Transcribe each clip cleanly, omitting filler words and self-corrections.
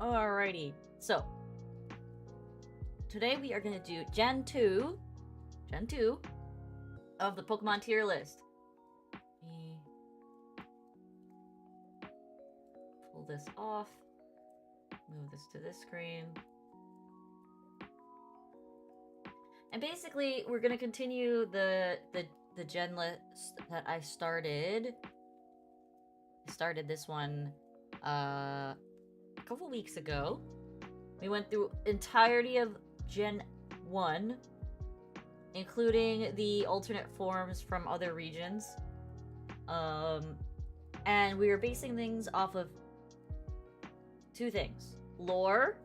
Alrighty. So, today we are going to do Gen 2 of the Pokemon tier list. Let me pull this off. Move this to this screen. And basically, we're going to continue the gen list that I started. I started this one a couple weeks ago. We went through entirety of Gen 1, including the alternate forms from other regions. And we were basing things off of two things. Lore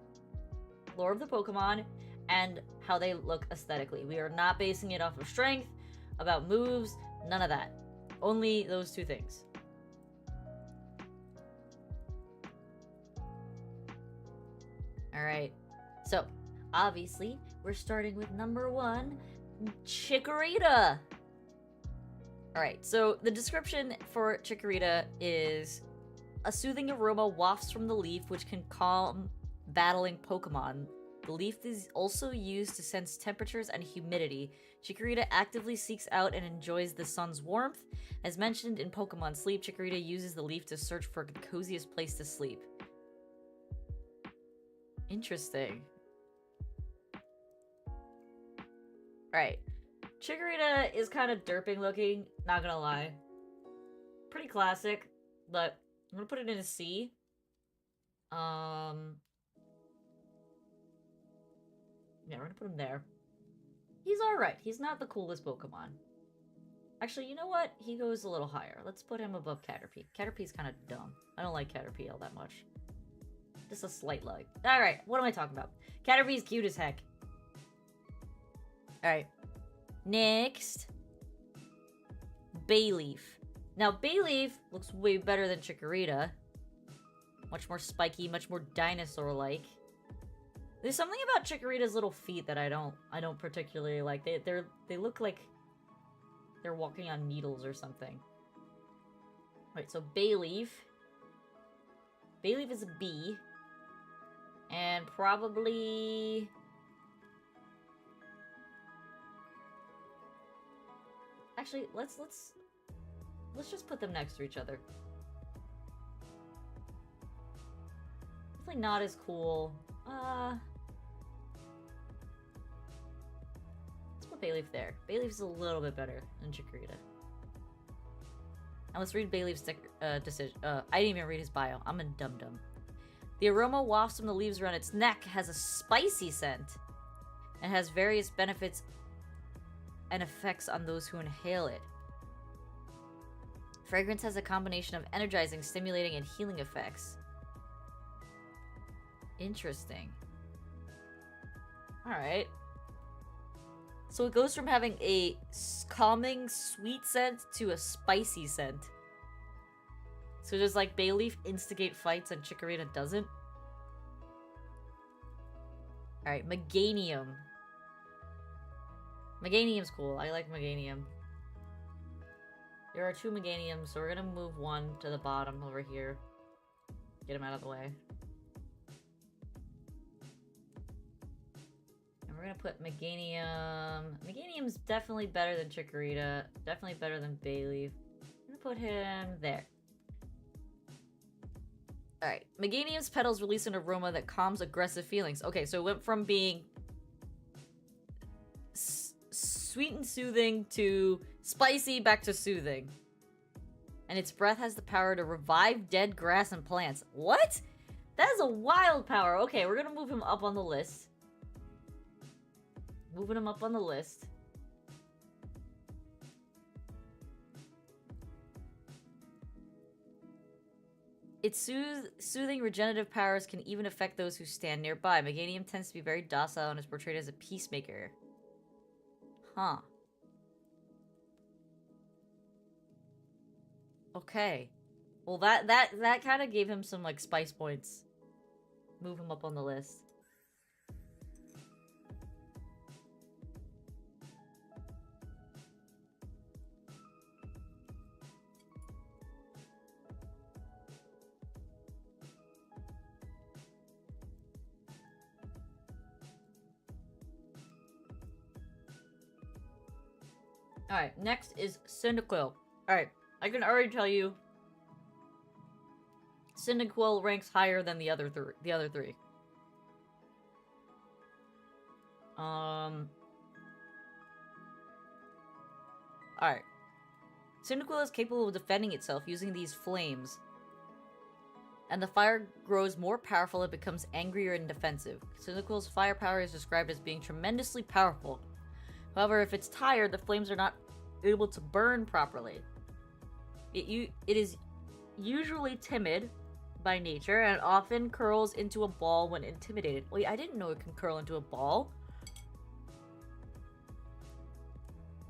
of the Pokemon, and how they look aesthetically. We are not basing it off of strength, about moves, none of that. Only those two things. Alright, so, obviously, we're starting with number 1, Chikorita! Alright, so the description for Chikorita is: a soothing aroma wafts from the leaf, which can calm battling Pokemon. The leaf is also used to sense temperatures and humidity. Chikorita actively seeks out and enjoys the sun's warmth. As mentioned in Pokemon Sleep, Chikorita uses the leaf to search for the coziest place to sleep. Interesting. Alright. Chikorita is kind of derping looking, not gonna lie. Pretty classic, but I'm gonna put it in a C. Yeah, we're gonna put him there. He's alright. He's not the coolest Pokemon. Actually, you know what? He goes a little higher. Let's put him above Caterpie. Caterpie's kind of dumb. I don't like Caterpie all that much. Just a slight like. Alright, what am I talking about? Caterpie's cute as heck. Alright. Next. Bayleaf. Now, Bayleaf looks way better than Chikorita. Much more spiky, much more dinosaur-like. There's something about Chikorita's little feet that I don't particularly like. They look like they're walking on needles or something. Right, so Bayleaf. Bayleaf is a B. And probably... Actually, let's just put them next to each other. Definitely not as cool. Let's put Bayleaf there. Bayleaf's a little bit better than Chikorita. And let's read Bayleaf's decision. I didn't even read his bio. I'm a dum-dum. The aroma wafts from the leaves around its neck, has a spicy scent, and has various benefits and effects on those who inhale it. Fragrance has a combination of energizing, stimulating, and healing effects. Interesting. Alright. So it goes from having a calming, sweet scent to a spicy scent. So does, like, Bayleaf instigate fights and Chikorita doesn't? Alright, Meganium. Meganium's cool. I like Meganium. There are 2 Meganiums, so we're gonna move one to the bottom over here. Get him out of the way. And we're gonna put Meganium. Meganium's definitely better than Chikorita. Definitely better than Bayleaf. I'm gonna put him there. Alright. Meganium's petals release an aroma that calms aggressive feelings. Okay, so it went from being sweet and soothing to spicy back to soothing. And its breath has the power to revive dead grass and plants. What? That is a wild power. Okay, we're gonna move him up on the list. Moving him up on the list. Its soothing regenerative powers can even affect those who stand nearby. Meganium tends to be very docile and is portrayed as a peacemaker. Huh. Okay. Well, that kind of gave him some, like, spice points. Move him up on the list. Alright, next is Cyndaquil. Alright, I can already tell you Cyndaquil ranks higher than the other three. Alright. Cyndaquil is capable of defending itself using these flames. And the fire grows more powerful, it becomes angrier and defensive. Cyndaquil's firepower is described as being tremendously powerful. However, if it's tired, the flames are not able to burn properly. It is usually timid by nature and often curls into a ball when intimidated. Wait, I didn't know it can curl into a ball.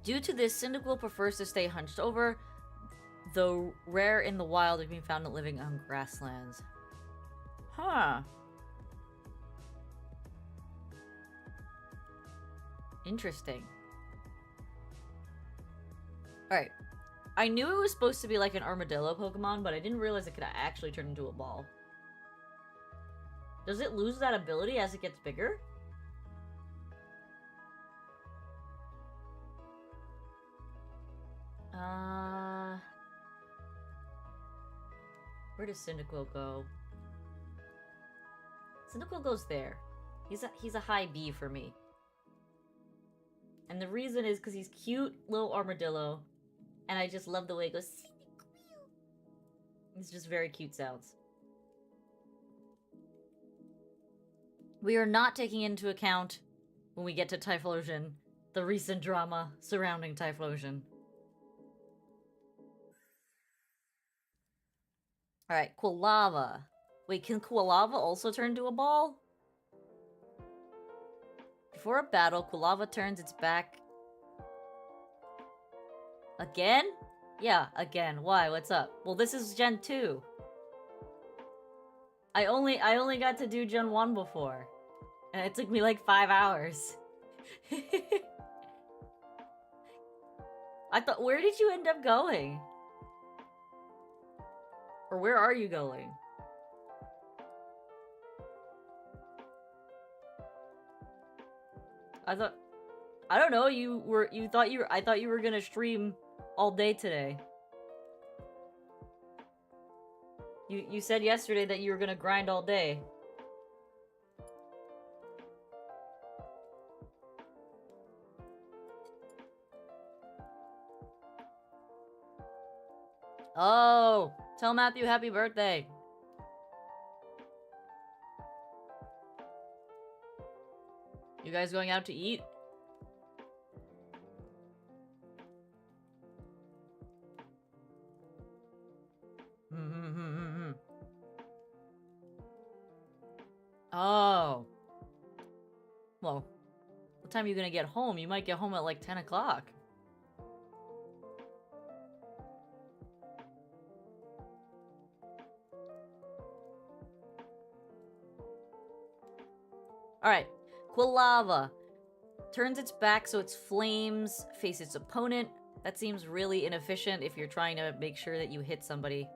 Due to this, Cyndaquil prefers to stay hunched over, though rare in the wild, it can be found living on grasslands. Huh. Interesting. Alright. I knew it was supposed to be like an armadillo Pokemon, but I didn't realize it could actually turn into a ball. Does it lose that ability as it gets bigger? Where does Cyndaquil go? Cyndaquil goes there. He's a high B for me. And the reason is because he's cute little armadillo. And I just love the way it goes. It's just very cute sounds. We are not taking into account, when we get to Typhlosion, the recent drama surrounding Typhlosion. Alright, Quilava. Wait, can Quilava also turn into a ball? Before a battle, Quilava turns its back... Again? Yeah, again. Why? What's up? Well, this is Gen 2. I only got to do Gen 1 before. And it took me like 5 hours. I thought, where did you end up going? Or where are you going? I don't know, I thought you were gonna stream all day today. You said yesterday that you were gonna grind all day. Oh, tell Matthew happy birthday. You guys going out to eat? Oh. Well, what time are you gonna get home? You might get home at like 10 o'clock. Alright. Quilava. Turns its back so its flames face its opponent. That seems really inefficient if you're trying to make sure that you hit somebody.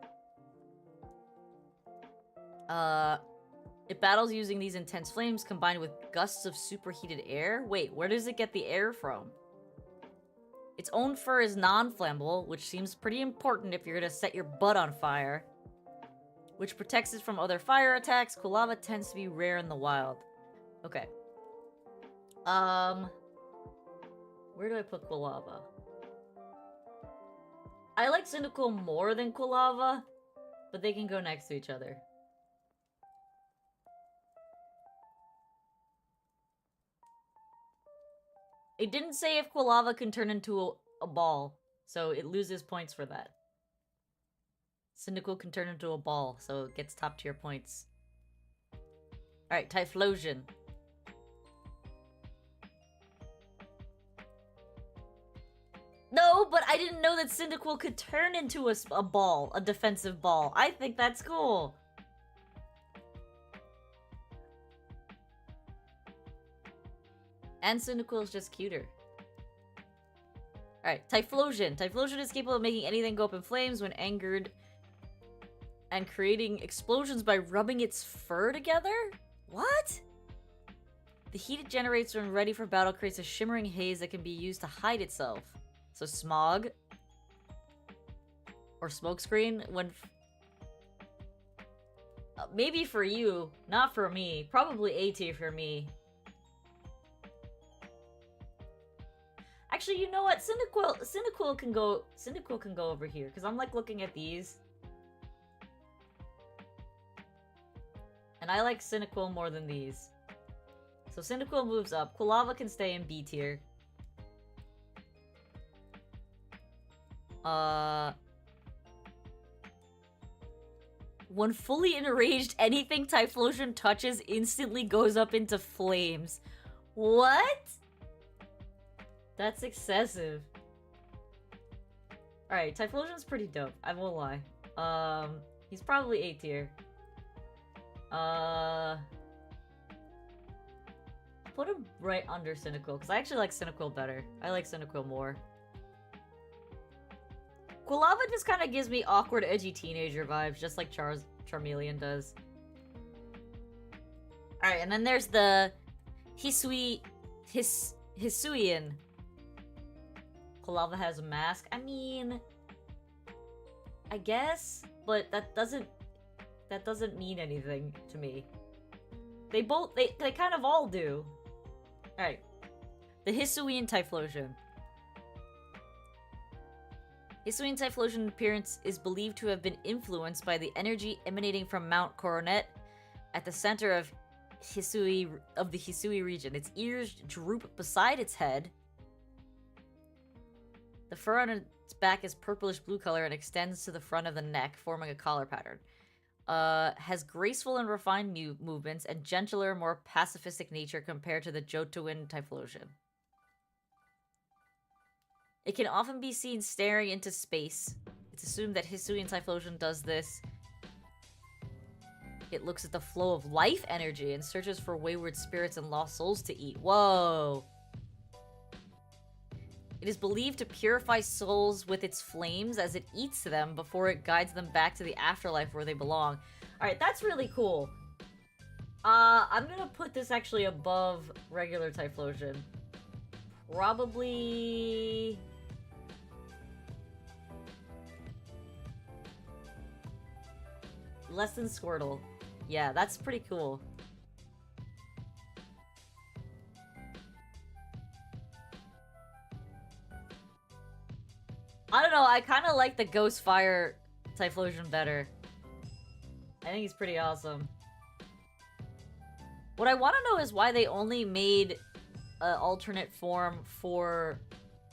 It battles using these intense flames combined with gusts of superheated air. Wait, where does it get the air from? Its own fur is non-flammable, which seems pretty important if you're gonna set your butt on fire. Which protects it from other fire attacks. Quilava tends to be rare in the wild. Okay. Where do I put Quilava? I like Cyndaquil more than Quilava, but they can go next to each other. It didn't say if Quilava can turn into a ball, so it loses points for that. Cyndaquil can turn into a ball, so it gets top tier points. Alright, Typhlosion. No, but I didn't know that Cyndaquil could turn into a ball, a defensive ball. I think that's cool. And Cyndaquil is just cuter. Alright, Typhlosion. Typhlosion is capable of making anything go up in flames when angered and creating explosions by rubbing its fur together? What? The heat it generates when ready for battle creates a shimmering haze that can be used to hide itself. So smog. Or smokescreen when... maybe for you, not for me. Probably A tier for me. Actually, you know what? Cyndaquil can go over here, because I'm like looking at these. And I like Cyndaquil more than these. So Cyndaquil moves up. Quilava can stay in B tier. When fully enraged, anything Typhlosion touches instantly goes up into flames. What? That's excessive. Alright, Typhlosion's pretty dope. I won't lie. He's probably A tier. Put him right under Cyndaquil, because I actually like Cyndaquil better. I like Cyndaquil more. Quilava just kind of gives me awkward, edgy teenager vibes, just like Charmeleon does. Alright, and then there's the Hisuian. Quilava has a mask. I mean, I guess, but that doesn't mean anything to me. They kind of all do. Alright. The Hisuian Typhlosion. Hisuian Typhlosion appearance is believed to have been influenced by the energy emanating from Mount Coronet at the center of the Hisui region. Its ears droop beside its head. The fur on its back is purplish blue color and extends to the front of the neck, forming a collar pattern. Has graceful and refined movements and gentler, more pacifistic nature compared to the Jotun Typhlosion. It can often be seen staring into space. It's assumed that Hisuian Typhlosion does this. It looks at the flow of life energy and searches for wayward spirits and lost souls to eat. Whoa! It is believed to purify souls with its flames as it eats them before it guides them back to the afterlife where they belong. Alright, that's really cool. I'm gonna put this actually above regular Typhlosion. Probably... less than Squirtle. Yeah, that's pretty cool. I don't know, I kind of like the Ghost Fire Typhlosion better. I think he's pretty awesome. What I want to know is why they only made an alternate form for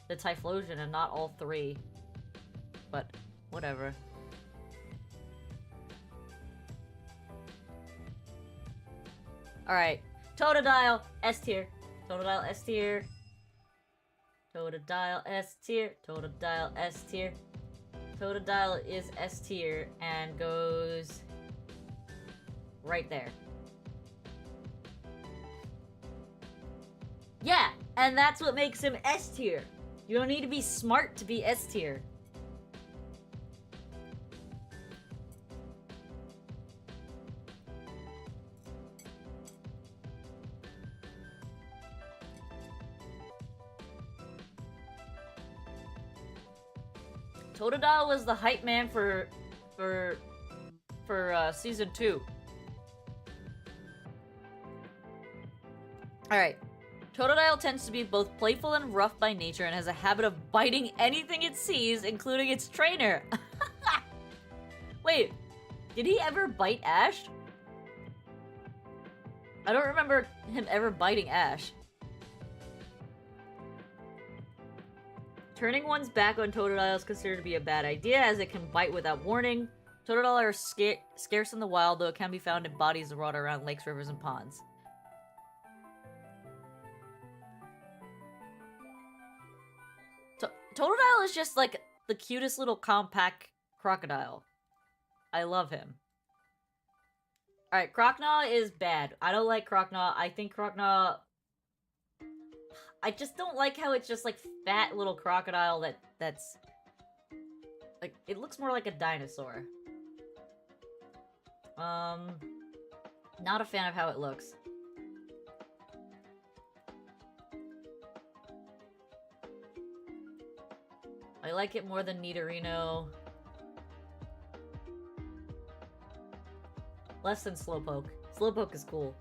the Typhlosion and not all three. But, whatever. Alright. Totodile, S tier. Totodile, S tier. Totodile, S tier. Totodile, S tier. Totodile is S tier and goes right there. Yeah, and that's what makes him S tier. You don't need to be smart to be S tier. Totodile was the hype man for season 2. Alright. Totodile tends to be both playful and rough by nature and has a habit of biting anything it sees, including its trainer. Wait, did he ever bite Ash? I don't remember him ever biting Ash. Turning one's back on Totodile is considered to be a bad idea, as it can bite without warning. Totodile are scarce in the wild, though it can be found in bodies of water around lakes, rivers, and ponds. Totodile is just like the cutest little compact crocodile. I love him. Alright, Croconaw is bad. I don't like Croconaw. I think Croconaw... I just don't like how it's just like fat little crocodile that's... like, it looks more like a dinosaur. Not a fan of how it looks. I like it more than Nidorino. Less than Slowpoke. Slowpoke is cool.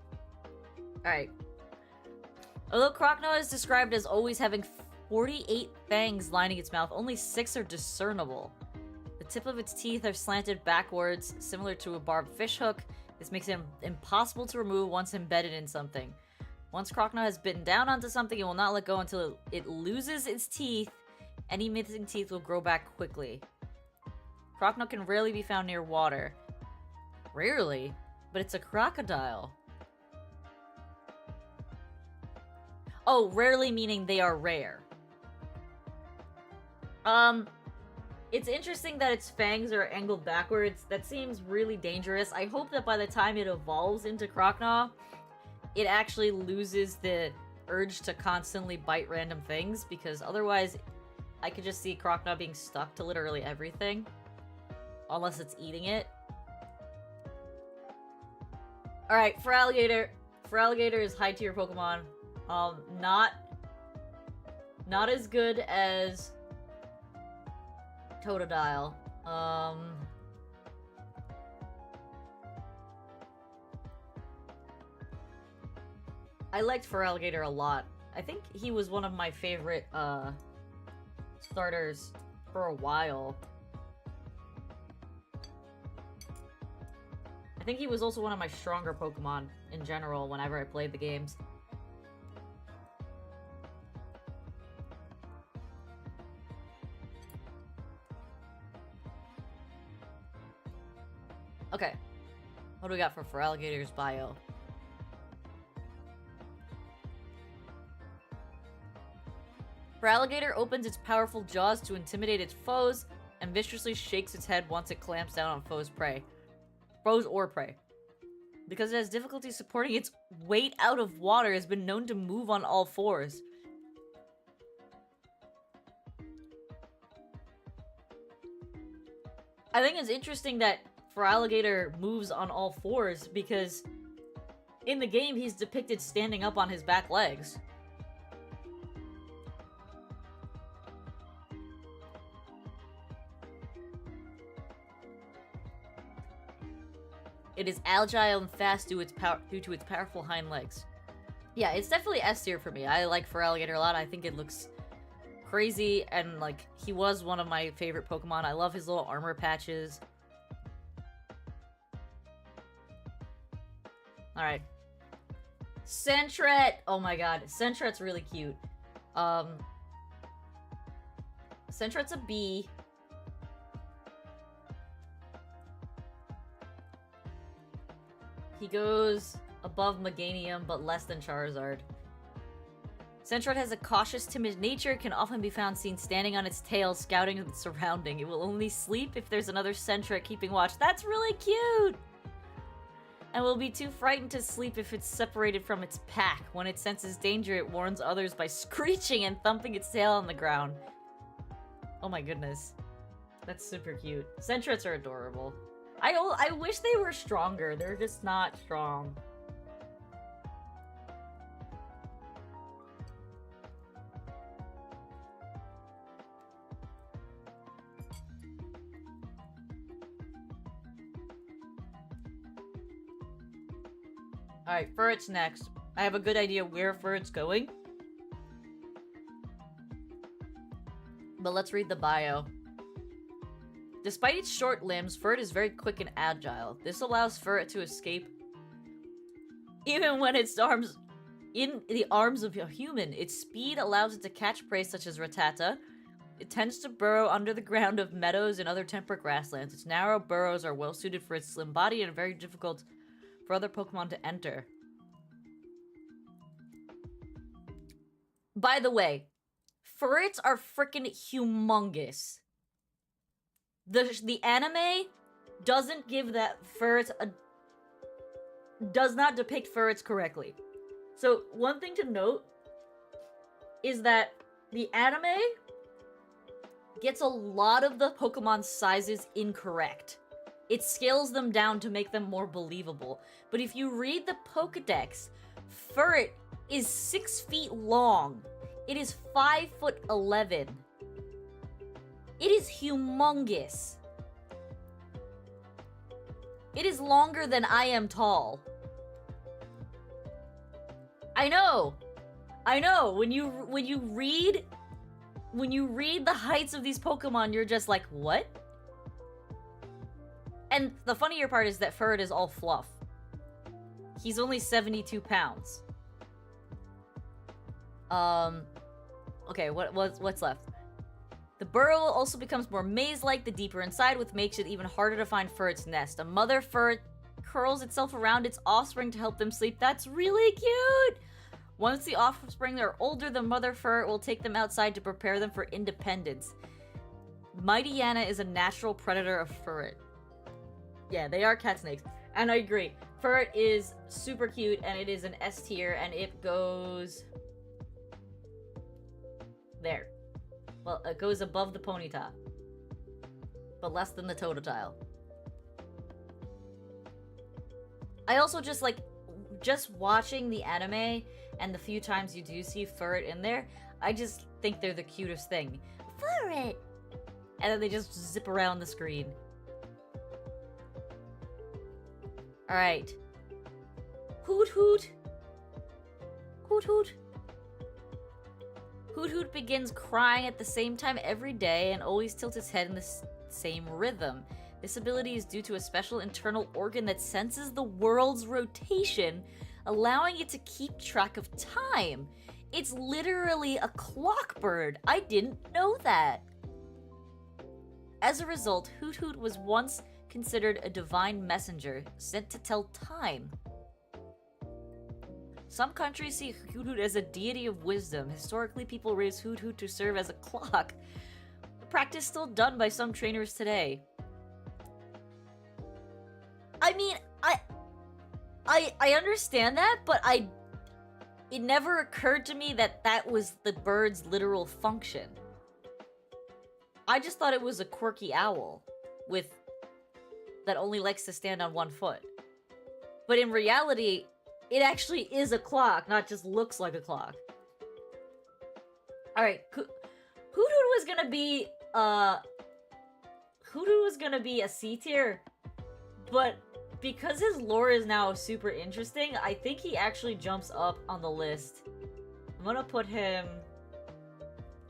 Alright. Although Croconaw is described as always having 48 fangs lining its mouth, only 6 are discernible. The tip of its teeth are slanted backwards, similar to a barbed fishhook. This makes it impossible to remove once embedded in something. Once Croconaw has bitten down onto something, it will not let go until it loses its teeth. Any missing teeth will grow back quickly. Croconaw can rarely be found near water. Rarely? But it's a crocodile. Oh, rarely meaning they are rare. It's interesting that its fangs are angled backwards. That seems really dangerous. I hope that by the time it evolves into Croconaw, it actually loses the urge to constantly bite random things, because otherwise I could just see Croconaw being stuck to literally everything. Unless it's eating it. Alright, Feraligatr. Feraligatr is high tier Pokemon. Not as good as Totodile. I liked Feraligatr a lot. I think he was one of my favorite, starters for a while. I think he was also one of my stronger Pokemon in general whenever I played the games. Okay. What do we got for Feraligatr's bio? Feraligatr opens its powerful jaws to intimidate its foes and viciously shakes its head once it clamps down on foes' prey. Foes or prey. Because it has difficulty supporting its weight out of water, it has been known to move on all fours. I think it's interesting that Feraligatr moves on all fours because in the game he's depicted standing up on his back legs. It is agile and fast due to its powerful hind legs. Yeah, it's definitely S tier for me. I like Feraligatr a lot. I think it looks crazy, and like he was one of my favorite Pokemon. I love his little armor patches. Alright. Sentret! Oh my god, Sentret's really cute. Sentret's a bee. He goes above Meganium, but less than Charizard. Sentret has a cautious, timid nature, can often be found seen standing on its tail, scouting the surrounding. It will only sleep if there's another Sentret keeping watch. That's really cute! And will be too frightened to sleep if it's separated from its pack. When it senses danger, it warns others by screeching and thumping its tail on the ground. Oh my goodness. That's super cute. Sentrets are adorable. I wish they were stronger. They're just not strong. Alright, Furret's next. I have a good idea where Furret's going. But let's read the bio. Despite its short limbs, Furret is very quick and agile. This allows Furret to escape even when its arms in the arms of a human. Its speed allows it to catch prey such as Rattata. It tends to burrow under the ground of meadows and other temperate grasslands. Its narrow burrows are well suited for its slim body and very difficult for other Pokemon to enter. By the way, Furrets are freaking humongous. The anime doesn't give that Furrets does not depict Furrets correctly. So one thing to note is that the anime gets a lot of the Pokemon sizes incorrect. It scales them down to make them more believable. But if you read the Pokedex, Furret is 6 feet long. It is 5'11". It is humongous. It is longer than I am tall. I know. I know. When you read the heights of these Pokemon, you're just like, what? And the funnier part is that Furret is all fluff. He's only 72 pounds. Okay, what's left? The burrow also becomes more maze-like the deeper inside, which makes it even harder to find Furret's nest. A mother Furret curls itself around its offspring to help them sleep. That's really cute! Once the offspring are older, the mother Furret will take them outside to prepare them for independence. Mighty Yana is a natural predator of Furret. Yeah, they are cat snakes. And I agree. Furret is super cute, and it is an S tier, and it goes... there. Well, it goes above the Ponyta. But less than the Totodile. I also just, like, just watching the anime, and the few times you do see Furret in there, I just think they're the cutest thing. Furret! And then they just zip around the screen. Alright. Hoot hoot! Hoot hoot! Hoot Hoot begins crying at the same time every day and always tilts its head in the same rhythm. This ability is due to a special internal organ that senses the world's rotation, allowing it to keep track of time. It's literally a clock bird. I didn't know that. As a result, Hoot Hoot was once considered a divine messenger, sent to tell time. Some countries see Hoot Hoot as a deity of wisdom. Historically, people raised Hoot Hoot to serve as a clock. A practice still done by some trainers today. I mean, I understand that, but it never occurred to me that that was the bird's literal function. I just thought it was a quirky owl that only likes to stand on one foot. But in reality, it actually is a clock, not just looks like a clock. Alright, Hoot Hoot was gonna be, Hoot Hoot was gonna be a C tier, but because his lore is now super interesting, I think he actually jumps up on the list. I'm gonna put him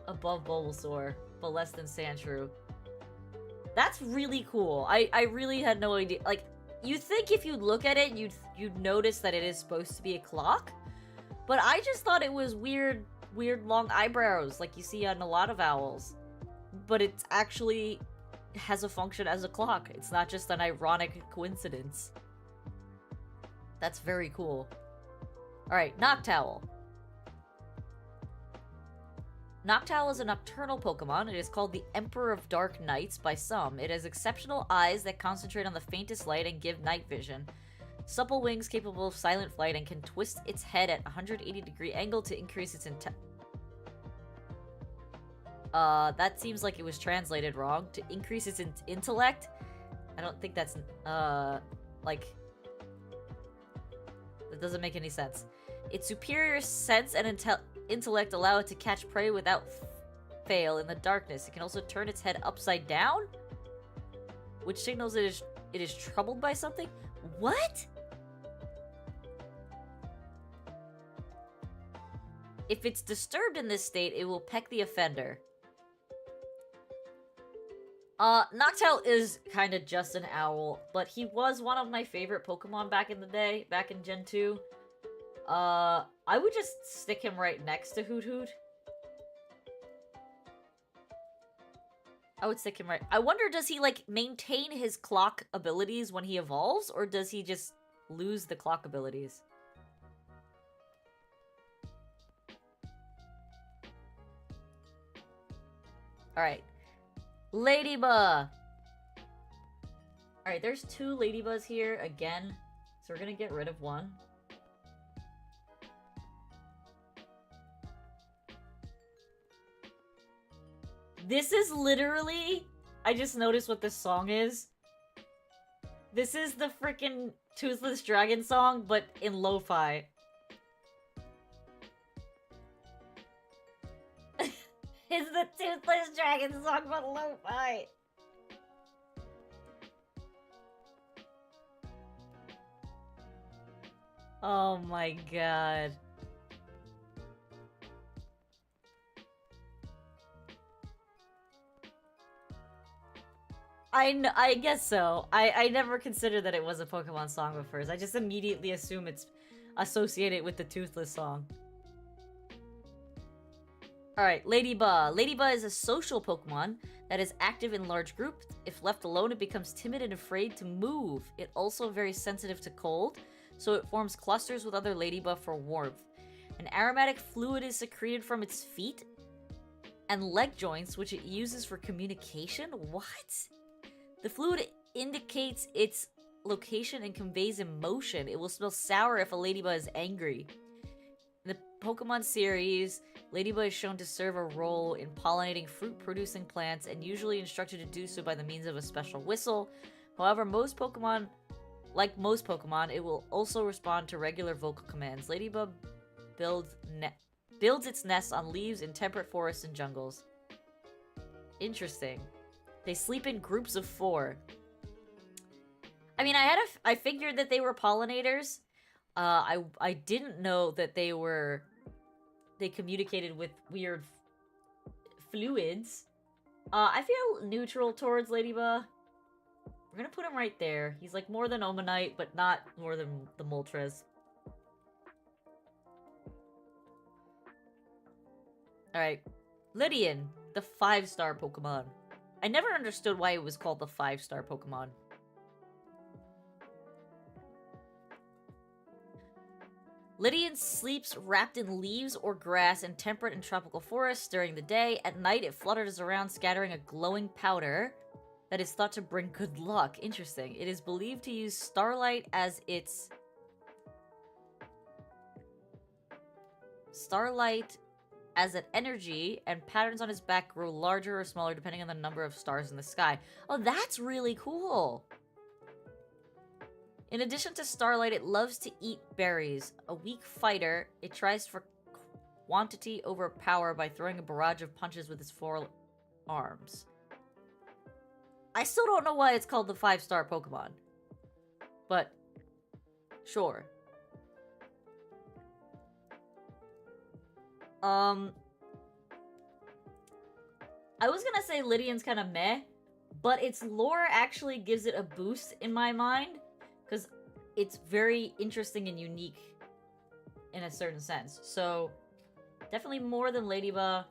above Bulbasaur, but less than Sandshrew. That's really cool. I really had no idea. Like, you'd think if you look at it, you'd notice that it is supposed to be a clock, but I just thought it was weird long eyebrows like you see on a lot of owls. But it's actually has a function as a clock. It's not just an ironic coincidence. That's very cool. Alright, Noctowl. Noctowl is a nocturnal Pokemon. It is called the Emperor of Dark Nights by some. It has exceptional eyes that concentrate on the faintest light and give night vision. Supple wings capable of silent flight and can twist its head at a 180-degree angle to increase its that seems like it was translated wrong. To increase its intellect? I don't think that's, like... That doesn't make any sense. Its superior sense and intellect allow it to catch prey without fail in the darkness. It can also turn its head upside down, which signals it is troubled by something. What? If it's disturbed in this state, it will peck the offender. Noctowl is kind of just an owl, but he was one of my favorite Pokemon back in the day, back in Gen 2. I would just stick him right next to Hoot Hoot. I would stick him right... I wonder, does he, like, maintain his clock abilities when he evolves, or does he just lose the clock abilities? Alright. Ladybug! Alright, there's 2 Ladybugs here again, so we're gonna get rid of one. This is literally... I just noticed what this song is. This is the freaking Toothless Dragon song, but in lo-fi. It's the Toothless Dragon song for lo-fi. Oh my god. I guess so. I never considered that it was a Pokemon song at first. I just immediately assume it's associated with the Toothless song. Alright, Ladybug. Ladybug is a social Pokemon that is active in large groups. If left alone, it becomes timid and afraid to move. It also very sensitive to cold, so it forms clusters with other Ladybug for warmth. An aromatic fluid is secreted from its feet and leg joints, which it uses for communication? What? The fluid indicates its location and conveys emotion. It will smell sour if a Ladybug is angry. In the Pokemon series, Ladybug is shown to serve a role in pollinating fruit-producing plants and usually instructed to do so by the means of a special whistle. However, like most Pokemon, it will also respond to regular vocal commands. Ladybug builds its nest on leaves in temperate forests and jungles. Interesting. They sleep in groups of 4. I mean, I figured that they were pollinators. I didn't know that they communicated with weird fluids. I feel neutral towards Ladybug. We're gonna put him right there. He's like more than Omanite, but not more than the Moltres. Alright. Lydian, the 5-star Pokemon. I never understood why it was called the 5-star Pokemon. Lydian sleeps wrapped in leaves or grass in temperate and tropical forests during the day. At night, it flutters around scattering a glowing powder that is thought to bring good luck. Interesting. It is believed to use starlight as its... as an energy, and patterns on his back grow larger or smaller depending on the number of stars in the sky. Oh, that's really cool! In addition to starlight, it loves to eat berries. A weak fighter, it tries for quantity over power by throwing a barrage of punches with its 4 arms. I still don't know why it's called the 5-star Pokemon. But, sure. I was gonna say Lydian's kind of meh, but its lore actually gives it a boost in my mind, because it's very interesting and unique in a certain sense. So, definitely more than Ladybug.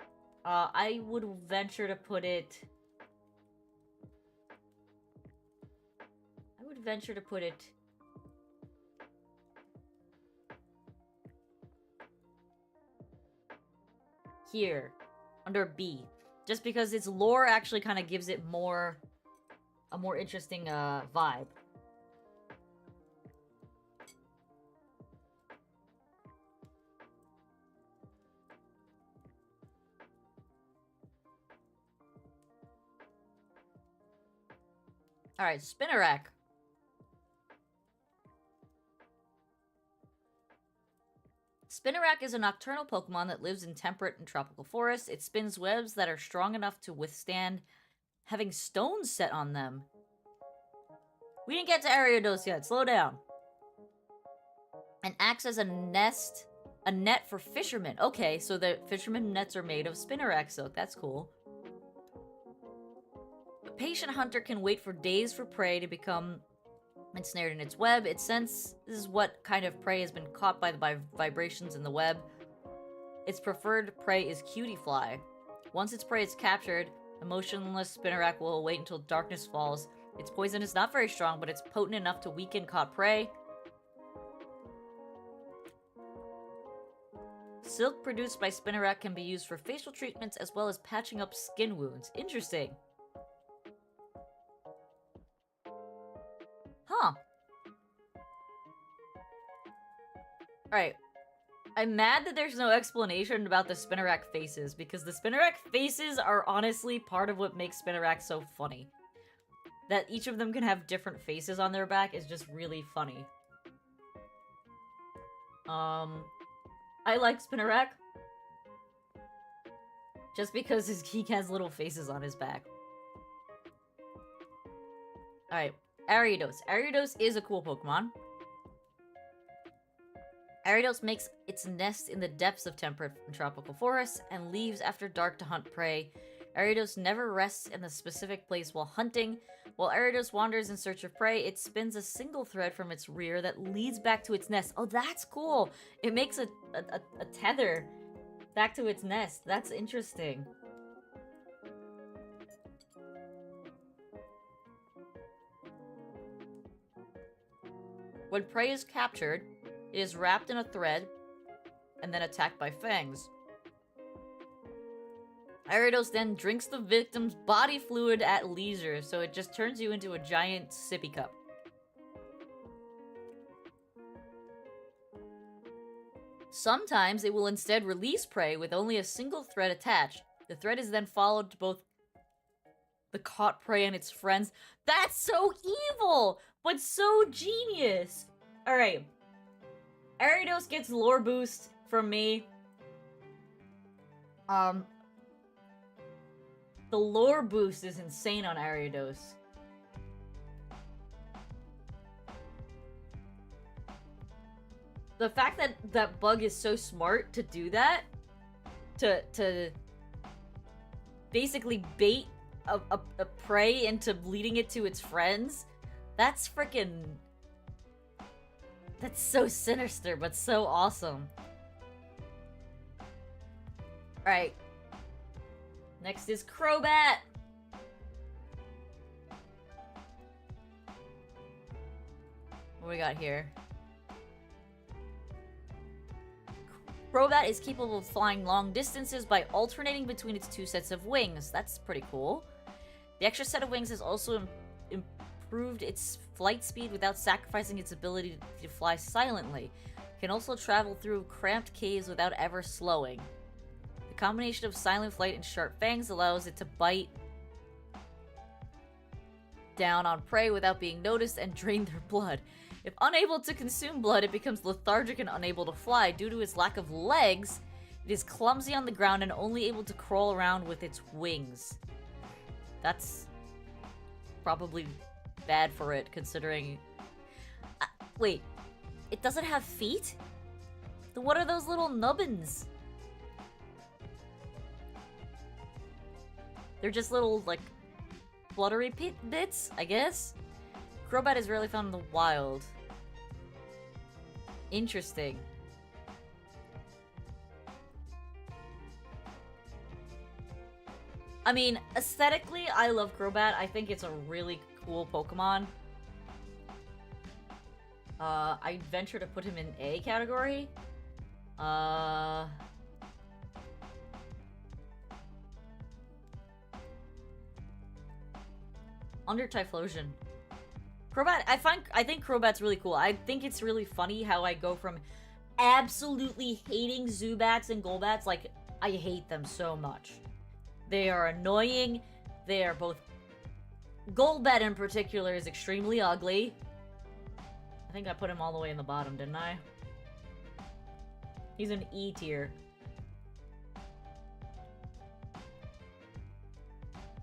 I would venture to put it... here, under B. Just because its lore actually kind of gives it a more interesting vibe. Alright, Spinarak. Spinarak is a nocturnal Pokemon that lives in temperate and tropical forests. It spins webs that are strong enough to withstand having stones set on them. We didn't get to Ariados yet. Slow down. And acts as a net for fishermen. Okay, so the fishermen nets are made of Spinarak silk. That's cool. A patient hunter can wait for days for prey to become ensnared in its web. It senses what kind of prey has been caught by the vibrations in the web. Its preferred prey is cutie fly. Once its prey is captured, a motionless Spinarak will wait until darkness falls. Its poison is not very strong, but it's potent enough to weaken caught prey. Silk produced by Spinarak can be used for facial treatments as well as patching up skin wounds. Interesting. Huh. Alright. I'm mad that there's no explanation about the Spinarak faces, because the Spinarak faces are honestly part of what makes Spinarak so funny. That each of them can have different faces on their back is just really funny. I like Spinarak. Just because he has little faces on his back. Alright, Ariados. Ariados is a cool Pokemon. Ariados makes its nest in the depths of temperate and tropical forests and leaves after dark to hunt prey. Ariados never rests in a specific place while hunting. While Ariados wanders in search of prey, it spins a single thread from its rear that leads back to its nest. Oh, that's cool! It makes a tether back to its nest. That's interesting. When prey is captured, it is wrapped in a thread and then attacked by fangs. Ariados then drinks the victim's body fluid at leisure, so it just turns you into a giant sippy cup. Sometimes it will instead release prey with only a single thread attached. The thread is then followed to both the caught prey and its friends. That's so evil, but so genius! Alright. Ariados gets lore boost from me. The lore boost is insane on Ariados. The fact that that bug is so smart to do that, to basically bait a prey into leading it to its friends, that's freaking... That's so sinister, but so awesome. Alright. Next is Crobat! What we got here? Crobat is capable of flying long distances by alternating between its two sets of wings. That's pretty cool. The extra set of wings has also improved its flight speed without sacrificing its ability to fly silently. It can also travel through cramped caves without ever slowing. The combination of silent flight and sharp fangs allows it to bite down on prey without being noticed and drain their blood. If unable to consume blood, it becomes lethargic and unable to fly. Due to its lack of legs, it is clumsy on the ground and only able to crawl around with its wings. That's probably bad for it, considering... wait, it doesn't have feet? Then what are those little nubbins? They're just little, like, fluttery bits, I guess? Crobat is rarely found in the wild. Interesting. I mean, aesthetically, I love Crobat. I think it's a really cool Pokemon. I'd venture to put him in A category. Under Typhlosion. Crobat, I think Crobat's really cool. I think it's really funny how I go from absolutely hating Zubats and Golbats, like, I hate them so much. They are annoying. They are both... Golbat in particular is extremely ugly. I think I put him all the way in the bottom, didn't I? He's an E tier.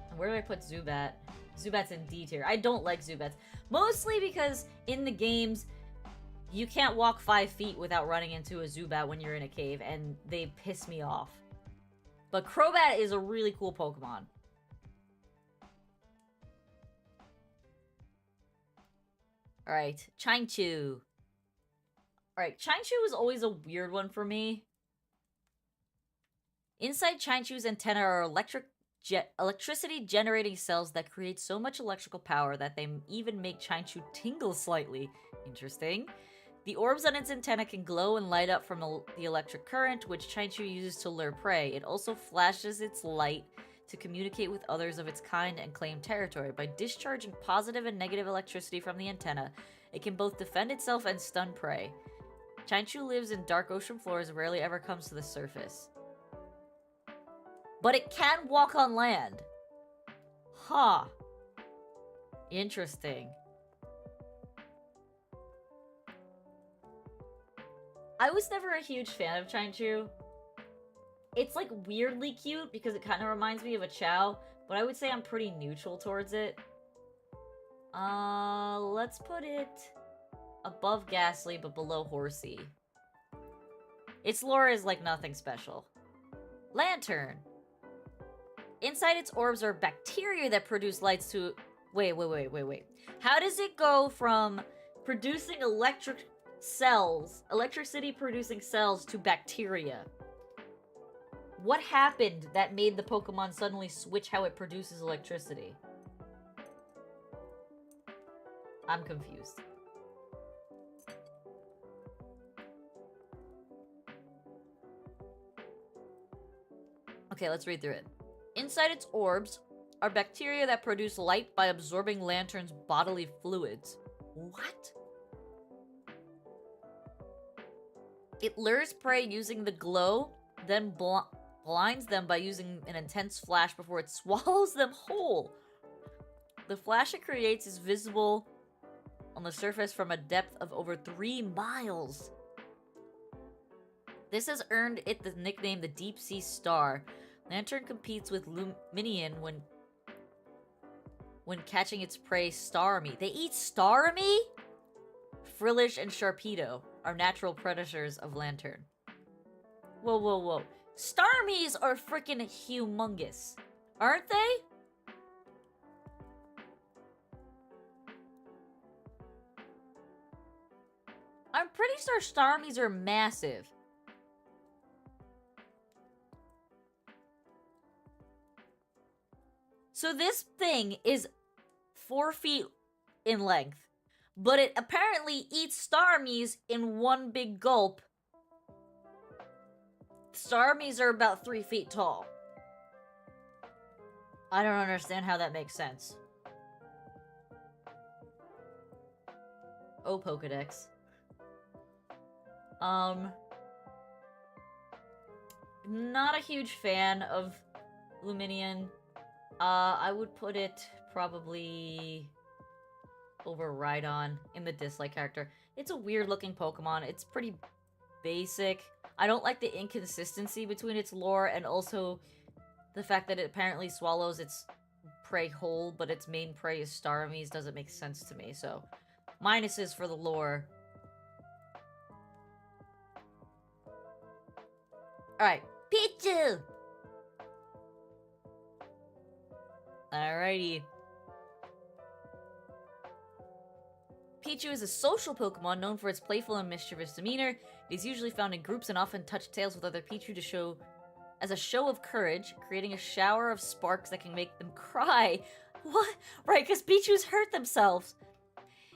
And where do I put Zubat? Zubat's in D tier. I don't like Zubats. Mostly because in the games, you can't walk 5 feet without running into a Zubat when you're in a cave, and they piss me off. But Crobat is a really cool Pokemon. Alright, Chinchu. Alright, Chinchu is always a weird one for me. Inside Chinchu's antenna are electricity generating cells that create so much electrical power that they even make Chinchu tingle slightly. Interesting. The orbs on its antenna can glow and light up from the electric current, which Chinchu uses to lure prey. It also flashes its light to communicate with others of its kind and claim territory. By discharging positive and negative electricity from the antenna, it can both defend itself and stun prey. Chinchu lives in dark ocean floors and rarely ever comes to the surface. But it can walk on land. Huh. Interesting. I was never a huge fan of Chinchu. It's like weirdly cute because it kind of reminds me of a Chow, but I would say I'm pretty neutral towards it. Let's put it above Ghastly but below Horsey. Its lore is like nothing special. Lantern. Inside its orbs are bacteria that produce lights to... Wait. How does it go from producing electricity producing cells to bacteria? What happened that made the Pokemon suddenly switch how it produces electricity? I'm confused. Okay, let's read through it. Inside its orbs are bacteria that produce light by absorbing Lantern's bodily fluids. What? It lures prey using the glow, then blinds them by using an intense flash before it swallows them whole. The flash it creates is visible on the surface from a depth of over 3 miles. This has earned it the nickname the Deep Sea Star. Lantern competes with Luminion when catching its prey Starmie. They eat Starmie? Frillish and Sharpedo are natural predators of Lantern. Whoa. Starmies are freaking humongous, aren't they? I'm pretty sure Starmies are massive. So this thing is 4 feet in length, but it apparently eats Starmies in one big gulp. Starmies are about 3 feet tall. I don't understand how that makes sense. Oh, Pokedex. Not a huge fan of Luminion. I would put it probably over Rhydon in the dislike character. It's a weird looking Pokemon. It's pretty basic. I don't like the inconsistency between its lore and also the fact that it apparently swallows its prey whole, but its main prey is Starmies doesn't make sense to me, so minuses for the lore. Alright, Pichu! Alrighty. Pichu is a social Pokemon known for its playful and mischievous demeanor. It is usually found in groups and often touch tails with other Pichu to show as a show of courage, creating a shower of sparks that can make them cry. What? Right, because Pichus hurt themselves.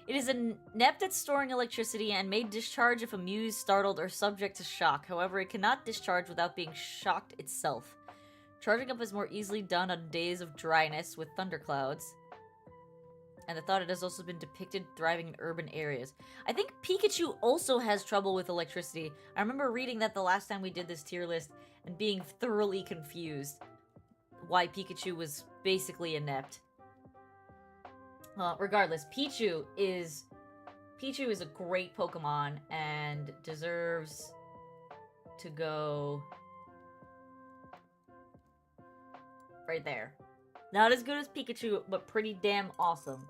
It is inept at storing electricity and may discharge if amused, startled, or subject to shock. However, it cannot discharge without being shocked itself. Charging up is more easily done on days of dryness with thunderclouds. And the thought it has also been depicted thriving in urban areas. I think Pikachu also has trouble with electricity. I remember reading that the last time we did this tier list and being thoroughly confused why Pikachu was basically inept. Regardless, Pichu is a great Pokemon and deserves to go right there. Not as good as Pikachu, but pretty damn awesome.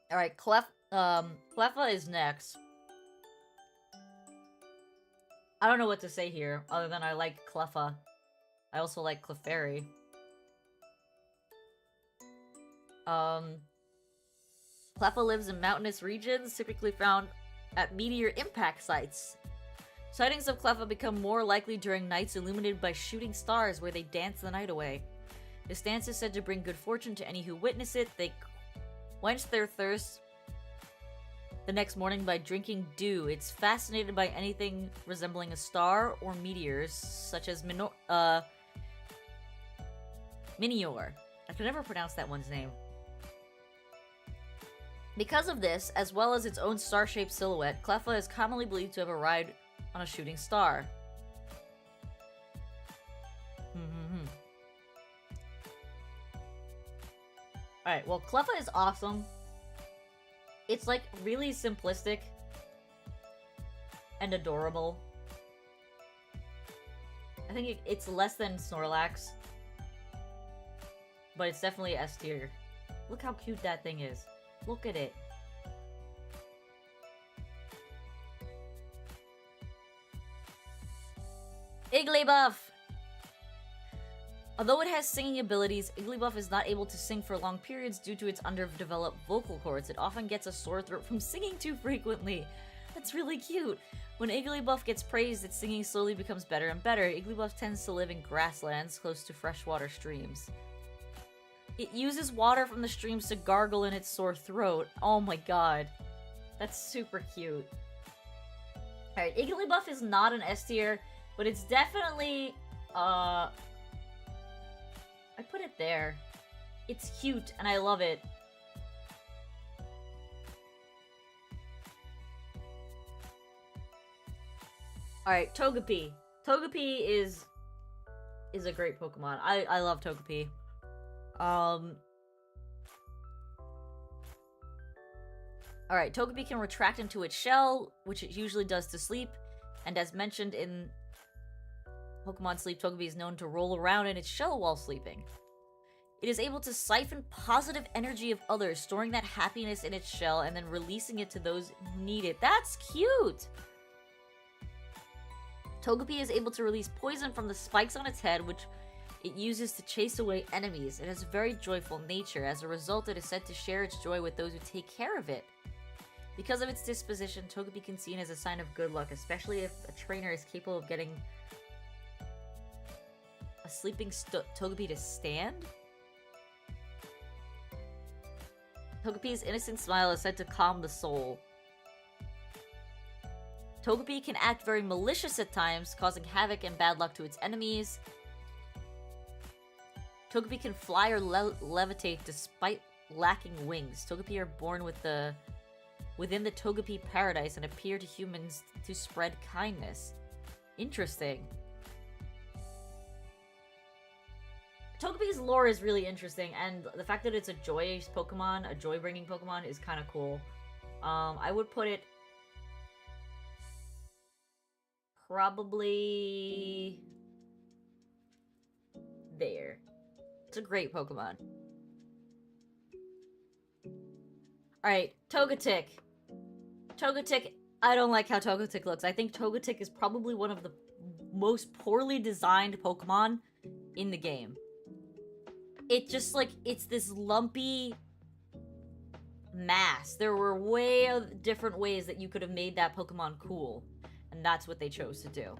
Alright, Cleffa is next. I don't know what to say here, other than I like Cleffa. I also like Clefairy. Cleffa lives in mountainous regions, typically found at meteor impact sites. Sightings of Cleffa become more likely during nights illuminated by shooting stars where they dance the night away. This dance is said to bring good fortune to any who witness it. They quench their thirst the next morning by drinking dew. It's fascinated by anything resembling a star or meteors, such as Minior. I can never pronounce that one's name. Because of this, as well as its own star-shaped silhouette, Cleffa is commonly believed to have arrived on a shooting star. Alright, well, Cleffa is awesome. It's, like, really simplistic and adorable. I think it's less than Snorlax, but it's definitely S tier. Look how cute that thing is. Look at it. Igglybuff! Although it has singing abilities, Igglybuff is not able to sing for long periods due to its underdeveloped vocal cords. It often gets a sore throat from singing too frequently. That's really cute. When Igglybuff gets praised, its singing slowly becomes better and better. Igglybuff tends to live in grasslands close to freshwater streams. It uses water from the streams to gargle in its sore throat. Oh my god. That's super cute. Alright, Igglybuff is not an S tier, but it's definitely, I put it there. It's cute, and I love it. Alright, Togepi. Togepi is a great Pokemon. I love Togepi. Alright, Togepi can retract into its shell, which it usually does to sleep, and as mentioned in Pokemon Sleep, Togepi is known to roll around in its shell while sleeping. It is able to siphon positive energy of others, storing that happiness in its shell and then releasing it to those who need it. That's cute! Togepi is able to release poison from the spikes on its head, which it uses to chase away enemies. It has a very joyful nature. As a result, it is said to share its joy with those who take care of it. Because of its disposition, Togepi can be seen as a sign of good luck, especially if a trainer is capable of getting a sleeping Togepi to stand. Togepi's innocent smile is said to calm the soul. Togepi can act very malicious at times, causing havoc and bad luck to its enemies. Togepi can fly or levitate despite lacking wings. Togepi are born within the Togepi paradise and appear to humans to spread kindness. Interesting. Togepi's lore is really interesting, and the fact that it's a joy Pokemon, a joy-bringing Pokemon, is kind of cool. I would put it probably there. It's a great Pokemon. Alright, Togetic. Togetic, I don't like how Togetic looks. I think Togetic is probably one of the most poorly designed Pokemon in the game. It just, like, it's this lumpy mass. There were way different ways that you could have made that Pokemon cool. And that's what they chose to do.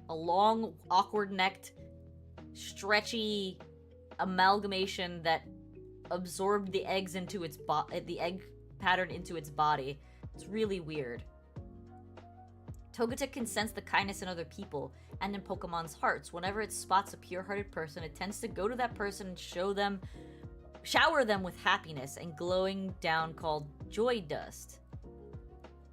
A long, awkward-necked, stretchy amalgamation that absorbed the eggs into its the egg pattern into its body. It's really weird. Togetic can sense the kindness in other people and in Pokemon's hearts. Whenever it spots a pure-hearted person, it tends to go to that person and shower them with happiness and glowing down called joy dust.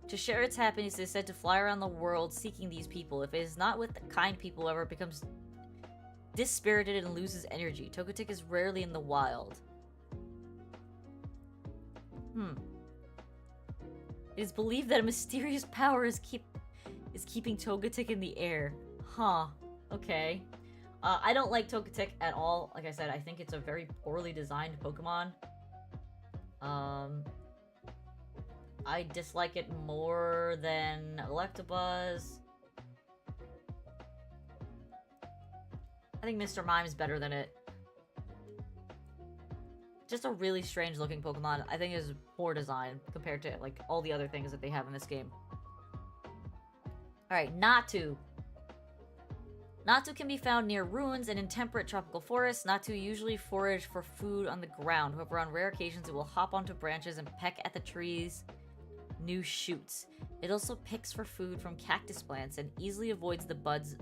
To share its happiness, it is said to fly around the world seeking these people. If it is not with the kind people, however, it becomes dispirited and loses energy. Togetic is rarely in the wild. It is believed that a mysterious power is keeping Togetic in the air. Huh. Okay. I don't like Togetic at all. Like I said, I think it's a very poorly designed Pokemon. I dislike it more than Electabuzz. I think Mr. Mime's better than it. Just a really strange looking Pokemon. I think is poor design compared to like all the other things that they have in this game. Alright, Natu. Natu can be found near ruins and in temperate tropical forests. Natu usually forage for food on the ground. However, on rare occasions, it will hop onto branches and peck at the trees' new shoots. It also picks for food from cactus plants and easily avoids the buds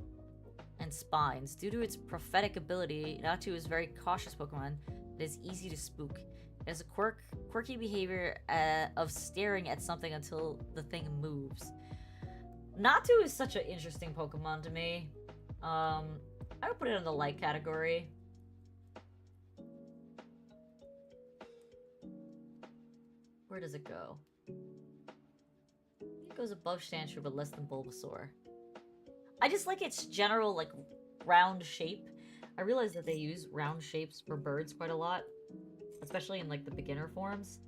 and spines. Due to its prophetic ability, Natu is a very cautious Pokemon that is easy to spook. It has a quirky behavior of staring at something until the thing moves. Natu is such an interesting Pokemon to me. I would put it in the light category. Where does it go? It goes above Stansure, but less than Bulbasaur. I just like its general, like, round shape. I realize that they use round shapes for birds quite a lot, especially in, like, the beginner forms.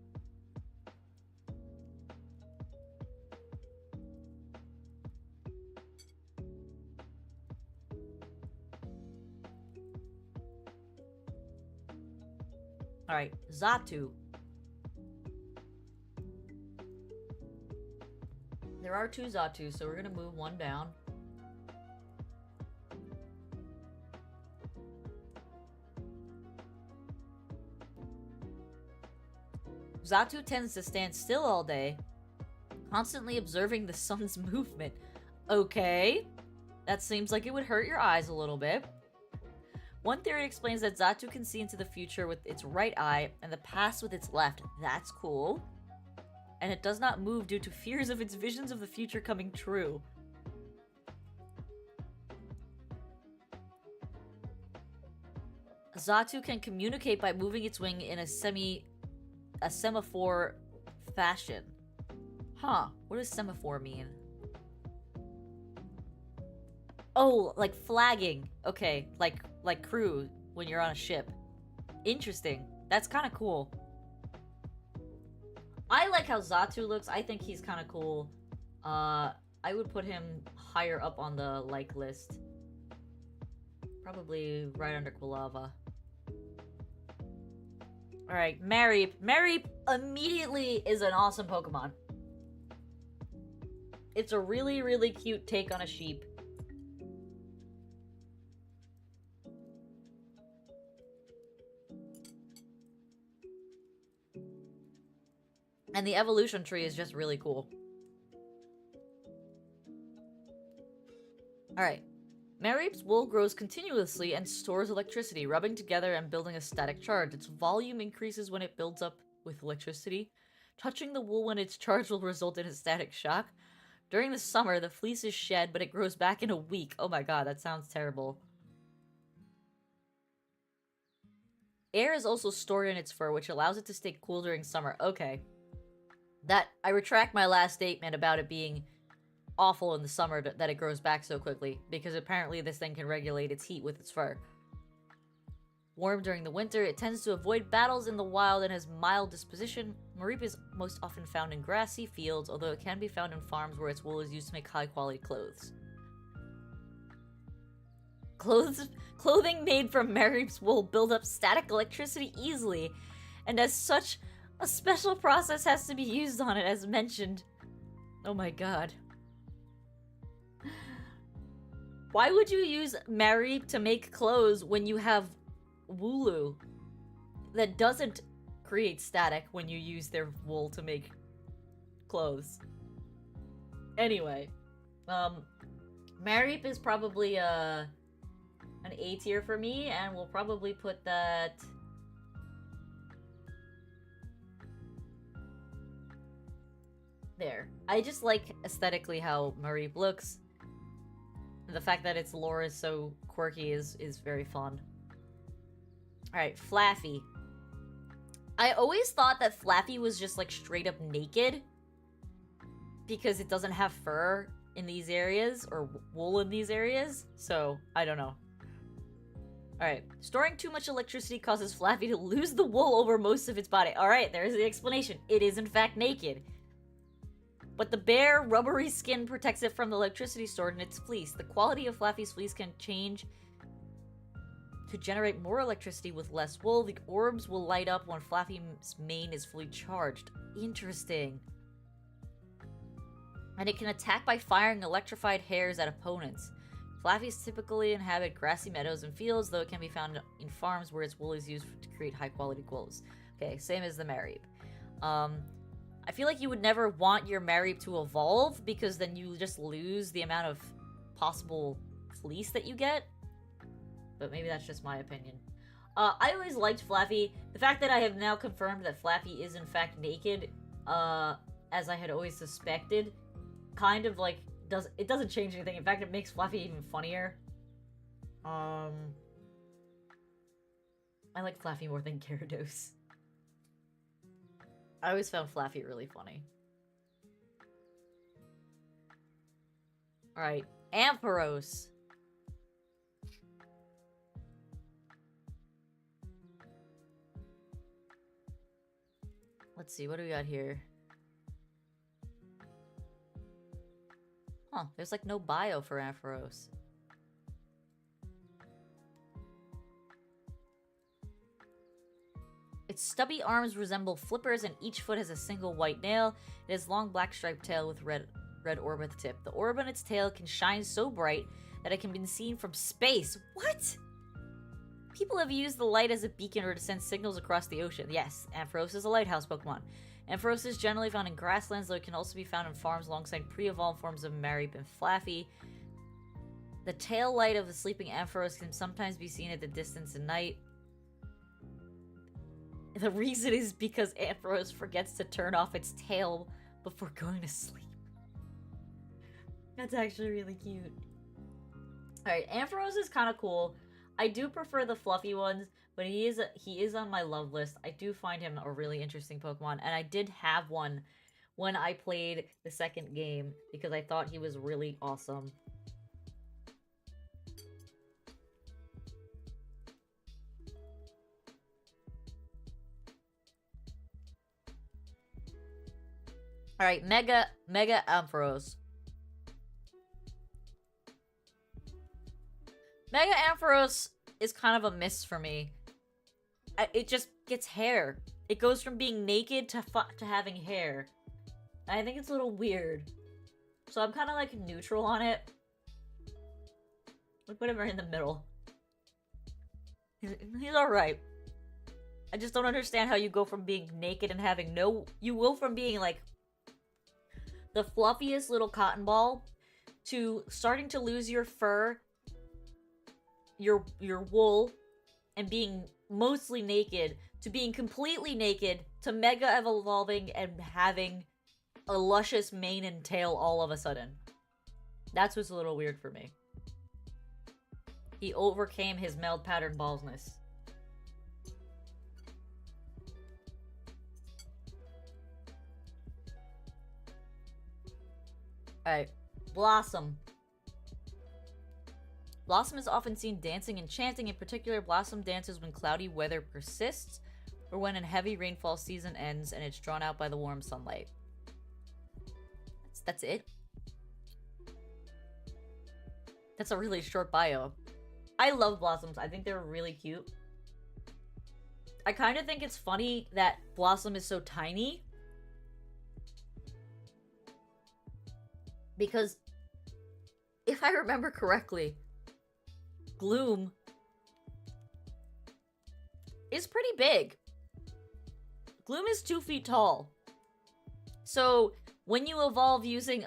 Alright, Xatu. There are 2 Xatu, so we're gonna move one down. Xatu tends to stand still all day, constantly observing the sun's movement. Okay. That seems like it would hurt your eyes a little bit. One theory explains that Xatu can see into the future with its right eye and the past with its left. That's cool. And it does not move due to fears of its visions of the future coming true. Xatu can communicate by moving its wing in a semaphore fashion. Huh, what does semaphore mean? Oh, like flagging. Okay, like crew when you're on a ship. Interesting. That's kind of cool. I like how Xatu looks. I think he's kind of cool. I would put him higher up on the like list. Probably right under Quilava. Alright, Mareep. Mareep immediately is an awesome Pokemon. It's a really, really cute take on a sheep. And the evolution tree is just really cool. Alright. Mareep's wool grows continuously and stores electricity, rubbing together and building a static charge. Its volume increases when it builds up with electricity. Touching the wool when it's charged will result in a static shock. During the summer, the fleece is shed, but it grows back in a week. Oh my god, that sounds terrible. Air is also stored in its fur, which allows it to stay cool during summer. Okay. I retract my last statement about it being awful in the summer that it grows back so quickly, because apparently this thing can regulate its heat with its fur. Warm during the winter, it tends to avoid battles in the wild and has mild disposition. Mareep is most often found in grassy fields, although it can be found in farms where its wool is used to make high-quality clothes. Clothing made from Mareep's wool build up static electricity easily, and as such, a special process has to be used on it, as mentioned. Oh my god. Why would you use Mareep to make clothes when you have Wooloo that doesn't create static when you use their wool to make clothes? Anyway, Mareep is probably an A tier for me, and we'll probably put that there. I just like aesthetically how Mareep looks. The fact that its lore is so quirky is very fun. Alright, Flaffy. I always thought that Flaffy was just like straight up naked, because it doesn't have fur in these areas, or wool in these areas, so I don't know. Alright, storing too much electricity causes Flaffy to lose the wool over most of its body. Alright, there's the explanation. It is in fact naked. But the bare, rubbery skin protects it from the electricity stored in its fleece. The quality of Flaffy's fleece can change to generate more electricity with less wool. The orbs will light up when Flaffy's mane is fully charged. Interesting. And it can attack by firing electrified hairs at opponents. Flaffys typically inhabit grassy meadows and fields, though it can be found in farms where its wool is used to create high-quality clothes. Okay, same as the Mareep. I feel like you would never want your Mareep to evolve, because then you just lose the amount of possible fleece that you get. But maybe that's just my opinion. I always liked Flaffy. The fact that I have now confirmed that Flaffy is in fact naked, as I had always suspected, kind of like it doesn't change anything. In fact, it makes Flaffy even funnier. I like Flaffy more than Gyarados. I always found Flaffy really funny. Alright, Ampharos. Let's see, what do we got here? Huh, there's like no bio for Ampharos. Its stubby arms resemble flippers and each foot has a single white nail. It has long black striped tail with red orb at the tip. The orb on its tail can shine so bright that it can be seen from space. What? People have used the light as a beacon or to send signals across the ocean. Yes, Ampharos is a lighthouse Pokemon. Ampharos is generally found in grasslands, though it can also be found in farms alongside pre-evolved forms of Marip and Flaffy. The tail light of the sleeping Ampharos can sometimes be seen at the distance at night. The reason is because Ampharos forgets to turn off its tail before going to sleep. That's actually really cute. Alright, Ampharos is kind of cool. I do prefer the fluffy ones, but he is on my love list. I do find him a really interesting Pokemon, and I did have one when I played the second game because I thought he was really awesome. Alright, Mega Ampharos. Mega Ampharos is kind of a miss for me. It just gets hair. It goes from being naked to having hair. And I think it's a little weird. So I'm kind of like neutral on it. We put him right in the middle. He's alright. I just don't understand how you go from being naked and having no... You go from being like the fluffiest little cotton ball to starting to lose your fur, your wool, and being mostly naked, to being completely naked, to mega evolving and having a luscious mane and tail all of a sudden. That's what's a little weird for me. He overcame his meld pattern baldness. Alright, Blossom. Blossom is often seen dancing and chanting. In particular, Blossom dances when cloudy weather persists, or when a heavy rainfall season ends and it's drawn out by the warm sunlight. That's it? That's a really short bio. I love Blossoms. I think they're really cute. I kind of think it's funny that Blossom is so tiny. Because, if I remember correctly, Gloom is pretty big. Gloom is 2 feet tall. So, when you evolve using,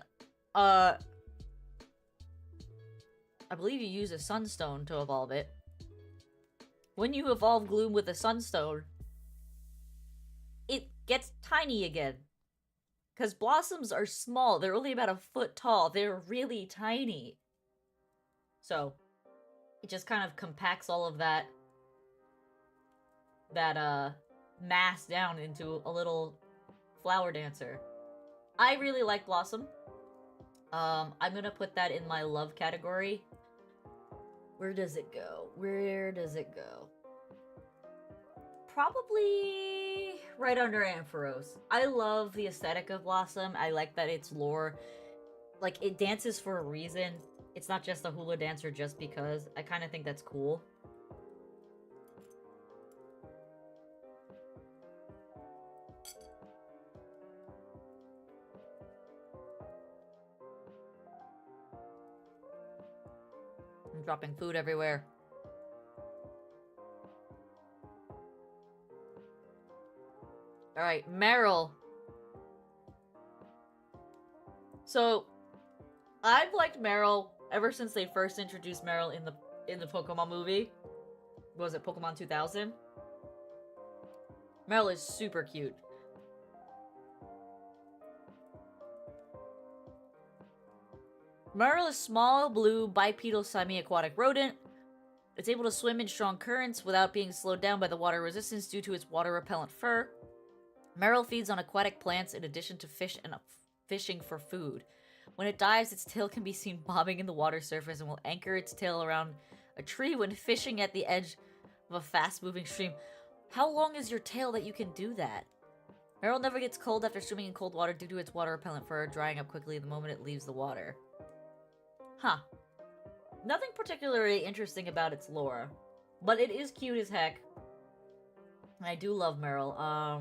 I believe you use a Sunstone to evolve it. When you evolve Gloom with a Sunstone, it gets tiny again. Because Blossoms are small. They're only about a foot tall. They're really tiny. So, it just kind of compacts all of that mass down into a little flower dancer. I really like Blossom. I'm gonna put that in my love category. Where does it go? Where does it go? Probably right under Ampharos. I love the aesthetic of Blossom. I like that it's lore. Like, it dances for a reason. It's not just a hula dancer just because. I kind of think that's cool. I'm dropping food everywhere. Alright, Meryl. So, I've liked Meryl ever since they first introduced Meryl in the Pokemon movie. What was it, Pokemon 2000? Meryl is super cute. Meryl is small, blue, bipedal, semi-aquatic rodent. It's able to swim in strong currents without being slowed down by the water resistance due to its water-repellent fur. Meryl feeds on aquatic plants in addition to fish and fishing for food. When it dives, its tail can be seen bobbing in the water surface and will anchor its tail around a tree when fishing at the edge of a fast-moving stream. How long is your tail that you can do that? Meryl never gets cold after swimming in cold water due to its water-repellent fur drying up quickly the moment it leaves the water. Huh. Nothing particularly interesting about its lore, but it is cute as heck. And I do love Meryl. I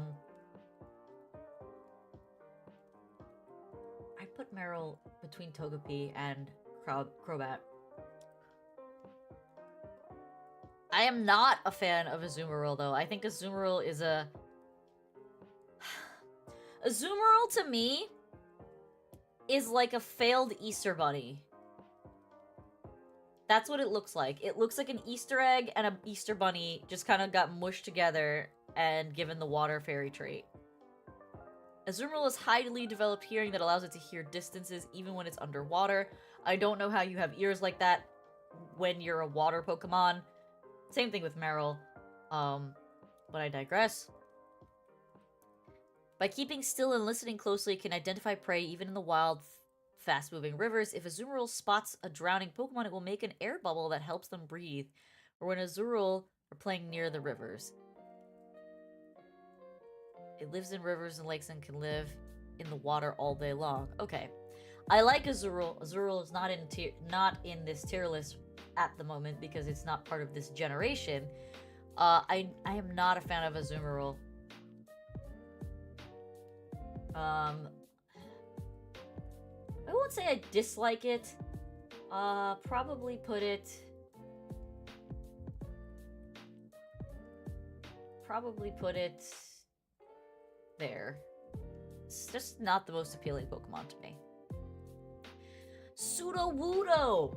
put Meryl between Togepi and Crobat. I am not a fan of Azumarill, though. I think Azumarill is a... Azumarill, to me, is like a failed Easter Bunny. That's what it looks like. It looks like an Easter egg and an Easter Bunny just kind of got mushed together and given the water fairy trait. Azumarill has highly developed hearing that allows it to hear distances even when it's underwater. I don't know how you have ears like that when you're a water Pokemon. Same thing with Meryl. But I digress. By keeping still and listening closely, it can identify prey even in the wild, fast-moving rivers. If Azumarill spots a drowning Pokemon, it will make an air bubble that helps them breathe. Or when Azumarill are playing near the rivers. It lives in rivers and lakes and can live in the water all day long. Okay. I like Azumarill. Azumarill is not in this tier list at the moment because it's not part of this generation. I am not a fan of Azumarill. I won't say I dislike it. Probably put it there. It's just not the most appealing Pokemon to me. Sudowoodo!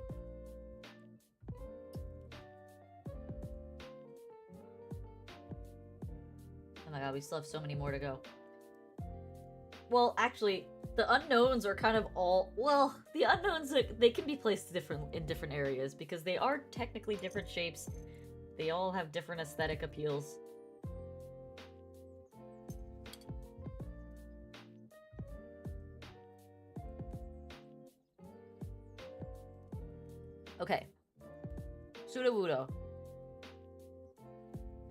Oh my god, we still have so many more to go. Well, actually, the unknowns are kind of all... Well, the unknowns, they can be placed in different areas because they are technically different shapes. They all have different aesthetic appeals. Okay. Sudowoodo.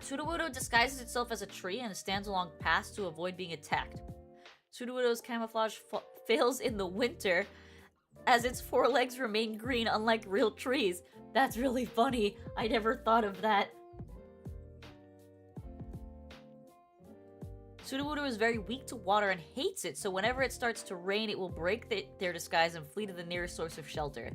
Sudowoodo disguises itself as a tree and stands along paths to avoid being attacked. Sudowoodo's camouflage fails in the winter as its forelegs remain green unlike real trees. That's really funny. I never thought of that. Sudowoodo is very weak to water and hates it, so whenever it starts to rain, it will break their disguise and flee to the nearest source of shelter.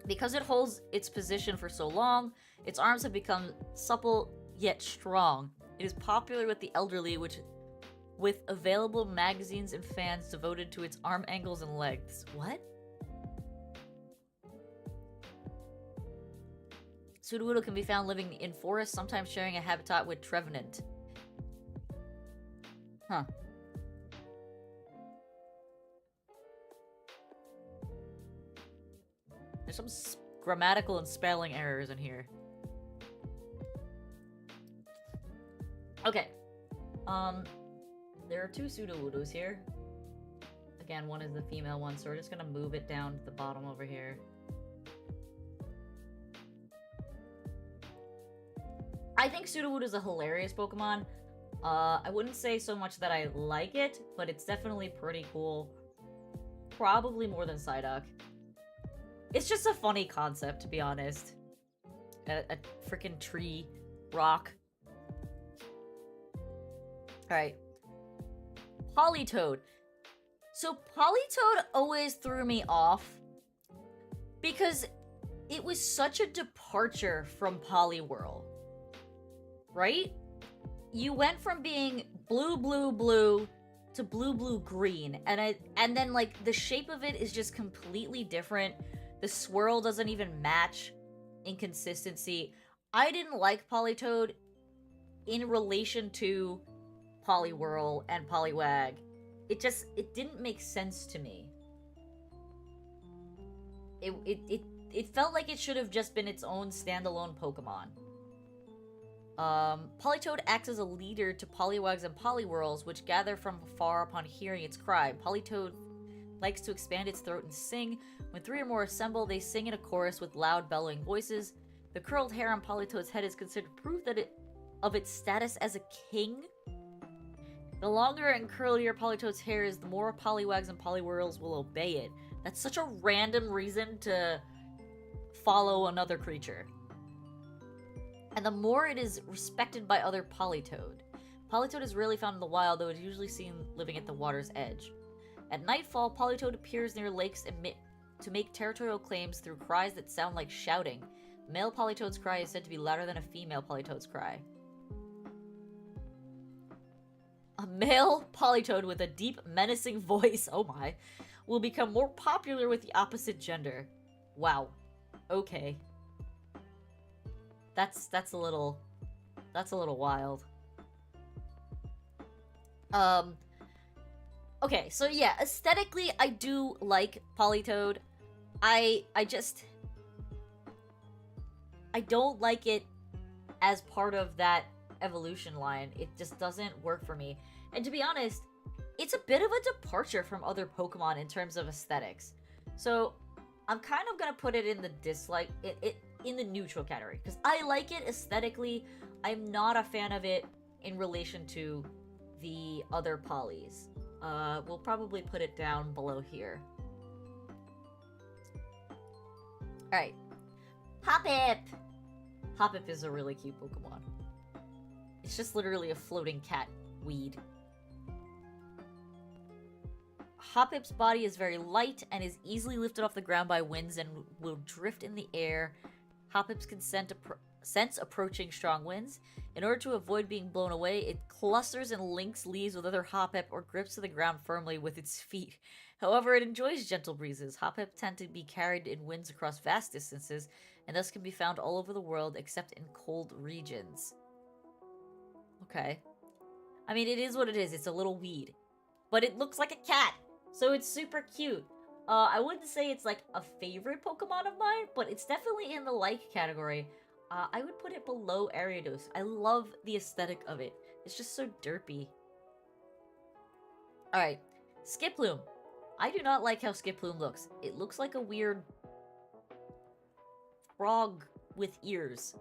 Because it holds its position for so long, its arms have become supple yet strong. It is popular with the elderly, with available magazines and fans devoted to its arm angles and legs. What? Sudowoodo can be found living in forests, sometimes sharing a habitat with Trevenant. Huh. There's some grammatical and spelling errors in here. Okay. There are two Sudowoodos here. Again, one is the female one, so we're just gonna move it down to the bottom over here. I think Sudowoodo is a hilarious Pokemon. I wouldn't say so much that I like it, but it's definitely pretty cool. Probably more than Psyduck. It's just a funny concept, to be honest. A freaking tree rock. Alright. Politoed. So Politoed always threw me off because it was such a departure from Poliwhirl. Right? You went from being blue, blue, blue to blue, blue, green. And then, like, the shape of it is just completely different. The swirl doesn't even match in consistency. I didn't like Politoed in relation to Poliwhirl and Poliwag. It didn't make sense to me. It felt like it should have just been its own standalone Pokemon. Politoad acts as a leader to Poliwags and Poliwhirls, which gather from afar upon hearing its cry. Politoad likes to expand its throat and sing. When 3 or more assemble, they sing in a chorus with loud, bellowing voices. The curled hair on Politoad's head is considered proof of its status as a king. The longer and curlier Politoad's hair is, the more Poliwags and Poliwhirls will obey it. That's such a random reason to follow another creature. And the more it is respected by other Politoad. Politoad is rarely found in the wild, though it is usually seen living at the water's edge. At nightfall, Politoad appears near lakes to make territorial claims through cries that sound like shouting. Male Politoad's cry is said to be louder than a female Politoad's cry. A male Politoad with a deep, menacing voice, oh my, will become more popular with the opposite gender. Wow. Okay. That's a little wild. Okay, so yeah, aesthetically I do like Politoad. I don't like it as part of that evolution line. It just doesn't work for me. And to be honest, it's a bit of a departure from other Pokemon in terms of aesthetics. So I'm kind of gonna put it in the dislike, in the neutral category, because I like it aesthetically. I'm not a fan of it in relation to the other polys. We'll probably put it down below here. Alright. Hoppip! Hoppip is a really cute Pokemon. It's just literally a floating cat weed. Hoppip's body is very light and is easily lifted off the ground by winds and will drift in the air. Hoppip can sense approaching strong winds. In order to avoid being blown away, it clusters and links leaves with other Hoppip or grips to the ground firmly with its feet. However, it enjoys gentle breezes. Hoppip tend to be carried in winds across vast distances, and thus can be found all over the world except in cold regions. Okay. I mean, it is what it is. It's a little weed. But it looks like a cat, so it's super cute. I wouldn't say it's like a favorite Pokemon of mine, but it's definitely in the like category. I would put it below Ariados. I love the aesthetic of it. It's just so derpy. Alright, Skiploom. I do not like how Skiploom looks. It looks like a weird frog with ears.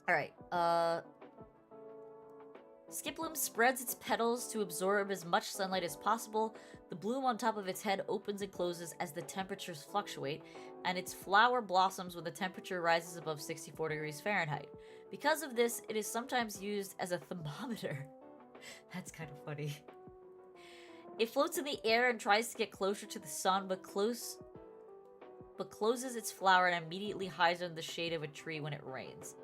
Alright, Skiploom spreads its petals to absorb as much sunlight as possible. The bloom on top of its head opens and closes as the temperatures fluctuate, and its flower blossoms when the temperature rises above 64 degrees Fahrenheit. Because of this, it is sometimes used as a thermometer. That's kind of funny. It floats in the air and tries to get closer to the sun, but closes its flower and immediately hides under the shade of a tree when it rains.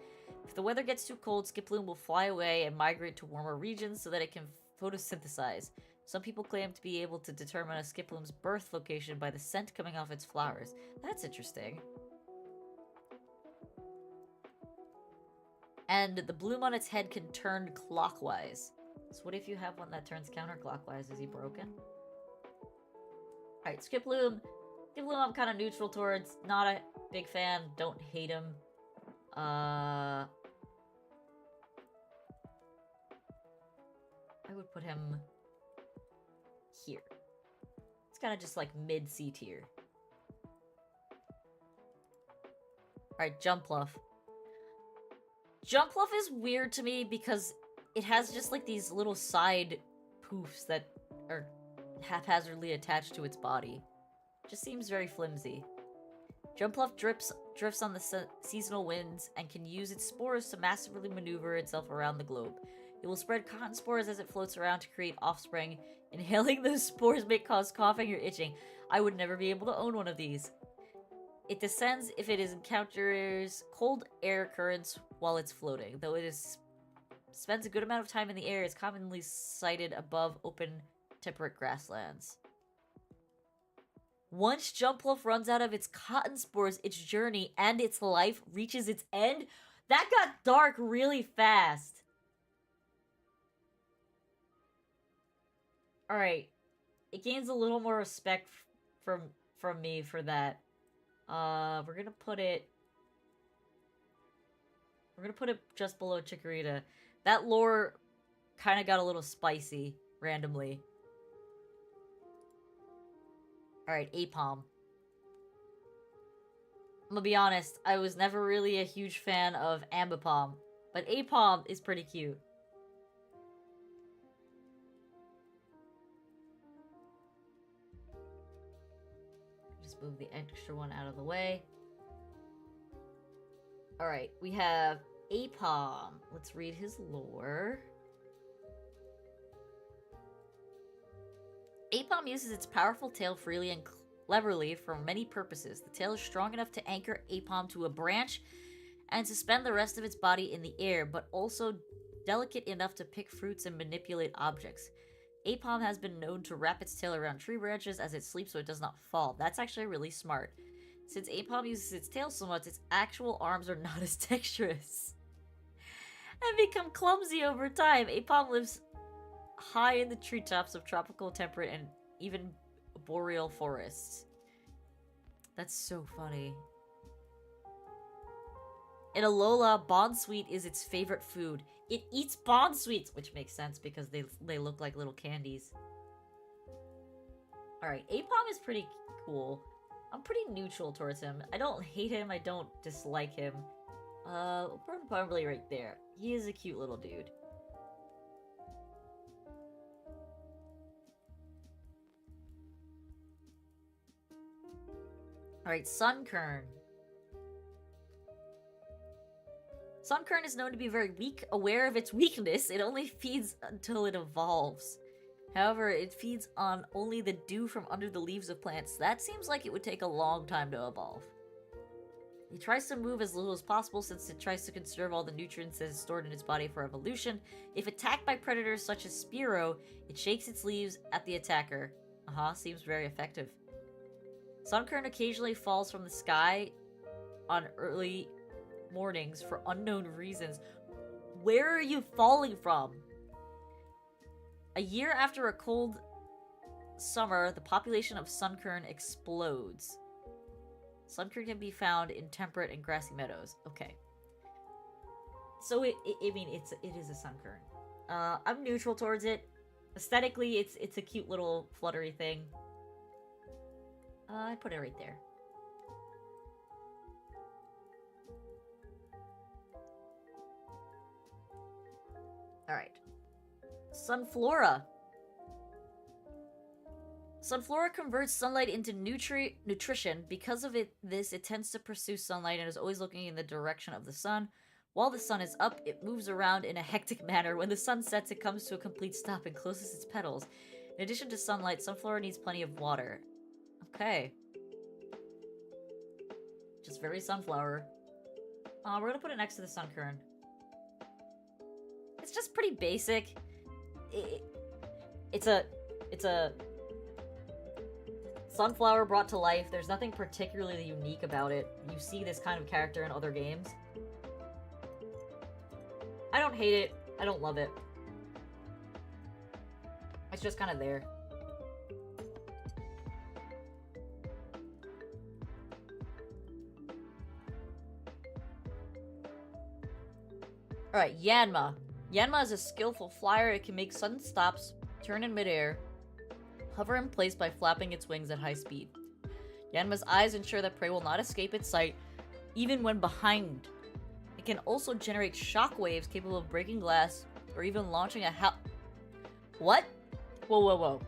If the weather gets too cold, Skiploom will fly away and migrate to warmer regions so that it can photosynthesize. Some people claim to be able to determine a Skiploom's birth location by the scent coming off its flowers. That's interesting. And the bloom on its head can turn clockwise. So what if you have one that turns counterclockwise? Is he broken? Alright, Skiploom. Skiploom I'm kind of neutral towards. Not a big fan. Don't hate him. I would put him here. It's kind of just like mid-C tier. Alright, Jumpluff. Jumpluff is weird to me because it has just like these little side poofs that are haphazardly attached to its body. Just seems very flimsy. Jumpluff drifts on the seasonal winds and can use its spores to massively maneuver itself around the globe. It will spread cotton spores as it floats around to create offspring. Inhaling those spores may cause coughing or itching. I would never be able to own one of these. It descends if it encounters cold air currents while it's floating. Though it spends a good amount of time in the air, it's commonly sighted above open, temperate grasslands. Once Jumpluff runs out of its cotton spores, its journey and its life reaches its end. That got dark really fast. Alright. It gains a little more respect from me for that. We're gonna put it We're gonna put it just below Chikorita. That lore kind of got a little spicy randomly. Alright, Apom. I'm gonna be honest, I was never really a huge fan of Ambipom, but Apom is pretty cute. Just move the extra one out of the way. Alright, we have Apom. Let's read his lore. Apom uses its powerful tail freely and cleverly for many purposes. The tail is strong enough to anchor Apom to a branch and suspend the rest of its body in the air, but also delicate enough to pick fruits and manipulate objects. Apom has been known to wrap its tail around tree branches as it sleeps so it does not fall. That's actually really smart. Since Apom uses its tail so much, its actual arms are not as dexterous and become clumsy over time. Apom lives high in the treetops of tropical, temperate, and even boreal forests. That's so funny. In Alola, Bonsweet is its favorite food. It eats Bonsweets, which makes sense because they look like little candies. Alright, Apom is pretty cool. I'm pretty neutral towards him. I don't hate him, I don't dislike him. We'll put him probably right there. He is a cute little dude. Alright, Sunkern. Sunkern is known to be very weak. Aware of its weakness, it only feeds until it evolves. However, it feeds on only the dew from under the leaves of plants. That seems like it would take a long time to evolve. It tries to move as little as possible since it tries to conserve all the nutrients that is stored in its body for evolution. If attacked by predators such as Spearow, it shakes its leaves at the attacker. Seems very effective. Sunkern occasionally falls from the sky on early mornings for unknown reasons. Where are you falling from? A year after a cold summer, the population of Sunkern explodes. Sunkern can be found in temperate and grassy meadows. Okay. So it is a Sunkern. I'm neutral towards it. Aesthetically, it's a cute little fluttery thing. I put it right there. Alright. Sunflora. Sunflora converts sunlight into nutrition. Because of it tends to pursue sunlight and is always looking in the direction of the sun. While the sun is up, it moves around in a hectic manner. When the sun sets, it comes to a complete stop and closes its petals. In addition to sunlight, Sunflora needs plenty of water. Okay. Just very sunflower. We're gonna put it next to the Sunkern. It's just pretty basic. It's a sunflower brought to life. There's nothing particularly unique about it. You see this kind of character in other games. I don't hate it. I don't love it. It's just kind of there. Alright, Yanma. Yanma is a skillful flyer. It can make sudden stops, turn in midair, hover in place by flapping its wings at high speed. Yanma's eyes ensure that prey will not escape its sight, even when behind. It can also generate shock waves capable of breaking glass, or even launching a house... What? Whoa.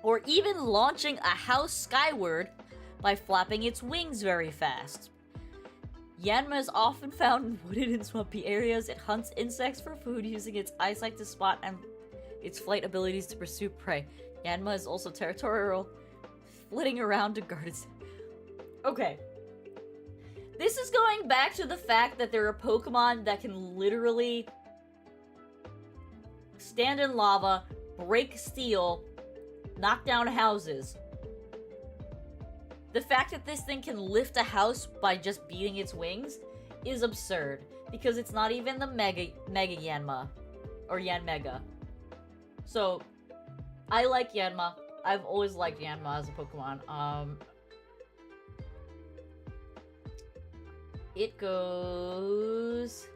Or even launching a house skyward by flapping its wings very fast. Yanma is often found in wooded and swampy areas. It hunts insects for food using its eyesight to spot and its flight abilities to pursue prey. Yanma is also territorial, flitting around to guard its... Okay. This is going back to the fact that there are Pokemon that can literally stand in lava, break steel, knock down houses. The fact that this thing can lift a house by just beating its wings is absurd, because it's not even the Mega Yanma, or Yanmega. So, I like Yanma. I've always liked Yanma as a Pokemon. It goes...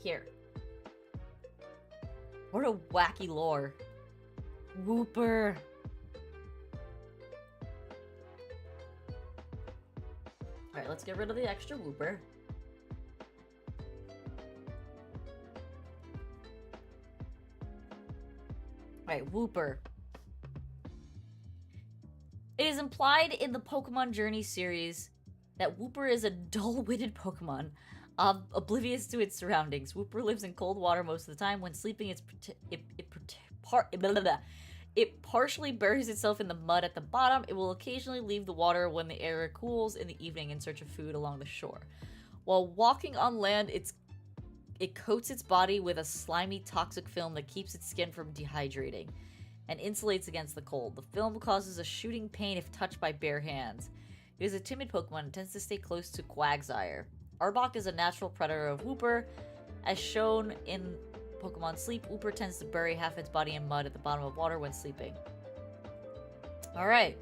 Here. What a wacky lore. Wooper. Alright, let's get rid of the extra Wooper. Alright, Wooper. It is implied in the Pokemon Journey series that Wooper is a dull-witted Pokemon, oblivious to its surroundings. Wooper lives in cold water most of the time. When sleeping, it partially buries itself in the mud at the bottom. It will occasionally leave the water when the area cools in the evening in search of food along the shore. While walking on land, it coats its body with a slimy, toxic film that keeps its skin from dehydrating and insulates against the cold. The film causes a shooting pain if touched by bare hands. It is a timid Pokemon and tends to stay close to Quagsire. Arbok is a natural predator of Wooper. As shown in Pokemon Sleep, Wooper tends to bury half its body in mud at the bottom of water when sleeping. Alright.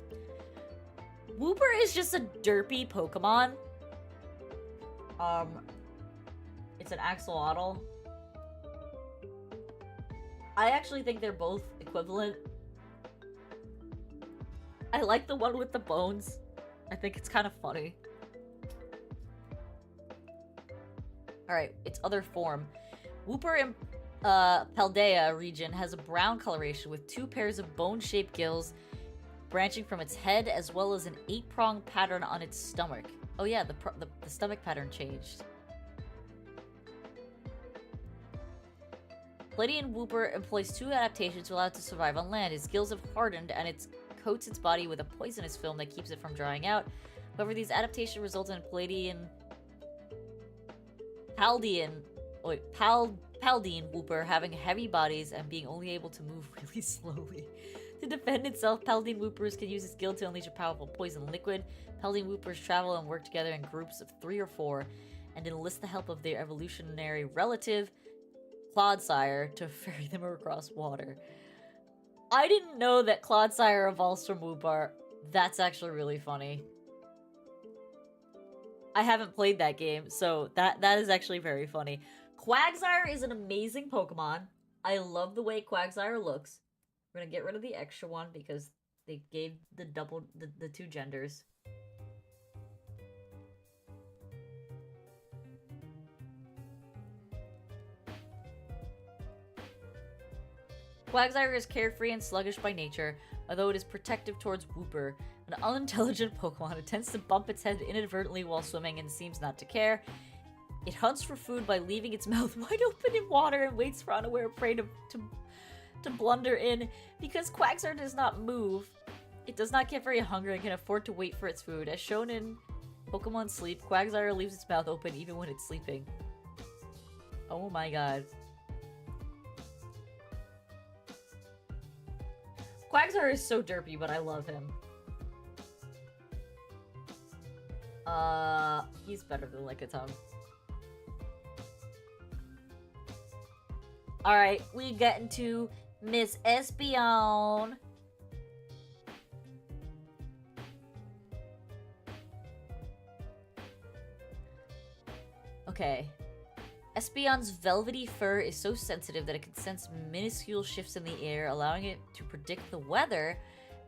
Wooper is just a derpy Pokemon. It's an axolotl. I actually think they're both equivalent. I like the one with the bones. I think it's kind of funny. Alright, its other form. Wooper in Paldea region has a brown coloration with 2 pairs of bone-shaped gills branching from its head, as well as an 8-prong pattern on its stomach. Oh yeah, the stomach pattern changed. Palladian Wooper employs 2 adaptations to allow it to survive on land. Its gills have hardened, and it coats its body with a poisonous film that keeps it from drying out. However, these adaptations result in Paldean Wooper having heavy bodies and being only able to move really slowly. To defend itself, Paldean Woopers can use its gill to unleash a powerful poison liquid. Paldean Woopers travel and work together in groups of 3 or 4 and enlist the help of their evolutionary relative, Clodsire, to ferry them across water. I didn't know that Clodsire evolves from Wooper. That's actually really funny. I haven't played that game, so that is actually very funny. Quagsire is an amazing Pokemon. I love the way Quagsire looks. We're gonna get rid of the extra one because they gave the 2 genders. Quagsire is carefree and sluggish by nature, although it is protective towards Wooper, an unintelligent Pokemon. It tends to bump its head inadvertently while swimming and seems not to care. It hunts for food by leaving its mouth wide open in water and waits for unaware prey to blunder in. Because Quagsire does not move, it does not get very hungry and can afford to wait for its food. As shown in Pokemon Sleep, Quagsire leaves its mouth open even when it's sleeping. Oh my god. Quagsire is so derpy, but I love him. He's better than Lickitung. Alright, we get into Miss Espeon. Okay. Espeon's velvety fur is so sensitive that it can sense minuscule shifts in the air, allowing it to predict the weather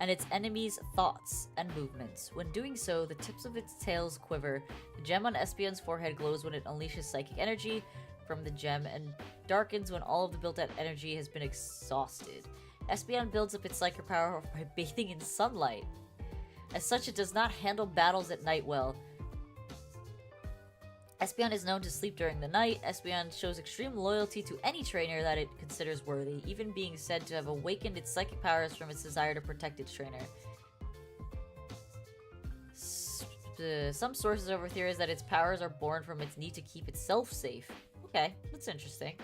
and its enemies' thoughts and movements. When doing so, the tips of its tails quiver. The gem on Espeon's forehead glows when it unleashes psychic energy from the gem and darkens when all of the built-up energy has been exhausted. Espeon builds up its psychic power by bathing in sunlight. As such, it does not handle battles at night well. Espeon is known to sleep during the night. Espeon shows extreme loyalty to any trainer that it considers worthy, even being said to have awakened its psychic powers from its desire to protect its trainer. Some sources over theorize that its powers are born from its need to keep itself safe. Okay, that's interesting.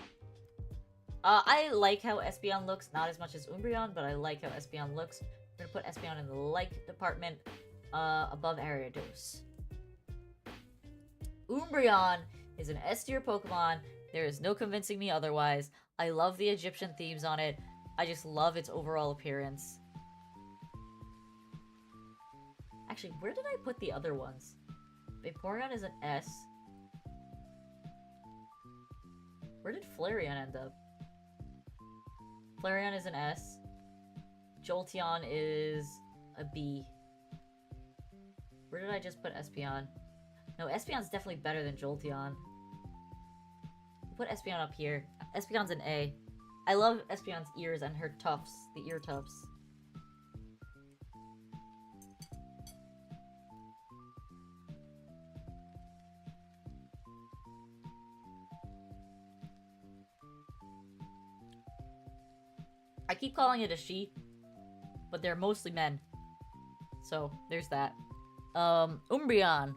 I like how Espeon looks, not as much as Umbreon, but I like how Espeon looks. We're gonna put Espeon in the like department, above Ariados. Umbreon is an S-tier Pokemon. There is no convincing me otherwise. I love the Egyptian themes on it. I just love its overall appearance. Actually, where did I put the other ones? Vaporeon is an S. Where did Flareon end up? Flareon is an S. Jolteon is a B. Where did I just put Espeon? No, Espeon's definitely better than Jolteon. Put Espeon up here. Espeon's an A. I love Espeon's ears and her tufts, the ear tufts. I keep calling it a she, but they're mostly men. So, there's that. Umbreon.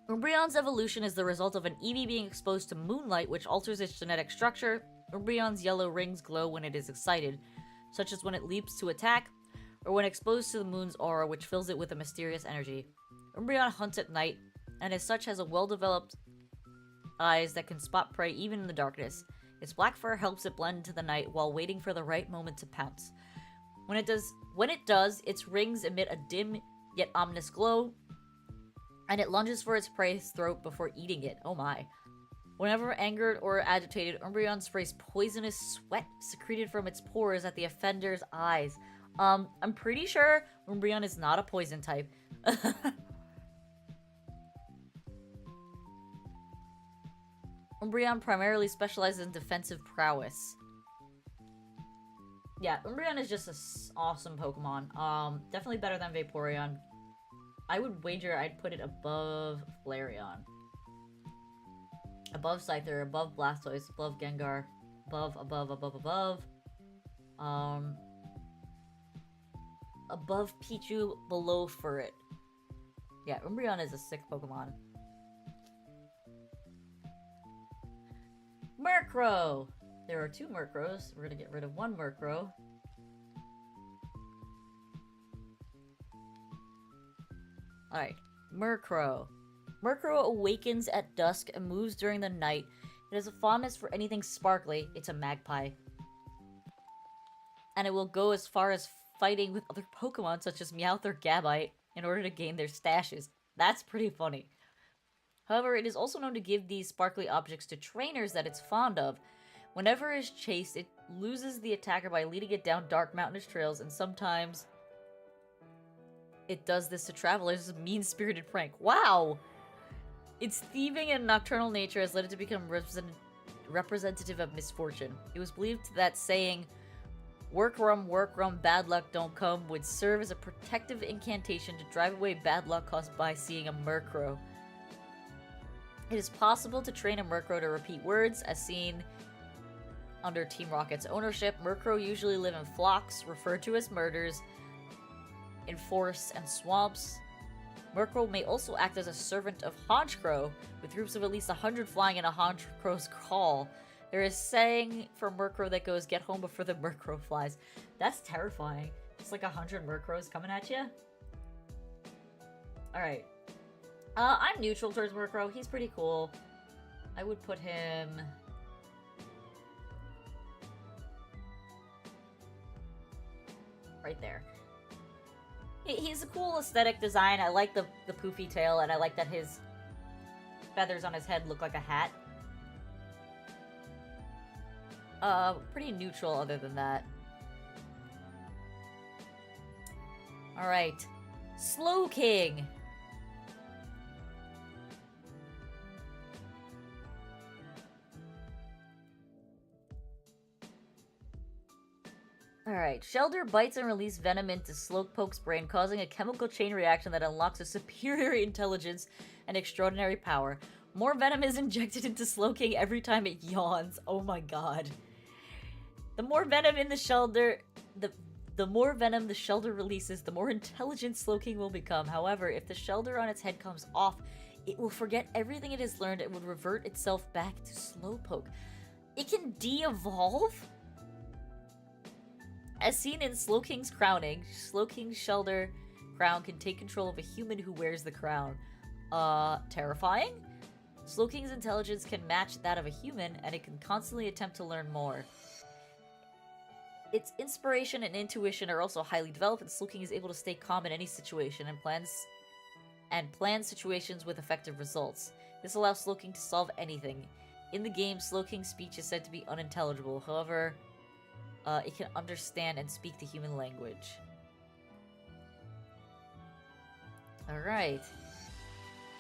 Umbreon's evolution is the result of an Eevee being exposed to moonlight, which alters its genetic structure. Umbreon's yellow rings glow when it is excited, such as when it leaps to attack, or when exposed to the moon's aura, which fills it with a mysterious energy. Umbreon hunts at night, and as such has a well-developed eyes that can spot prey even in the darkness. Its black fur helps it blend into the night while waiting for the right moment to pounce. When it does, its rings emit a dim yet ominous glow, and it lunges for its prey's throat before eating it. Oh my. Whenever angered or agitated, Umbreon sprays poisonous sweat secreted from its pores at the offender's eyes. I'm pretty sure Umbreon is not a poison type. Umbreon primarily specializes in defensive prowess. Yeah, Umbreon is just an awesome Pokemon. Definitely better than Vaporeon. I would wager I'd put it above Flareon. Above Scyther, above Blastoise, above Gengar, above. Above Pichu, below Furret. Yeah, Umbreon is a sick Pokemon. Murkrow! There are 2 Murkrows. We're gonna get rid of 1 Murkrow. Alright, Murkrow. Murkrow awakens at dusk and moves during the night. It has a fondness for anything sparkly. It's a magpie. And it will go as far as fighting with other Pokemon such as Meowth or Gabite in order to gain their stashes. That's pretty funny. However, it is also known to give these sparkly objects to trainers that it's fond of. Whenever it is chased, it loses the attacker by leading it down dark mountainous trails, and sometimes it does this to travelers as a mean-spirited prank. Wow! Its thieving and nocturnal nature has led it to become representative of misfortune. It was believed that saying, work rum, bad luck don't come, would serve as a protective incantation to drive away bad luck caused by seeing a Murkrow. It is possible to train a Murkrow to repeat words, as seen under Team Rocket's ownership. Murkrow usually live in flocks, referred to as murders, in forests and swamps. Murkrow may also act as a servant of Honchkrow, with groups of at least 100 flying in a Honchkrow's call. There is saying for Murkrow that goes, get home before the Murkrow flies. That's terrifying. It's like 100 Murkrows coming at you. Alright. I'm neutral towards Murkrow. He's pretty cool. I would put him... right there. He's a cool aesthetic design. I like the poofy tail, and I like that his feathers on his head look like a hat. Pretty neutral other than that. Alright. Slowking! Alright, Shellder bites and releases venom into Slowpoke's brain, causing a chemical chain reaction that unlocks a superior intelligence and extraordinary power. More venom is injected into Slowking every time it yawns. Oh my god. The more venom in the Shellder... The more venom the Shellder releases, the more intelligent Slowking will become. However, if the Shellder on its head comes off, it will forget everything it has learned and would revert itself back to Slowpoke. It can de-evolve? As seen in Slowking's crowning, Slowking's Shellder crown can take control of a human who wears the crown. Terrifying? Slowking's intelligence can match that of a human, and it can constantly attempt to learn more. Its inspiration and intuition are also highly developed, and Slowking is able to stay calm in any situation and plans and plan situations with effective results. This allows Slowking to solve anything. In the game, Slowking's speech is said to be unintelligible. However, it can understand and speak the human language. Alright.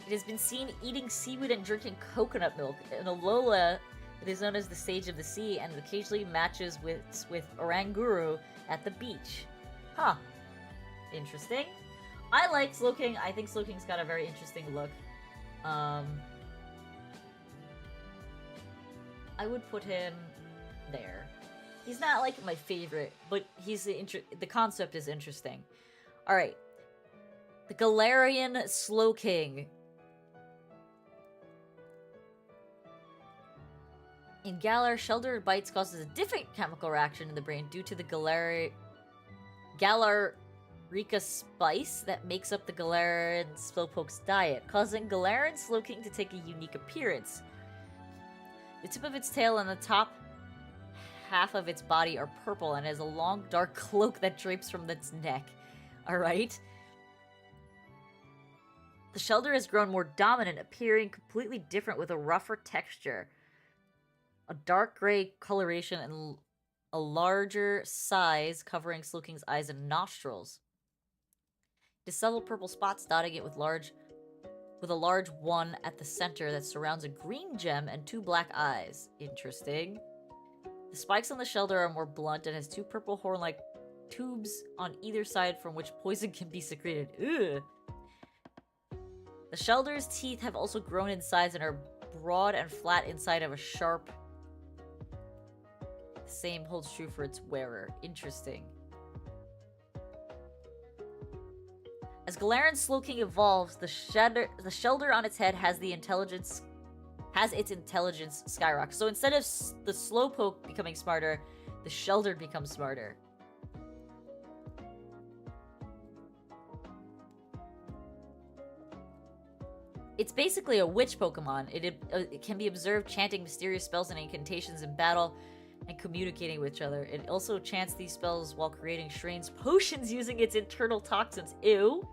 It has been seen eating seaweed and drinking coconut milk. In Alola, it is known as the Sage of the Sea, and occasionally matches with Oranguru at the beach. Huh. Interesting. I like Slowking. I think Slowking's got a very interesting look. I would put him there. He's not like my favorite, but he's the concept is interesting. All right. The Galarian Slowking. In Galar, sheltered bites causes a different chemical reaction in the brain due to the Galarika spice that makes up the Galarian Slowpoke's diet, causing Galarian Slowking to take a unique appearance. The tip of its tail and the top half of its body are purple and has a long dark cloak that drapes from its neck. Alright? The shelter has grown more dominant, appearing completely different with a rougher texture. A dark gray coloration and a larger size covering Slowking's eyes and nostrils. It has several purple spots dotting it with a large one at the center that surrounds a green gem and 2 black eyes. Interesting. The spikes on the shelter are more blunt and has 2 purple horn-like tubes on either side from which poison can be secreted. Ugh. The shelter's teeth have also grown in size and are broad and flat inside of a sharp. The same holds true for its wearer. Interesting. As Galarian Slowking evolves, the shelter on its head has its intelligence skyrocket. So instead of the Slowpoke becoming smarter, the shelter becomes smarter. It's basically a witch Pokemon. It can be observed chanting mysterious spells and incantations in battle and communicating with each other. It also chants these spells while creating strange potions using its internal toxins. Ew.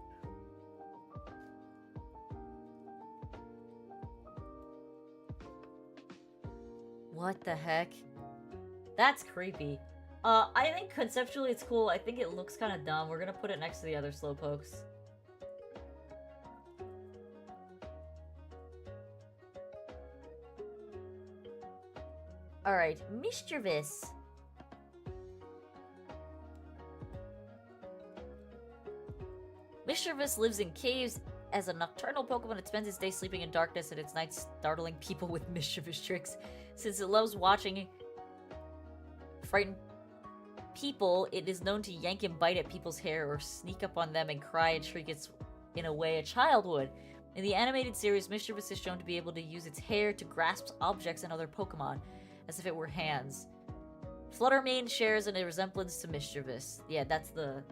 What the heck? That's creepy. I think conceptually it's cool. I think it looks kind of dumb. We're gonna put it next to the other Slowpokes. Alright, Mischievous. Mischievous lives in caves. As a nocturnal Pokemon, it spends its day sleeping in darkness and its nights startling people with mischievous tricks. Since it loves watching frightened people, it is known to yank and bite at people's hair or sneak up on them and cry and shriek in a way a child would. In the animated series, Mischievous is shown to be able to use its hair to grasp objects and other Pokemon, as if it were hands. Fluttermane shares a resemblance to Mischievous. Yeah, that's the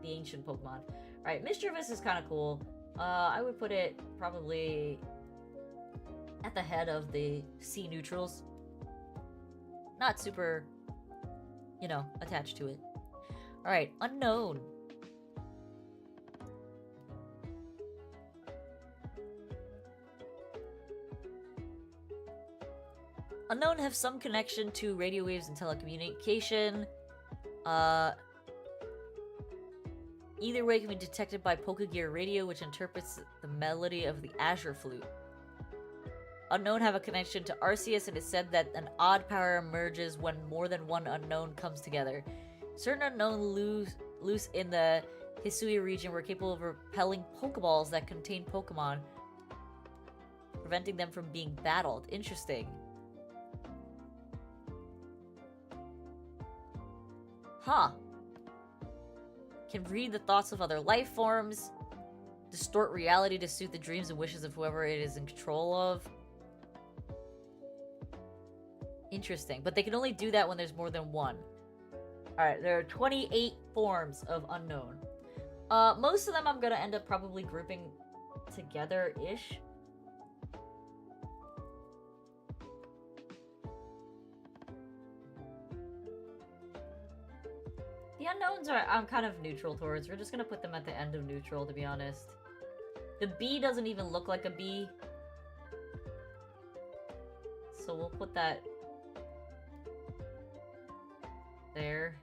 ancient Pokemon. Alright, Mischievous is kind of cool. I would put it probably at the head of the sea neutrals. Not super, attached to it. Alright, Unknown. Unknown have some connection to radio waves and telecommunication. Either way can be detected by Pokegear Radio, which interprets the melody of the Azure Flute. Unknown have a connection to Arceus, and it's said that an odd power emerges when more than one Unknown comes together. Certain Unknown loose in the Hisui region were capable of repelling Pokeballs that contain Pokemon, preventing them from being battled. Interesting. Huh. Can read the thoughts of other life forms, distort reality to suit the dreams and wishes of whoever it is in control of. Interesting, but they can only do that when there's more than one. Alright, there are 28 forms of Unknown. Most of them I'm gonna end up probably grouping together-ish. The unknowns I'm kind of neutral towards. We're just gonna put them at the end of neutral, to be honest. The B doesn't even look like a B. So we'll put that there.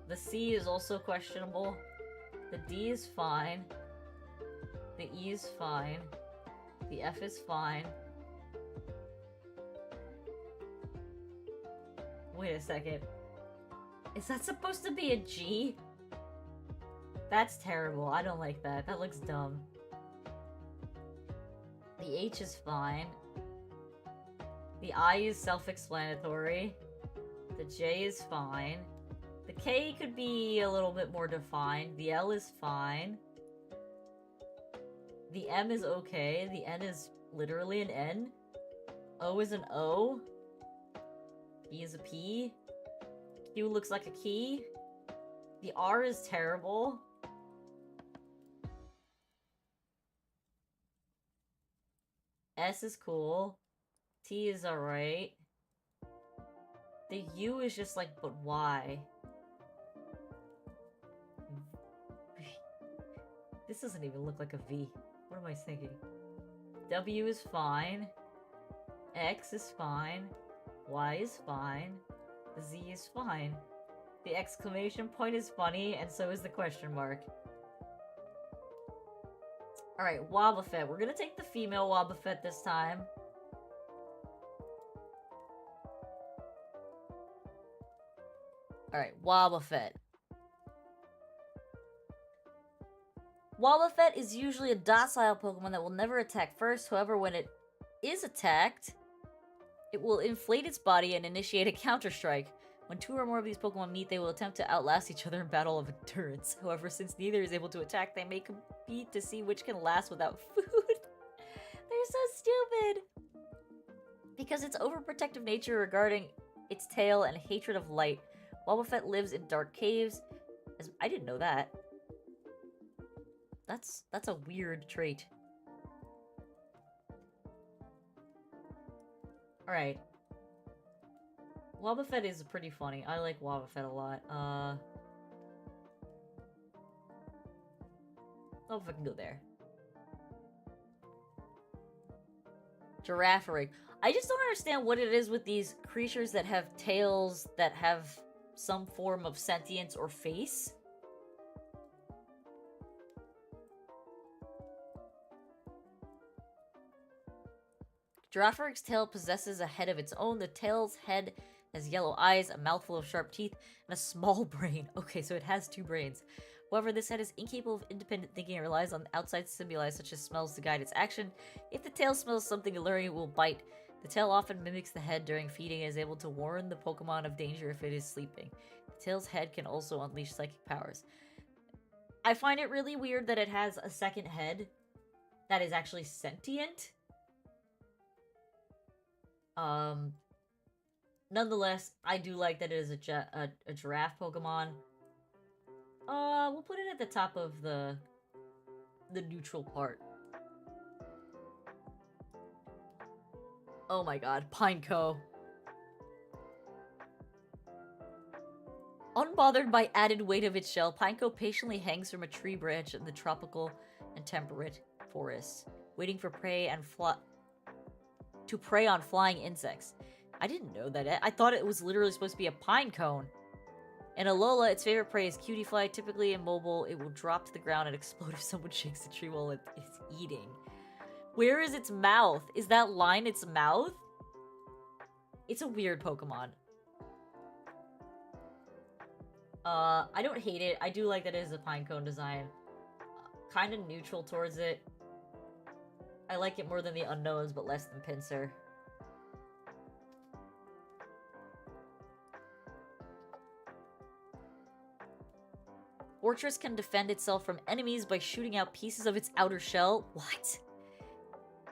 The C is also questionable. The D is fine. The E is fine. The F is fine. Wait a second. Is that supposed to be a G? That's terrible. I don't like that. That looks dumb. The H is fine. The I is self-explanatory. The J is fine. The K could be a little bit more defined. The L is fine. The M is okay. The N is literally an N. O is an O. P is a P. Q looks like a key. The R is terrible. S is cool. T is alright. The U is just like, but why? This doesn't even look like a V. What am I thinking? W is fine. X is fine. Y is fine. The Z is fine. The exclamation point is funny, and so is the question mark. Alright, Wobbuffet. We're gonna take the female Wobbuffet this time. Alright, Wobbuffet. Wobbuffet is usually a docile Pokemon that will never attack first. However, when it is attacked, it will inflate its body and initiate a counter-strike. When two or more of these Pokemon meet, they will attempt to outlast each other in battle of endurance. However, since neither is able to attack, they may compete to see which can last without food. They're so stupid! Because its overprotective nature regarding its tail and hatred of light, Wobbuffet lives in dark caves. I didn't know that. That's a weird trait. Alright. Wobbuffet is pretty funny. I like Wobbuffet a lot. Oh, if I can go there. Giraffaric. I just don't understand what it is with these creatures that have tails that have some form of sentience or face. Girafaric's tail possesses a head of its own. The tail's head has yellow eyes, a mouthful of sharp teeth, and a small brain. Okay, so it has 2 brains. However, this head is incapable of independent thinking and relies on outside stimuli such as smells to guide its action. If the tail smells something alluring, it will bite. The tail often mimics the head during feeding and is able to warn the Pokemon of danger if it is sleeping. The tail's head can also unleash psychic powers. I find it really weird that it has a second head that is actually sentient. Nonetheless, I do like that it is a giraffe Pokemon. We'll put it at the top of the neutral part. Oh my god, Pineco. Unbothered by added weight of its shell, Pineco patiently hangs from a tree branch in the tropical and temperate forests, waiting for prey and to prey on flying insects. I didn't know that. I thought it was literally supposed to be a pine cone. In Alola, its favorite prey is cutie fly. Typically immobile, it will drop to the ground and explode if someone shakes the tree while it's eating. Where is its mouth? Is that line its mouth? It's a weird Pokemon. I don't hate it. I do like that it is a pinecone design. Kind of neutral towards it. I like it more than the unknowns, but less than Pinsir. Fortress can defend itself from enemies by shooting out pieces of its outer shell. What?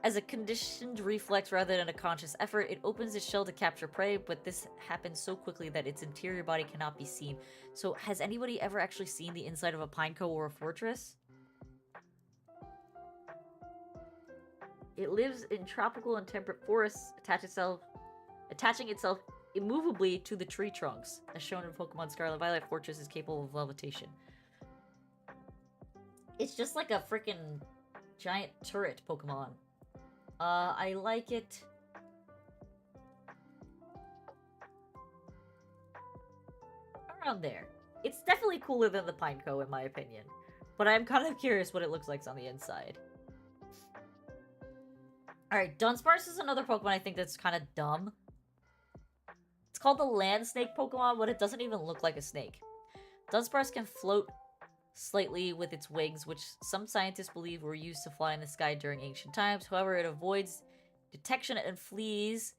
As a conditioned reflex rather than a conscious effort, it opens its shell to capture prey, but this happens so quickly that its interior body cannot be seen. So, has anybody ever actually seen the inside of a pineco or a fortress? It lives in tropical and temperate forests, attaching itself immovably to the tree trunks. As shown in Pokemon Scarlet Violet, Fortress is capable of levitation. It's just like a freaking giant turret Pokemon. I like it. Around there. It's definitely cooler than the Pineco, in my opinion. But I'm kind of curious what it looks like on the inside. Alright, Dunsparce is another Pokemon I think that's kind of dumb. It's called the land snake Pokemon, but it doesn't even look like a snake. Dunsparce can float slightly with its wings, which some scientists believe were used to fly in the sky during ancient times. However, it avoids detection and flees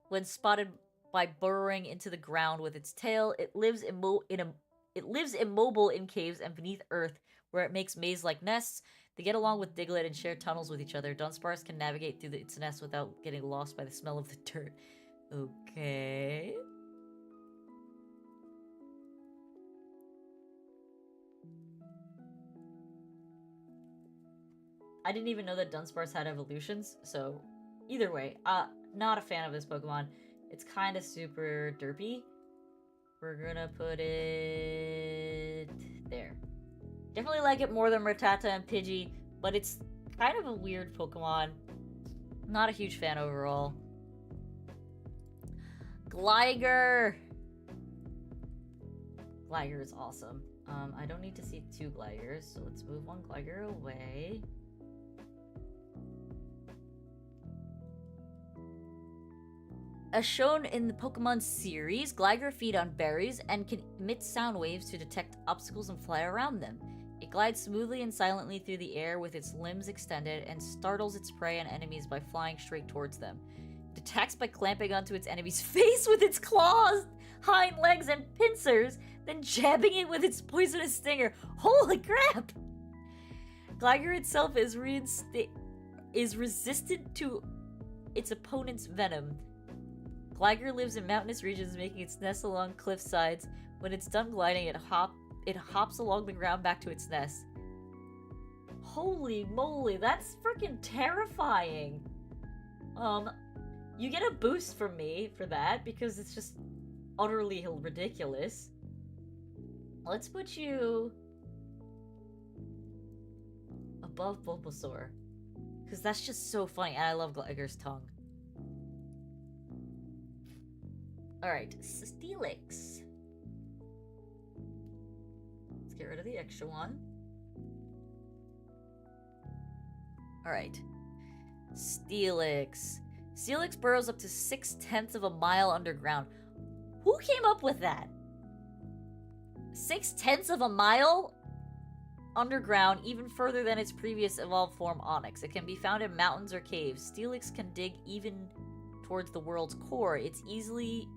when spotted by burrowing into the ground with its tail. It lives immobile in caves and beneath earth, where it makes maze-like nests. They get along with Diglett and share tunnels with each other. Dunsparce can navigate through its nest without getting lost by the smell of the dirt. Okay. I didn't even know that Dunsparce had evolutions, so either way, not a fan of this Pokemon. It's kind of super derpy. We're gonna put it there. Definitely like it more than Rattata and Pidgey, but it's kind of a weird Pokemon. Not a huge fan overall. Gligar! Gligar is awesome. I don't need to see 2 Gligars, so let's move 1 Gligar away. As shown in the Pokemon series, Gligar feed on berries and can emit sound waves to detect obstacles and fly around them. It glides smoothly and silently through the air with its limbs extended and startles its prey and enemies by flying straight towards them. It attacks by clamping onto its enemy's face with its claws, hind legs, and pincers, then jabbing it with its poisonous stinger. Holy crap! Gligar itself is resistant to its opponent's venom. Gligar lives in mountainous regions, making its nest along cliff sides. When it's done gliding, it hops along the ground back to its nest. Holy moly, that's freaking terrifying. You get a boost from me for that, because it's just utterly ridiculous. Let's put you above Bulbasaur, because that's just so funny, and I love Gligar's tongue. Alright, Steelix. Let's get rid of the extra one. Alright. Steelix. Steelix burrows up to 6/10 of a mile underground. Who came up with that? 6/10 of a mile underground, even further than its previous evolved form Onix. It can be found in mountains or caves. Steelix can dig even towards the world's core. It easily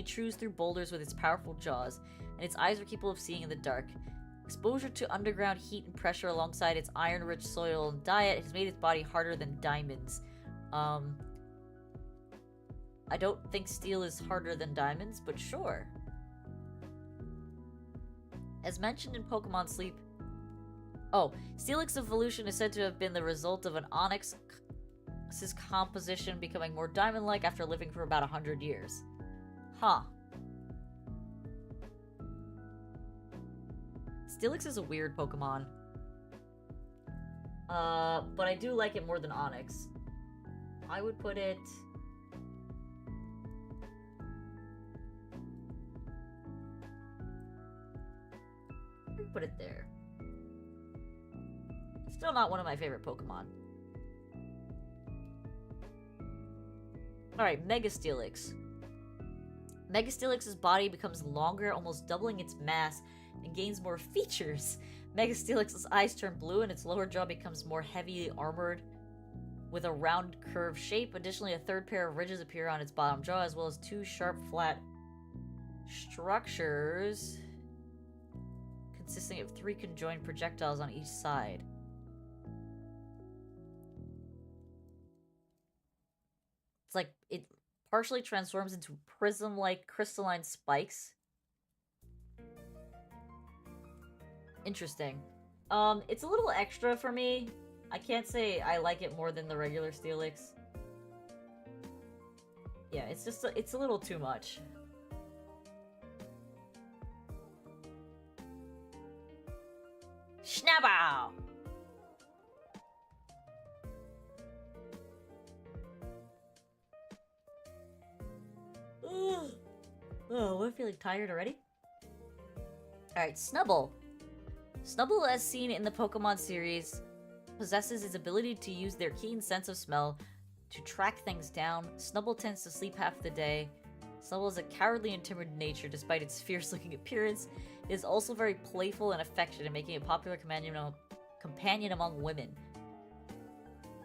chews through boulders with its powerful jaws, and its eyes are capable of seeing in the dark. Exposure to underground heat and pressure alongside its iron-rich soil and diet has made its body harder than diamonds. I don't think steel is harder than diamonds, but sure. As mentioned in Pokemon Sleep... Oh, Steelix's evolution is said to have been the result of an Onix's composition becoming more diamond-like after living for about 100 years. Huh. Steelix is a weird Pokemon. But I do like it more than Onix. I would put it... I'd put it there. Still not one of my favorite Pokemon. Alright, Mega Steelix. Mega Steelix's body becomes longer, almost doubling its mass, and gains more features. Mega Steelix's eyes turn blue, and its lower jaw becomes more heavily armored with a round curved shape. Additionally, a third pair of ridges appear on its bottom jaw, as well as 2 sharp, flat structures consisting of 3 conjoined projectiles on each side. It's like it partially transforms into prism-like crystalline spikes. Interesting. It's a little extra for me. I can't say I like it more than the regular Steelix. Yeah, it's just it's a little too much. Schnabow! Oh, we're feeling tired already? Alright, Snubble. Snubble, as seen in the Pokemon series, possesses its ability to use their keen sense of smell to track things down. Snubble tends to sleep half the day. Snubble is a cowardly and timid nature despite its fierce-looking appearance. It is also very playful and affectionate, making it a popular companion among women.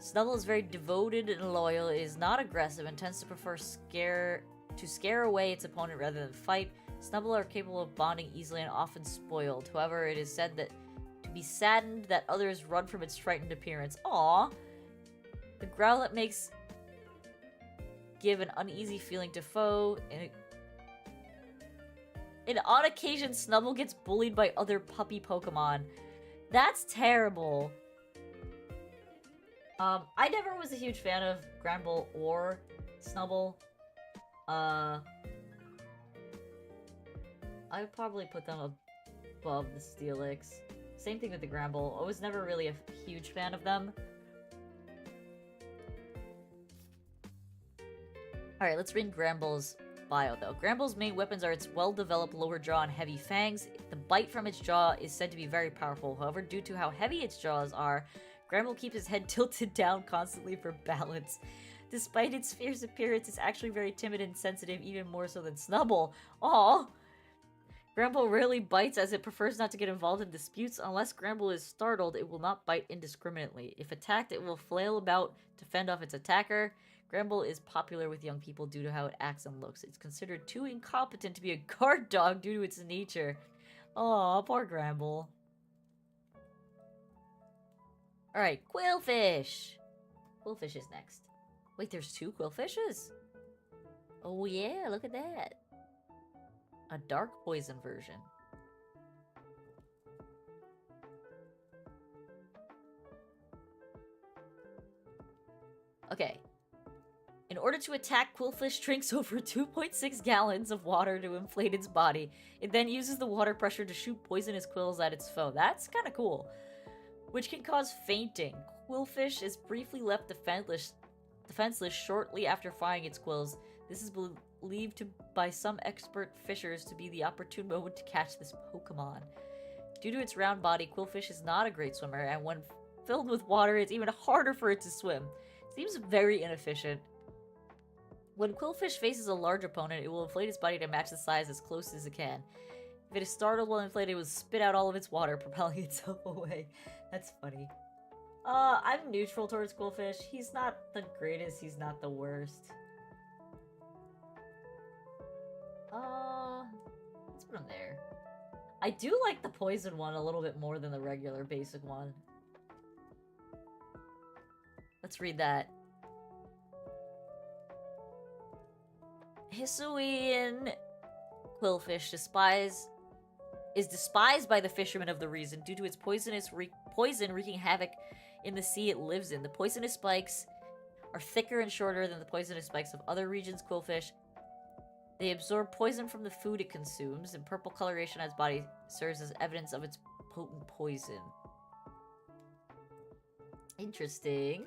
Snubble is very devoted and loyal. It is not aggressive and tends to prefer to scare away its opponent rather than fight. Snubble are capable of bonding easily and often spoiled. However, it is said that to be saddened that others run from its frightened appearance. Aww. The Growlithe makes give an uneasy feeling to foe, and on occasion, Snubble gets bullied by other puppy Pokemon. That's terrible. I never was a huge fan of Granbull or Snubble. I'd probably put them above the Steelix. Same thing with the Granbull. I was never really a huge fan of them. Alright, let's read Granbull's bio, though. Granbull's main weapons are its well-developed lower jaw and heavy fangs. The bite from its jaw is said to be very powerful. However, due to how heavy its jaws are, Granbull keeps his head tilted down constantly for balance. Despite its fierce appearance, it's actually very timid and sensitive, even more so than Snubble. Aww! Granbull rarely bites as it prefers not to get involved in disputes. Unless Granbull is startled, it will not bite indiscriminately. If attacked, it will flail about to fend off its attacker. Granbull is popular with young people due to how it acts and looks. It's considered too incompetent to be a guard dog due to its nature. Aw, poor Granbull. Alright, Quillfish! Quillfish is next. Wait, there's two Quillfishes? Oh yeah, look at that. A dark poison version. Okay. In order to attack, Quillfish drinks over 2.6 gallons of water to inflate its body. It then uses the water pressure to shoot poisonous quills at its foe. That's kind of cool. Which can cause fainting. Quillfish is briefly left defenseless shortly after firing its quills. This is believed by some expert fishers to be the opportune moment to catch this Pokemon. Due to its round body, Quillfish is not a great swimmer, and when filled with water, it's even harder for it to swim. Seems very inefficient. When Quillfish faces a large opponent, it will inflate its body to match the size as close as it can. If it is startled while inflated, it will spit out all of its water, propelling itself away. That's funny. I'm neutral towards Quillfish. He's not the greatest, he's not the worst. Let's put him there. I do like the poison one a little bit more than the regular basic one. Let's read that. Hisuian Quillfish is despised by the fishermen of the region due to its poison wreaking havoc in the sea it lives in. The poisonous spikes are thicker and shorter than the poisonous spikes of other regions' Quillfish. They absorb poison from the food it consumes, and purple coloration on its body serves as evidence of its potent poison. Interesting.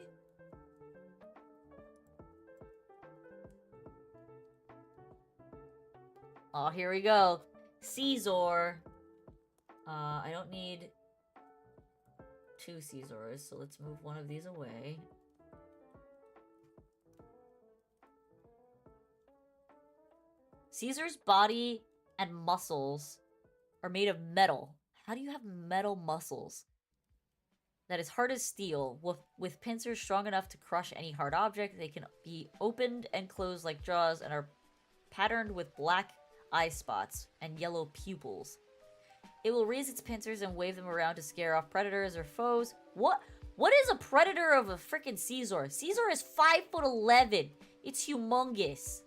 Oh, here we go. Caesar. I don't need two Caesars, so let's move one of these away. Caesar's body and muscles are made of metal. How do you have metal muscles? That is hard as steel, with pincers strong enough to crush any hard object. They can be opened and closed like jaws and are patterned with black eye spots and yellow pupils. It will raise its pincers and wave them around to scare off predators or foes. What is a predator of a freaking Caesar? Caesar is 5'11". It's humongous.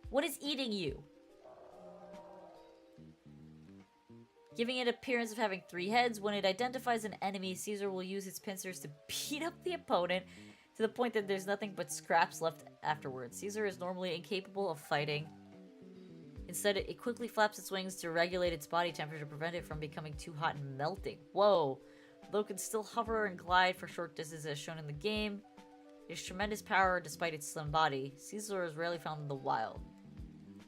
What is eating you? Giving it appearance of having 3 heads. When it identifies an enemy, Caesar will use its pincers to beat up the opponent. to the point that there's nothing but scraps left afterwards. Caesar is normally incapable of fighting. Instead, it quickly flaps its wings to regulate its body temperature to prevent it from becoming too hot and melting. Whoa! Though it can still hover and glide for short distances as shown in the game, it has tremendous power despite its slim body. Caesar is rarely found in the wild.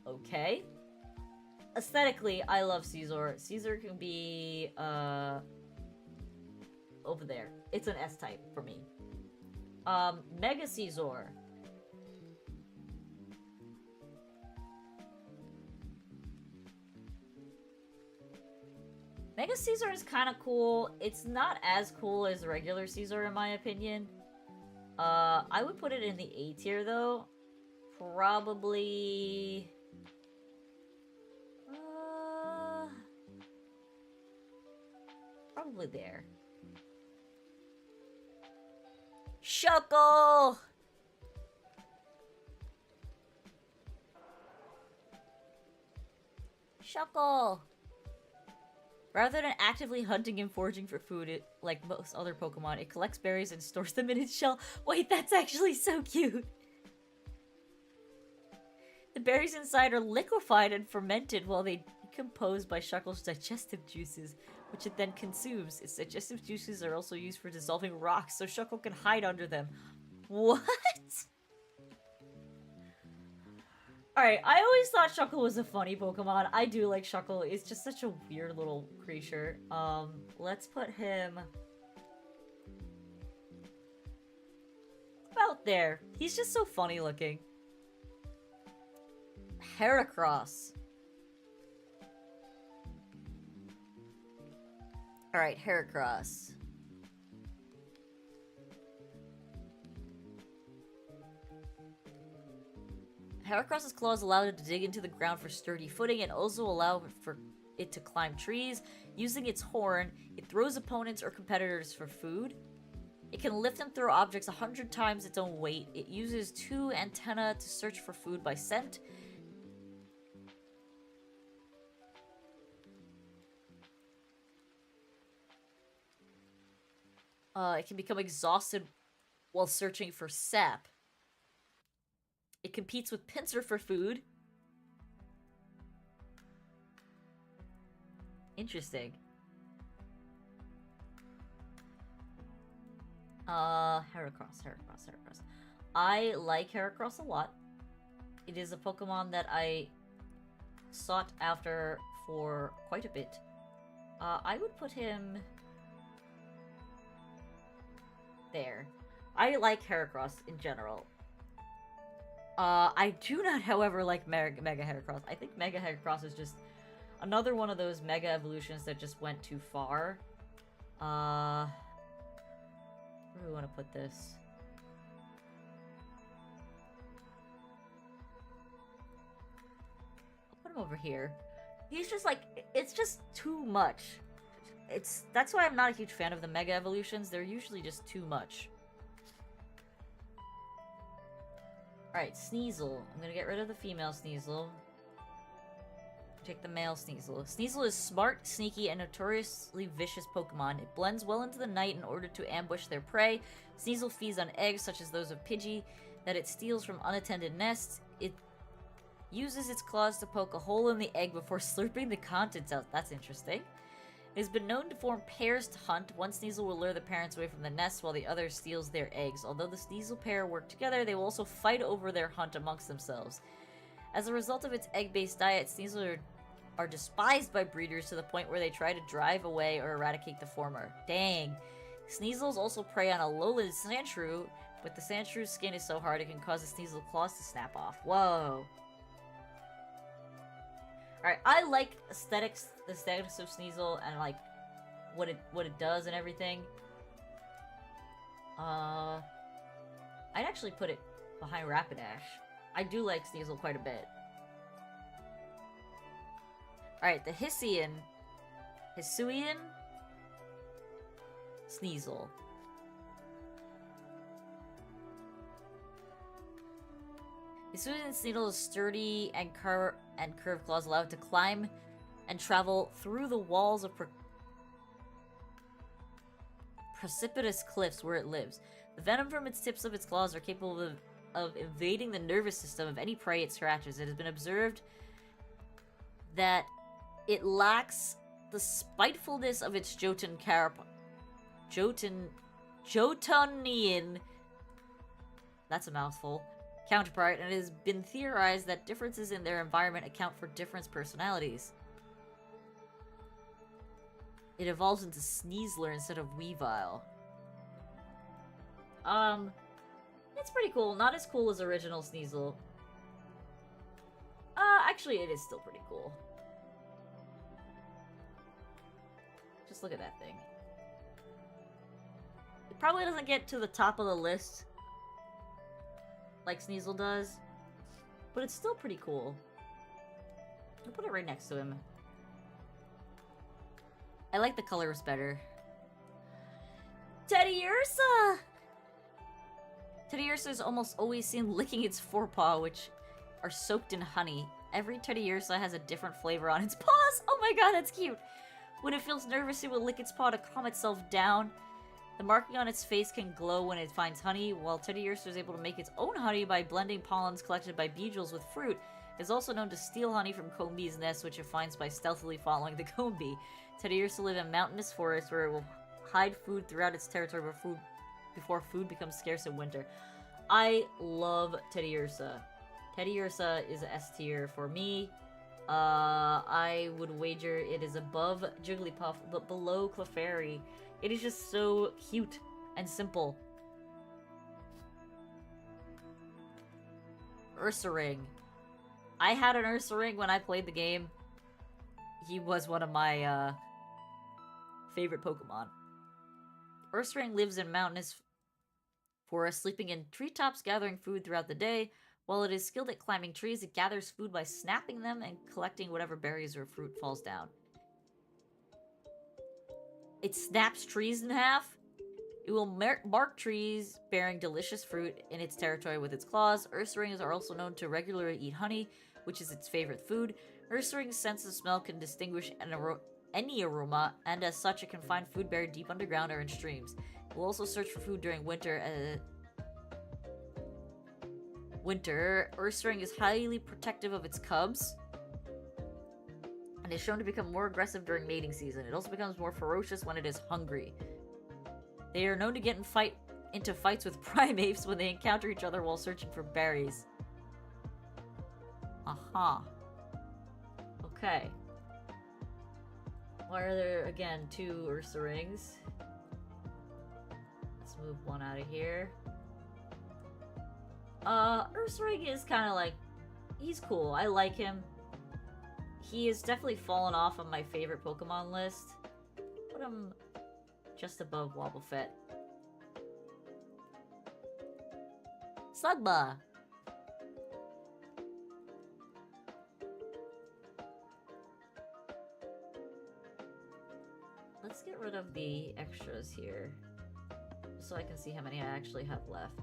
Okay. Aesthetically, I love Caesar. Caesar can be, over there. It's an S-type for me. Mega Caesar. Mega Caesar is kind of cool. It's not as cool as regular Caesar, in my opinion. I would put it in the A tier, though. Probably... probably there. Shuckle! Shuckle! Rather than actively hunting and foraging for food, like most other Pokemon, it collects berries and stores them in its shell. Wait, that's actually so cute! The berries inside are liquefied and fermented while they decompose by Shuckle's digestive juices, which it then consumes. Its digestive juices are also used for dissolving rocks, so Shuckle can hide under them. What? Alright, I always thought Shuckle was a funny Pokemon. I do like Shuckle. It's just such a weird little creature. Let's put him... about there. He's just so funny looking. Heracross. Alright, Heracross. Heracross's claws allow it to dig into the ground for sturdy footing and also allow for it to climb trees. Using its horn, it throws opponents or competitors for food. It can lift and throw objects 100 times its own weight. It uses 2 antennae to search for food by scent. It can become exhausted while searching for sap. It competes with Pinsir for food. Interesting. Heracross. I like Heracross a lot. It is a Pokemon that I sought after for quite a bit. I would put him... there. I like Heracross in general. I do not, however, like Mega Heracross. I think Mega Heracross is just another one of those Mega Evolutions that just went too far. Where do we want to put this? I'll put him over here. He's just like, it's just too much. That's why I'm not a huge fan of the Mega Evolutions. They're usually just too much. Alright, Sneasel. I'm gonna get rid of the female Sneasel. Take the male Sneasel. Sneasel is smart, sneaky, and notoriously vicious Pokemon. It blends well into the night in order to ambush their prey. Sneasel feeds on eggs, such as those of Pidgey, that it steals from unattended nests. It uses its claws to poke a hole in the egg before slurping the contents out. That's interesting. It has been known to form pairs to hunt. One Sneasel will lure the parents away from the nest while the other steals their eggs. Although the Sneasel pair work together, they will also fight over their hunt amongst themselves. As a result of its egg-based diet, Sneasel are despised by breeders to the point where they try to drive away or eradicate the former. Dang. Sneasels also prey on a lowland Sandshrew, but the Sandshrew's skin is so hard it can cause the Sneasel claws to snap off. Whoa. Alright, I like the aesthetics of Sneasel and like what it does and everything. I'd actually put it behind Rapidash. I do like Sneasel quite a bit. Alright, the Hisuian, Sneasel. Hisuian Sneasel is sturdy and curved claws allow it to climb and travel through the walls of precipitous cliffs where it lives. The venom from its tips of its claws are capable of invading the nervous system of any prey it scratches. It has been observed that it lacks the spitefulness of its Jotunian, that's a mouthful, counterpart, and it has been theorized that differences in their environment account for different personalities. It evolves into Sneasler instead of Weavile. It's pretty cool. Not as cool as original Sneasel. Actually, it is still pretty cool. Just look at that thing. It probably doesn't get to the top of the list like Sneasel does, but it's still pretty cool. I'll put it right next to him. I like the colors better. Teddiursa! Teddiursa is almost always seen licking its forepaw, which are soaked in honey. Every Teddiursa has a different flavor on its paws. Oh my god, that's cute. When it feels nervous, it will lick its paw to calm itself down. The marking on its face can glow when it finds honey, while Teddiursa is able to make its own honey by blending pollens collected by beetles with fruit. It is also known to steal honey from comb bees' nests, which it finds by stealthily following the comb bee. Teddiursa live in mountainous forests where it will hide food throughout its territory before food becomes scarce in winter. I love Teddiursa. Teddiursa is a S tier for me. I would wager it is above Jigglypuff, but below Clefairy. It is just so cute and simple. Ursaring. I had an Ursaring when I played the game. He was one of my favorite Pokemon. Ursaring lives in mountainous forests, sleeping in treetops, gathering food throughout the day. While it is skilled at climbing trees, it gathers food by snapping them and collecting whatever berries or fruit falls down. It snaps trees in half. It will mark trees bearing delicious fruit in its territory with its claws. Ursaring are also known to regularly eat honey, which is its favorite food. Ursaring's sense of smell can distinguish any aroma, and as such, it can find food buried deep underground or in streams. It will also search for food during winter. Ursaring is highly protective of its cubs, and is shown to become more aggressive during mating season. It also becomes more ferocious when it is hungry. They are known to get into fights with primates when they encounter each other while searching for berries. Aha. Okay. Why are there, again, 2 Ursarings? Let's move one out of here. Ursaring is kind of like... he's cool. I like him. He has definitely fallen off on my favorite Pokemon list. Put him just above Wobbuffet. Slugma! Let's get rid of the extras here, so I can see how many I actually have left.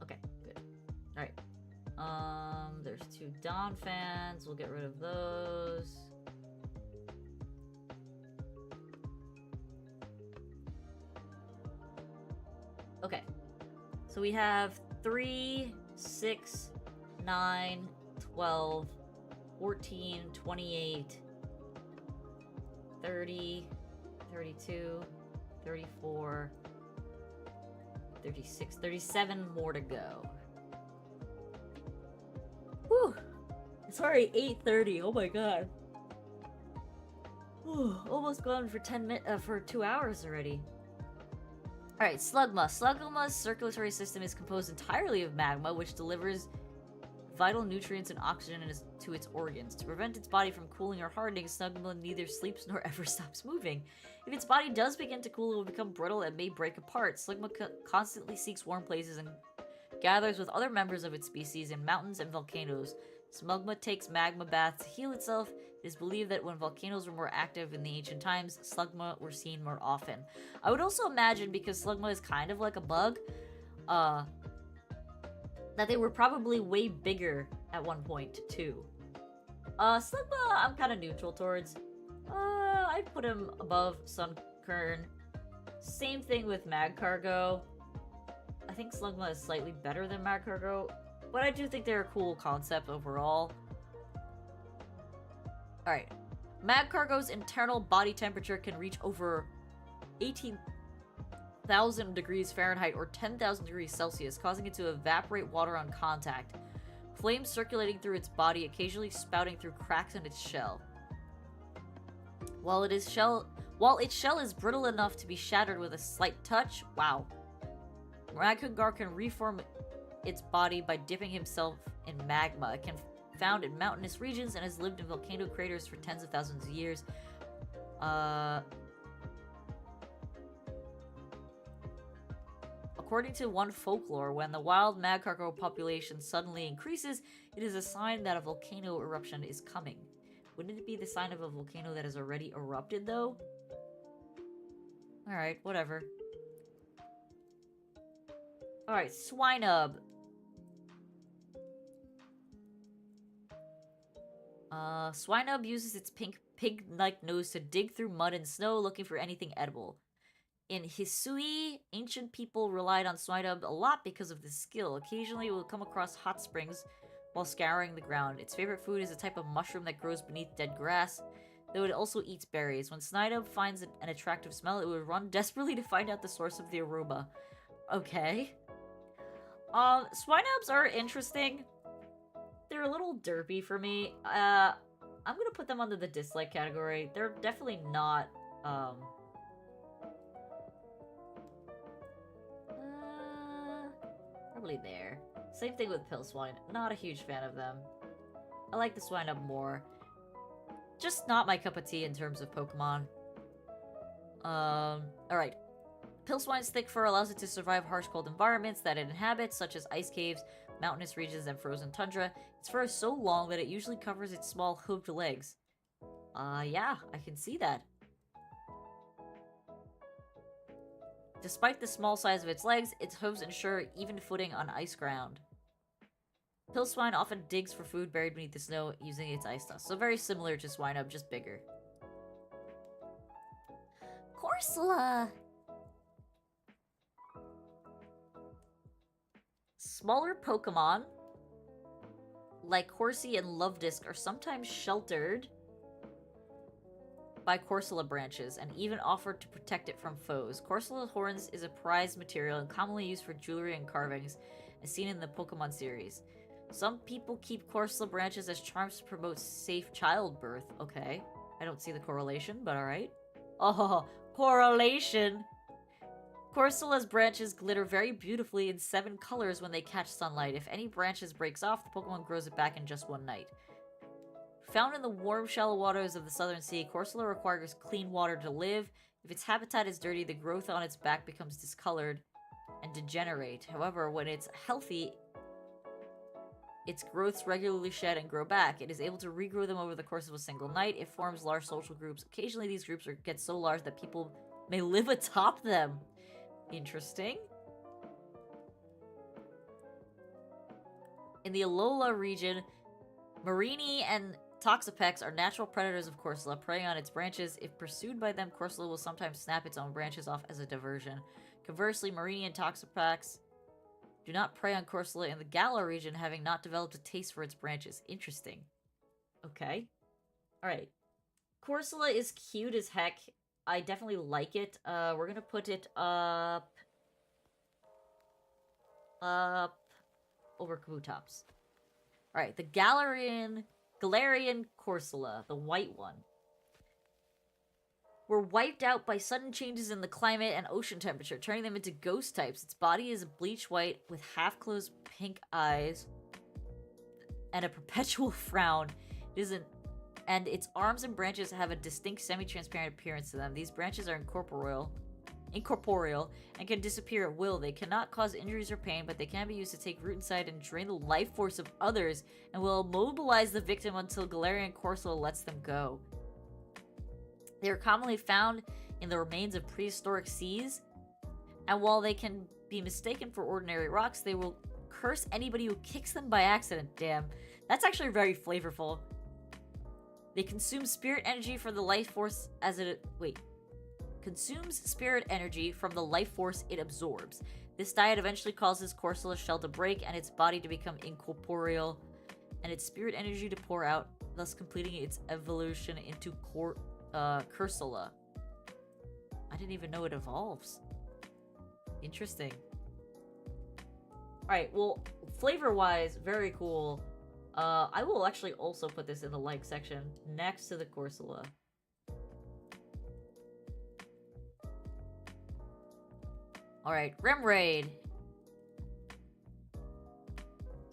Okay, good. Alright. There's 2 Dawn fans. We'll get rid of those. Okay. So we have 3, 6, 9, 12, 14, 28, 30, 32, 34, 36, 37 more to go. Whew! It's already 8:30. Oh my god. Whew, almost gone for 2 hours already. Alright, Slugma. Slugma's circulatory system is composed entirely of magma, which delivers vital nutrients and oxygen to its organs. To prevent its body from cooling or hardening, Slugma neither sleeps nor ever stops moving. If its body does begin to cool, it will become brittle and may break apart. Slugma constantly seeks warm places and gathers with other members of its species in mountains and volcanoes. Slugma takes magma baths to heal itself. It is believed that when volcanoes were more active in the ancient times, slugma were seen more often. I would also imagine, because slugma is kind of like a bug, that they were probably way bigger at one point, too. Slugma, I'm kind of neutral towards. I'd put him above Sunkern. Same thing with Magcargo. I think Slugma is slightly better than Magcargo, but I do think they're a cool concept overall. Alright. Magcargo's internal body temperature can reach over 18,000 degrees Fahrenheit or 10,000 degrees Celsius, causing it to evaporate water on contact. Flames circulating through its body, occasionally spouting through cracks in its shell. While its shell is brittle enough to be shattered with a slight touch, wow. Magcargo can reform its body by dipping himself in magma. It can be found in mountainous regions and has lived in volcano craters for tens of thousands of years. According to one folklore, when the wild Magcargo population suddenly increases, it is a sign that a volcano eruption is coming. Wouldn't it be the sign of a volcano that has already erupted, though? Alright, whatever. Alright, Swinub. Swinub uses its pink pig-like nose to dig through mud and snow looking for anything edible. In Hisui, ancient people relied on Swinub a lot because of this skill. Occasionally, it will come across hot springs while scouring the ground. Its favorite food is a type of mushroom that grows beneath dead grass, though it also eats berries. When Swinub finds an attractive smell, it would run desperately to find out the source of the aroma. Okay. Swinubs are interesting. They're a little derpy for me. I'm gonna put them under the dislike category. They're definitely not, probably there. Same thing with Pillswine. Not a huge fan of them. I like the Swinub more. Just not my cup of tea in terms of Pokemon. Alright. Pillswine's thick fur allows it to survive harsh cold environments that it inhabits, such as ice caves, mountainous regions, and frozen tundra. Its fur is so long that it usually covers its small hooved legs. Yeah, I can see that. Despite the small size of its legs, its hooves ensure even footing on ice ground. Pillswine often digs for food buried beneath the snow using its ice dust. So very similar to Swinub, just bigger. Corsola! Smaller Pokemon, like Horsey and Lovedisk, are sometimes sheltered by Corsola branches and even offered to protect it from foes. Corsola horns is a prized material and commonly used for jewelry and carvings, as seen in the Pokemon series. Some people keep Corsola branches as charms to promote safe childbirth. Okay, I don't see the correlation, but alright. Oh, correlation! Corsola's branches glitter very beautifully in 7 colors when they catch sunlight. If any branches breaks off, the Pokemon grows it back in just one night. Found in the warm, shallow waters of the Southern Sea, Corsola requires clean water to live. If its habitat is dirty, the growth on its back becomes discolored and degenerate. However, when it's healthy, its growths regularly shed and grow back. It is able to regrow them over the course of a single night. It forms large social groups. Occasionally, these groups get so large that people may live atop them. Interesting. In the Alola region, Marini and Toxapex are natural predators of Corsola, preying on its branches. If pursued by them, Corsola will sometimes snap its own branches off as a diversion. Conversely, Marini and Toxapex do not prey on Corsola in the Galar region, having not developed a taste for its branches. Interesting. Okay. Alright. Corsola is cute as heck. I definitely like it. We're gonna put it up over Kabutops. Alright, the Galarian Corsola, the white one, were wiped out by sudden changes in the climate and ocean temperature, turning them into ghost types. Its body is bleach white with half-closed pink eyes and a perpetual frown. And its arms and branches have a distinct semi-transparent appearance to them. These branches are incorporeal incorporeal, and can disappear at will. They cannot cause injuries or pain, but they can be used to take root inside and drain the life force of others, and will immobilize the victim until Galarian Corsola lets them go. They are commonly found in the remains of prehistoric seas, and while they can be mistaken for ordinary rocks, they will curse anybody who kicks them by accident. Damn. That's actually very flavorful. They consume spirit energy from the life force as it... Wait. Consumes spirit energy from the life force it absorbs. This diet eventually causes Corsola's shell to break and its body to become incorporeal, and its spirit energy to pour out, thus completing its evolution into Cursola. I didn't even know it evolves. Interesting. Alright, well, flavor-wise, very cool. I will actually also put this in the like section next to the Corsola. Alright, Remoraid.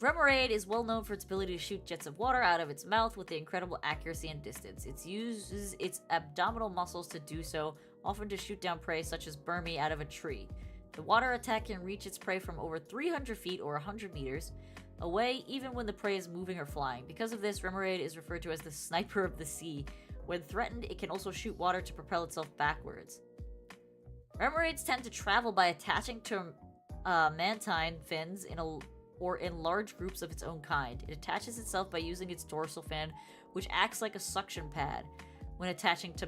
Remoraid is well known for its ability to shoot jets of water out of its mouth with incredible accuracy and distance. It uses its abdominal muscles to do so, often to shoot down prey such as Burmy out of a tree. The water attack can reach its prey from over 300 feet or 100 meters away, even when the prey is moving or flying. Because of this, Remoraid is referred to as the sniper of the sea. When threatened, it can also shoot water to propel itself backwards. Remoraids tend to travel by attaching to mantine fins or in large groups of its own kind. It attaches itself by using its dorsal fin, which acts like a suction pad when attaching to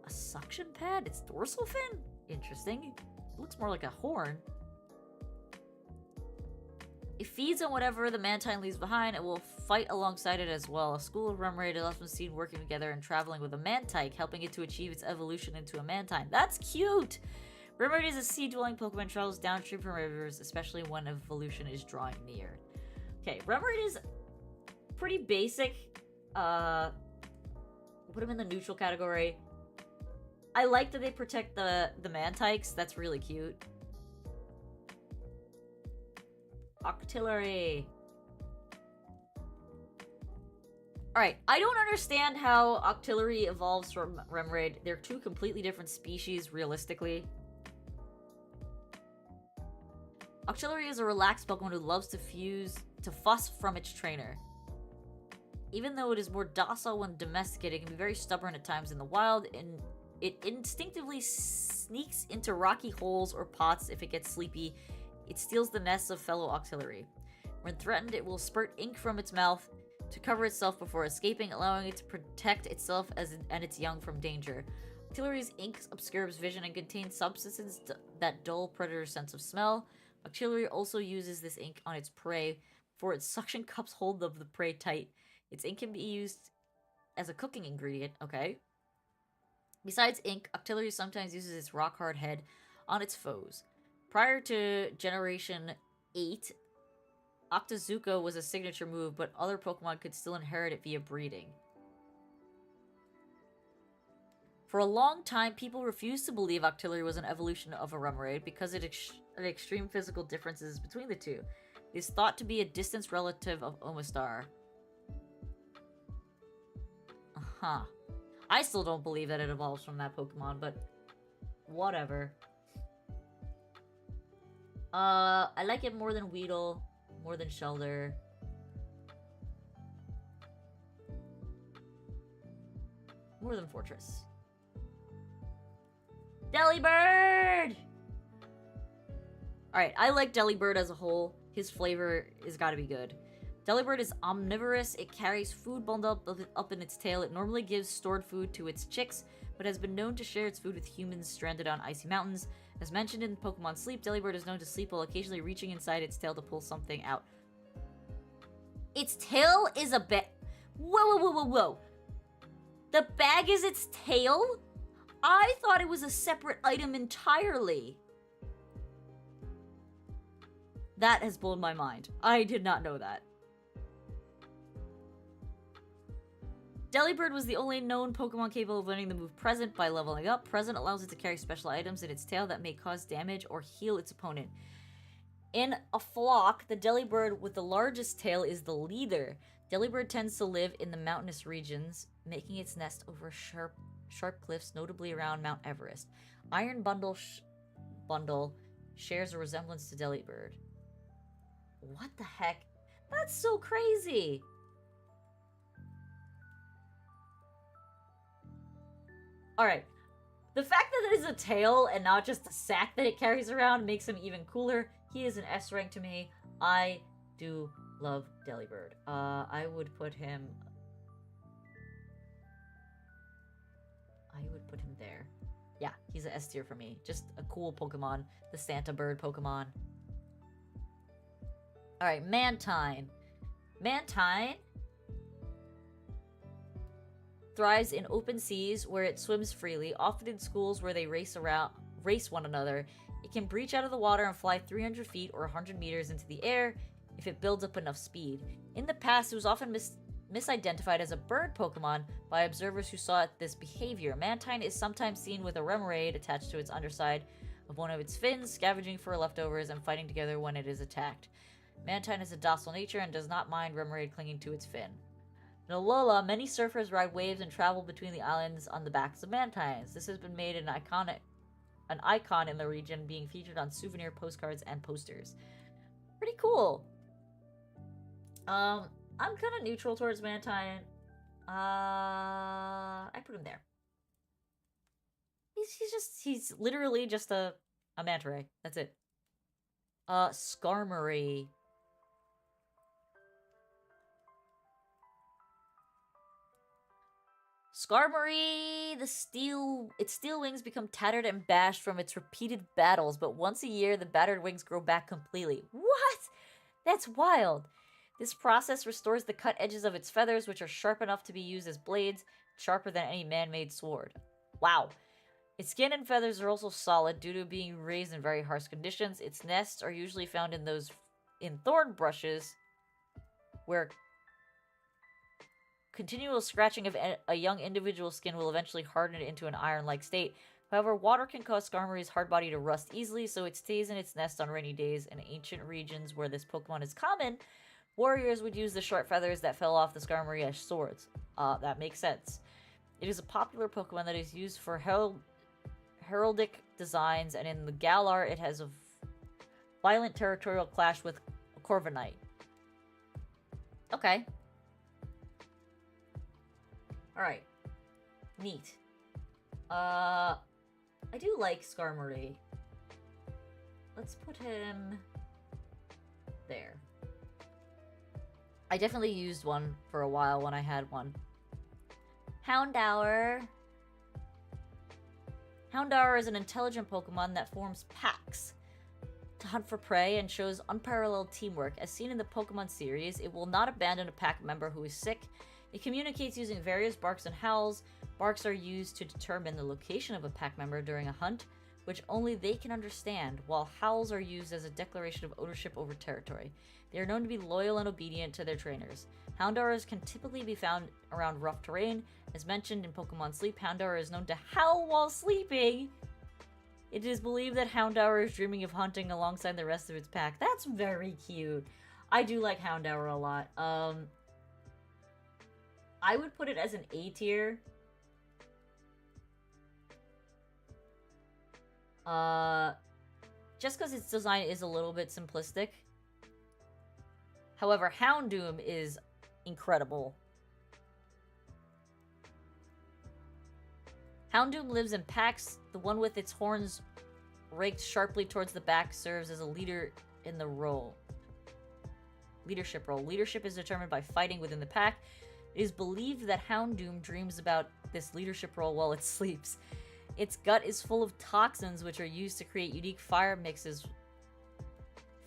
A suction pad? Its dorsal fin? Interesting. It looks more like a horn. It feeds on whatever the mantine leaves behind and will fight alongside it as well. A school of Remoraid is often seen working together and traveling with a mantike, helping it to achieve its evolution into a mantine. That's cute! Remoraid is a sea-dwelling Pokemon, travels downstream from rivers, especially when evolution is drawing near. Okay, Remoraid is pretty basic. Put him in the neutral category. I like that they protect the mantikes. That's really cute. Octillery. Alright, I don't understand how Octillery evolves from Remoraid. They're two completely different species, realistically. Octillery is a relaxed Pokemon who loves to fuss from its trainer. Even though it is more docile when domesticated, it can be very stubborn at times in the wild, and it instinctively sneaks into rocky holes or pots if it gets sleepy. It steals the nests of fellow Octillery. When threatened, it will spurt ink from its mouth to cover itself before escaping, allowing it to protect itself and its young from danger. Octillery's ink obscures vision and contains substances that dull predators' sense of smell. Octillery also uses this ink on its prey, for its suction cups hold the prey tight. Its ink can be used as a cooking ingredient, okay? Besides ink, Octillery sometimes uses its rock-hard head on its foes. Prior to Generation 8, Octazooka was a signature move, but other Pokemon could still inherit it via breeding. For a long time, people refused to believe Octillery was an evolution of a Remoraid because of the extreme physical differences between the two. It is thought to be a distant relative of Omastar. Uh-huh. I still don't believe that it evolves from that Pokemon, but whatever. I like it more than Weedle, more than Shelder. More than Fortress. Delibird! Alright, I like Delibird as a whole. His flavor has gotta be good. Delibird is omnivorous. It carries food bundled up in its tail. It normally gives stored food to its chicks, but has been known to share its food with humans stranded on icy mountains. As mentioned in Pokemon Sleep, Delibird is known to sleep while occasionally reaching inside its tail to pull something out. Its tail is a bag. Whoa. The bag is its tail? I thought it was a separate item entirely. That has blown my mind. I did not know that. Delibird was the only known Pokemon capable of learning the move Present by leveling up. Present allows it to carry special items in its tail that may cause damage or heal its opponent. In a flock, the Delibird with the largest tail is the leader. Delibird tends to live in the mountainous regions, making its nest over sharp sharp cliffs, notably around Mount Everest. Iron Bundle shares a resemblance to Delibird. What the heck? That's so crazy! Alright. The fact that it is a tail and not just a sack that it carries around makes him even cooler. He is an S rank to me. I do love Delibird. I would put him there. Yeah, he's an S tier for me. Just a cool Pokemon. The Santa Bird Pokemon. Alright, Mantine. Mantine thrives in open seas where it swims freely, often in schools where they race one another. It can breach out of the water and fly 300 feet or 100 meters into the air if it builds up enough speed. In the past, it was often misidentified as a bird Pokemon by observers who saw this behavior. Mantine is sometimes seen with a Remoraid attached to its underside of one of its fins, scavenging for leftovers and fighting together when it is attacked. Mantine has a docile nature and does not mind Remoraid clinging to its fin. In Alola, many surfers ride waves and travel between the islands on the backs of Mantines. This has been made an icon in the region, being featured on souvenir postcards and posters. Pretty cool. I'm kind of neutral towards Mantine. I put him there. He's literally just a manta ray. That's it. Skarmory. Skarmory, its steel wings become tattered and bashed from its repeated battles, but once a year, the battered wings grow back completely. What? That's wild. This process restores the cut edges of its feathers, which are sharp enough to be used as blades, sharper than any man-made sword. Wow. Its skin and feathers are also solid due to being raised in very harsh conditions. Its nests are usually found in thorn brushes, where continual scratching of a young individual's skin will eventually harden it into an iron-like state. However, water can cause Skarmory's hard body to rust easily, so it stays in its nest on rainy days. In ancient regions where this Pokemon is common, warriors would use the short feathers that fell off the Skarmory as swords. That makes sense. It is a popular Pokemon that is used for heraldic designs, and in the Galar, it has a violent territorial clash with Corviknight. Okay. Alright. Neat. I do like Skarmory. Let's put him there. I definitely used one for a while when I had one. Houndour. Houndour is an intelligent Pokemon that forms packs to hunt for prey and shows unparalleled teamwork. As seen in the Pokemon series, it will not abandon a pack member who is sick. It communicates using various barks and howls. Barks are used to determine the location of a pack member during a hunt, which only they can understand, while howls are used as a declaration of ownership over territory. They are known to be loyal and obedient to their trainers. Houndours can typically be found around rough terrain. As mentioned in Pokemon Sleep, Houndour is known to howl while sleeping. It is believed that Houndour is dreaming of hunting alongside the rest of its pack. That's very cute. I do like Houndour a lot. I would put it as an A tier. Just because its design is a little bit simplistic. However, Houndoom is incredible. Houndoom lives in packs. The one with its horns raked sharply towards the back serves as a leader in the leadership role. Leadership is determined by fighting within the pack. It is believed that Houndoom dreams about this leadership role while it sleeps. Its gut is full of toxins which are used to create unique fire mixed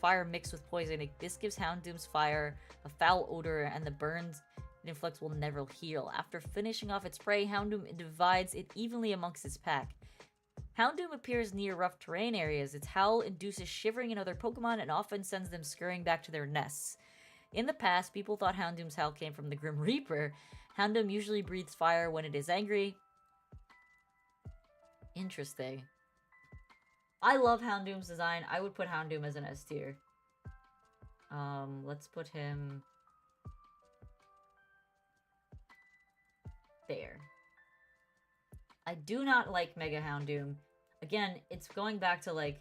with poison. This gives Houndoom's fire a foul odor, and the burns it inflicts will never heal. After finishing off its prey, Houndoom divides it evenly amongst its pack. Houndoom appears near rough terrain areas. Its howl induces shivering in other Pokemon and often sends them scurrying back to their nests. In the past, people thought Houndoom's howl came from the Grim Reaper. Houndoom usually breathes fire when it is angry. Interesting. I love Houndoom's design. I would put Houndoom as an S tier. Let's put him there. I do not like Mega Houndoom. Again, it's going back to, like...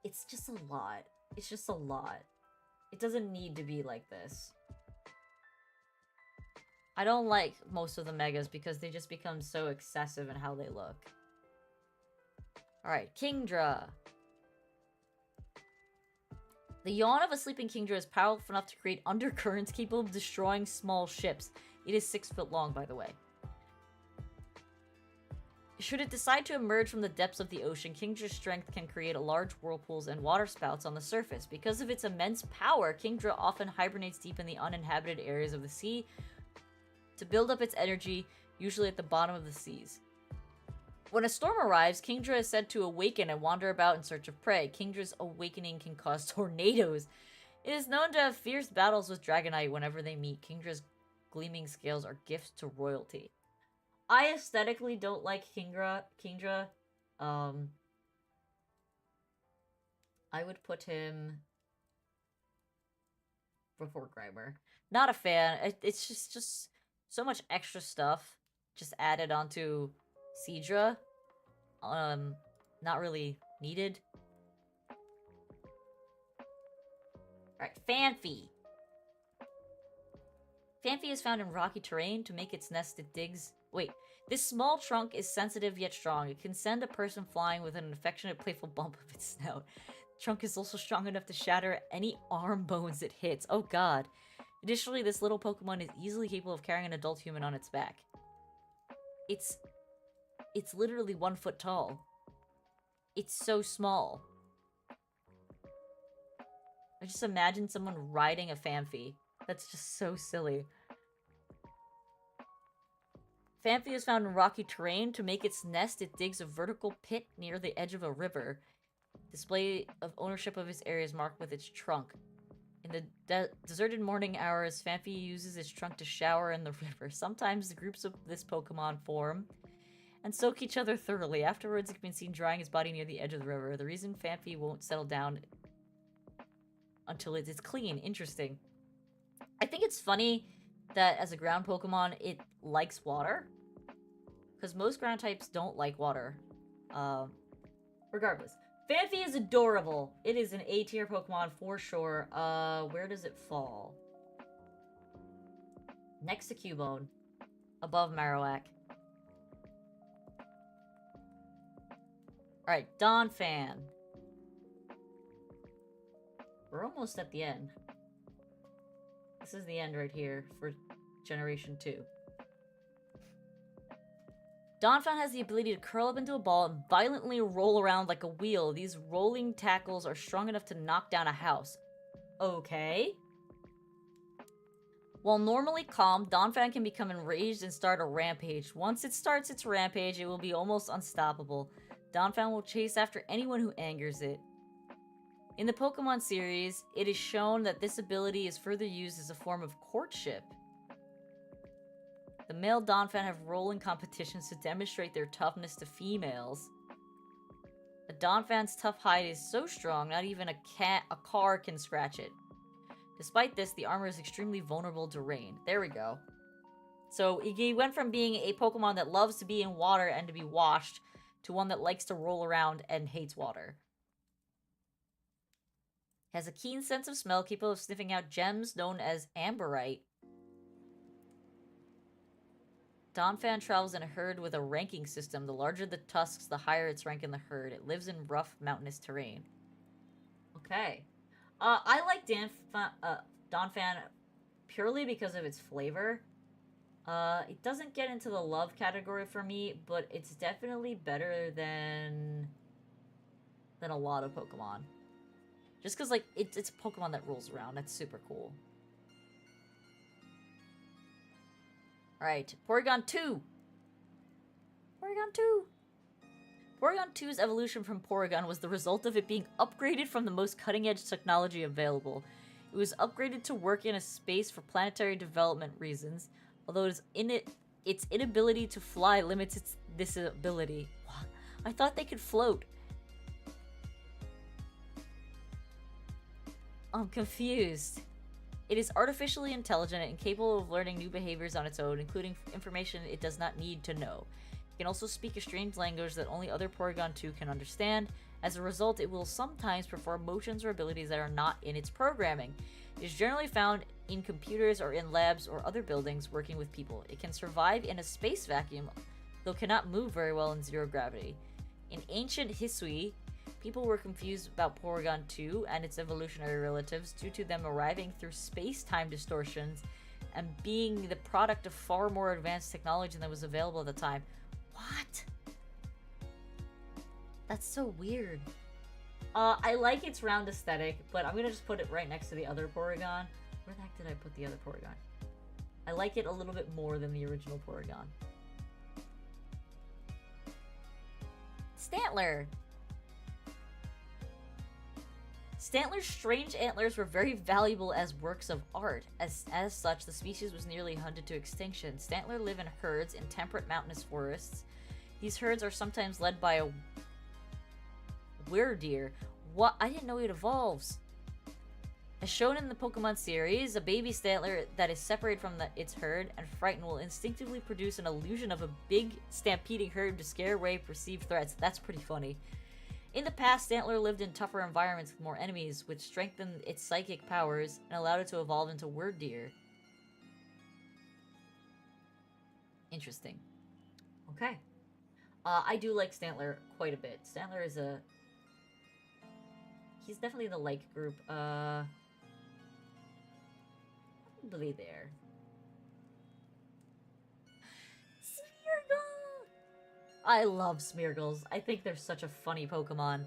It's just a lot. It's just a lot. It doesn't need to be like this. I don't like most of the Megas because they just become so excessive in how they look. Alright, Kingdra. The yawn of a sleeping Kingdra is powerful enough to create undercurrents capable of destroying small ships. It is 6 foot long, by the way. Should it decide to emerge from the depths of the ocean, Kingdra's strength can create large whirlpools and water spouts on the surface. Because of its immense power, Kingdra often hibernates deep in the uninhabited areas of the sea to build up its energy, usually at the bottom of the seas. When a storm arrives, Kingdra is said to awaken and wander about in search of prey. Kingdra's awakening can cause tornadoes. It is known to have fierce battles with Dragonite whenever they meet. Kingdra's gleaming scales are gifts to royalty. I aesthetically don't like Kingdra. I would put him before Grimer. Not a fan. It's just so much extra stuff just added onto Seadra. Not really needed. Alright, Phanpy. Phanpy is found in rocky terrain. To make its nest, it digs... Wait, this small trunk is sensitive yet strong. It can send a person flying with an affectionate, playful bump of its snout. The trunk is also strong enough to shatter any arm bones it hits. Oh god. Additionally, this little Pokemon is easily capable of carrying an adult human on its back. It's literally 1 foot tall. It's so small. I just imagine someone riding a Phanpy. That's just so silly. Phanpy is found in rocky terrain. To make its nest, it digs a vertical pit near the edge of a river. Display of ownership of its area is marked with its trunk. In the deserted morning hours, Phanpy uses its trunk to shower in the river. Sometimes the groups of this Pokemon form and soak each other thoroughly. Afterwards, it can be seen drying his body near the edge of the river. The reason Phanpy won't settle down until it is clean. Interesting. I think it's funny that as a ground Pokemon, it likes water. Because most ground types don't like water. Regardless. Phanpy is adorable. It is an A-tier Pokemon for sure. Where does it fall? Next to Cubone. Above Marowak. Alright, Donphan. We're almost at the end. This is the end right here for Generation 2. Donphan has the ability to curl up into a ball and violently roll around like a wheel. These rolling tackles are strong enough to knock down a house. Okay. While normally calm, Donphan can become enraged and start a rampage. Once it starts its rampage, it will be almost unstoppable. Donphan will chase after anyone who angers it. In the Pokemon series, it is shown that this ability is further used as a form of courtship. The male Donphan have rolling competitions to demonstrate their toughness to females. A Donphan's tough hide is so strong, not even a car can scratch it. Despite this, the armor is extremely vulnerable to rain. There we go. So he went from being a Pokemon that loves to be in water and to be washed, to one that likes to roll around and hates water. Has a keen sense of smell, capable of sniffing out gems known as amberite. Donphan travels in a herd with a ranking system. The larger the tusks, the higher its rank in the herd. It lives in rough, mountainous terrain. Okay. I like Donphan purely because of its flavor. It doesn't get into the love category for me, but it's definitely better than a lot of Pokemon. Just because, like, it's a Pokemon that rolls around. That's super cool. Alright, Porygon 2! Porygon 2! Porygon 2's evolution from Porygon was the result of it being upgraded from the most cutting-edge technology available. It was upgraded to work in a space for planetary development reasons, although its inability to fly limits this ability. I thought they could float. I'm confused. It is artificially intelligent and capable of learning new behaviors on its own, including information it does not need to know. It can also speak a strange language that only other Porygon 2 can understand. As a result, it will sometimes perform motions or abilities that are not in its programming. It is generally found in computers or in labs or other buildings working with people. It can survive in a space vacuum, though cannot move very well in zero gravity. In ancient Hisui, people were confused about Porygon 2 and its evolutionary relatives due to them arriving through space-time distortions and being the product of far more advanced technology than was available at the time. What? That's so weird. I like its round aesthetic, but I'm gonna just put it right next to the other Porygon. Where the heck did I put the other Porygon? I like it a little bit more than the original Porygon. Stantler! Stantler's strange antlers were very valuable as works of art. As such, the species was nearly hunted to extinction. Stantler live in herds in temperate mountainous forests. These herds are sometimes led by a deer. What? I didn't know it evolves. As shown in the Pokemon series, a baby Stantler that is separated from its herd and frightened will instinctively produce an illusion of a big stampeding herd to scare away perceived threats. That's pretty funny. In the past, Stantler lived in tougher environments with more enemies, which strengthened its psychic powers and allowed it to evolve into Word Deer. Interesting. Okay. I do like Stantler quite a bit. Stantler is a... He's definitely in the like group. Probably there. Smeargle! I love Smeargles. I think they're such a funny Pokemon.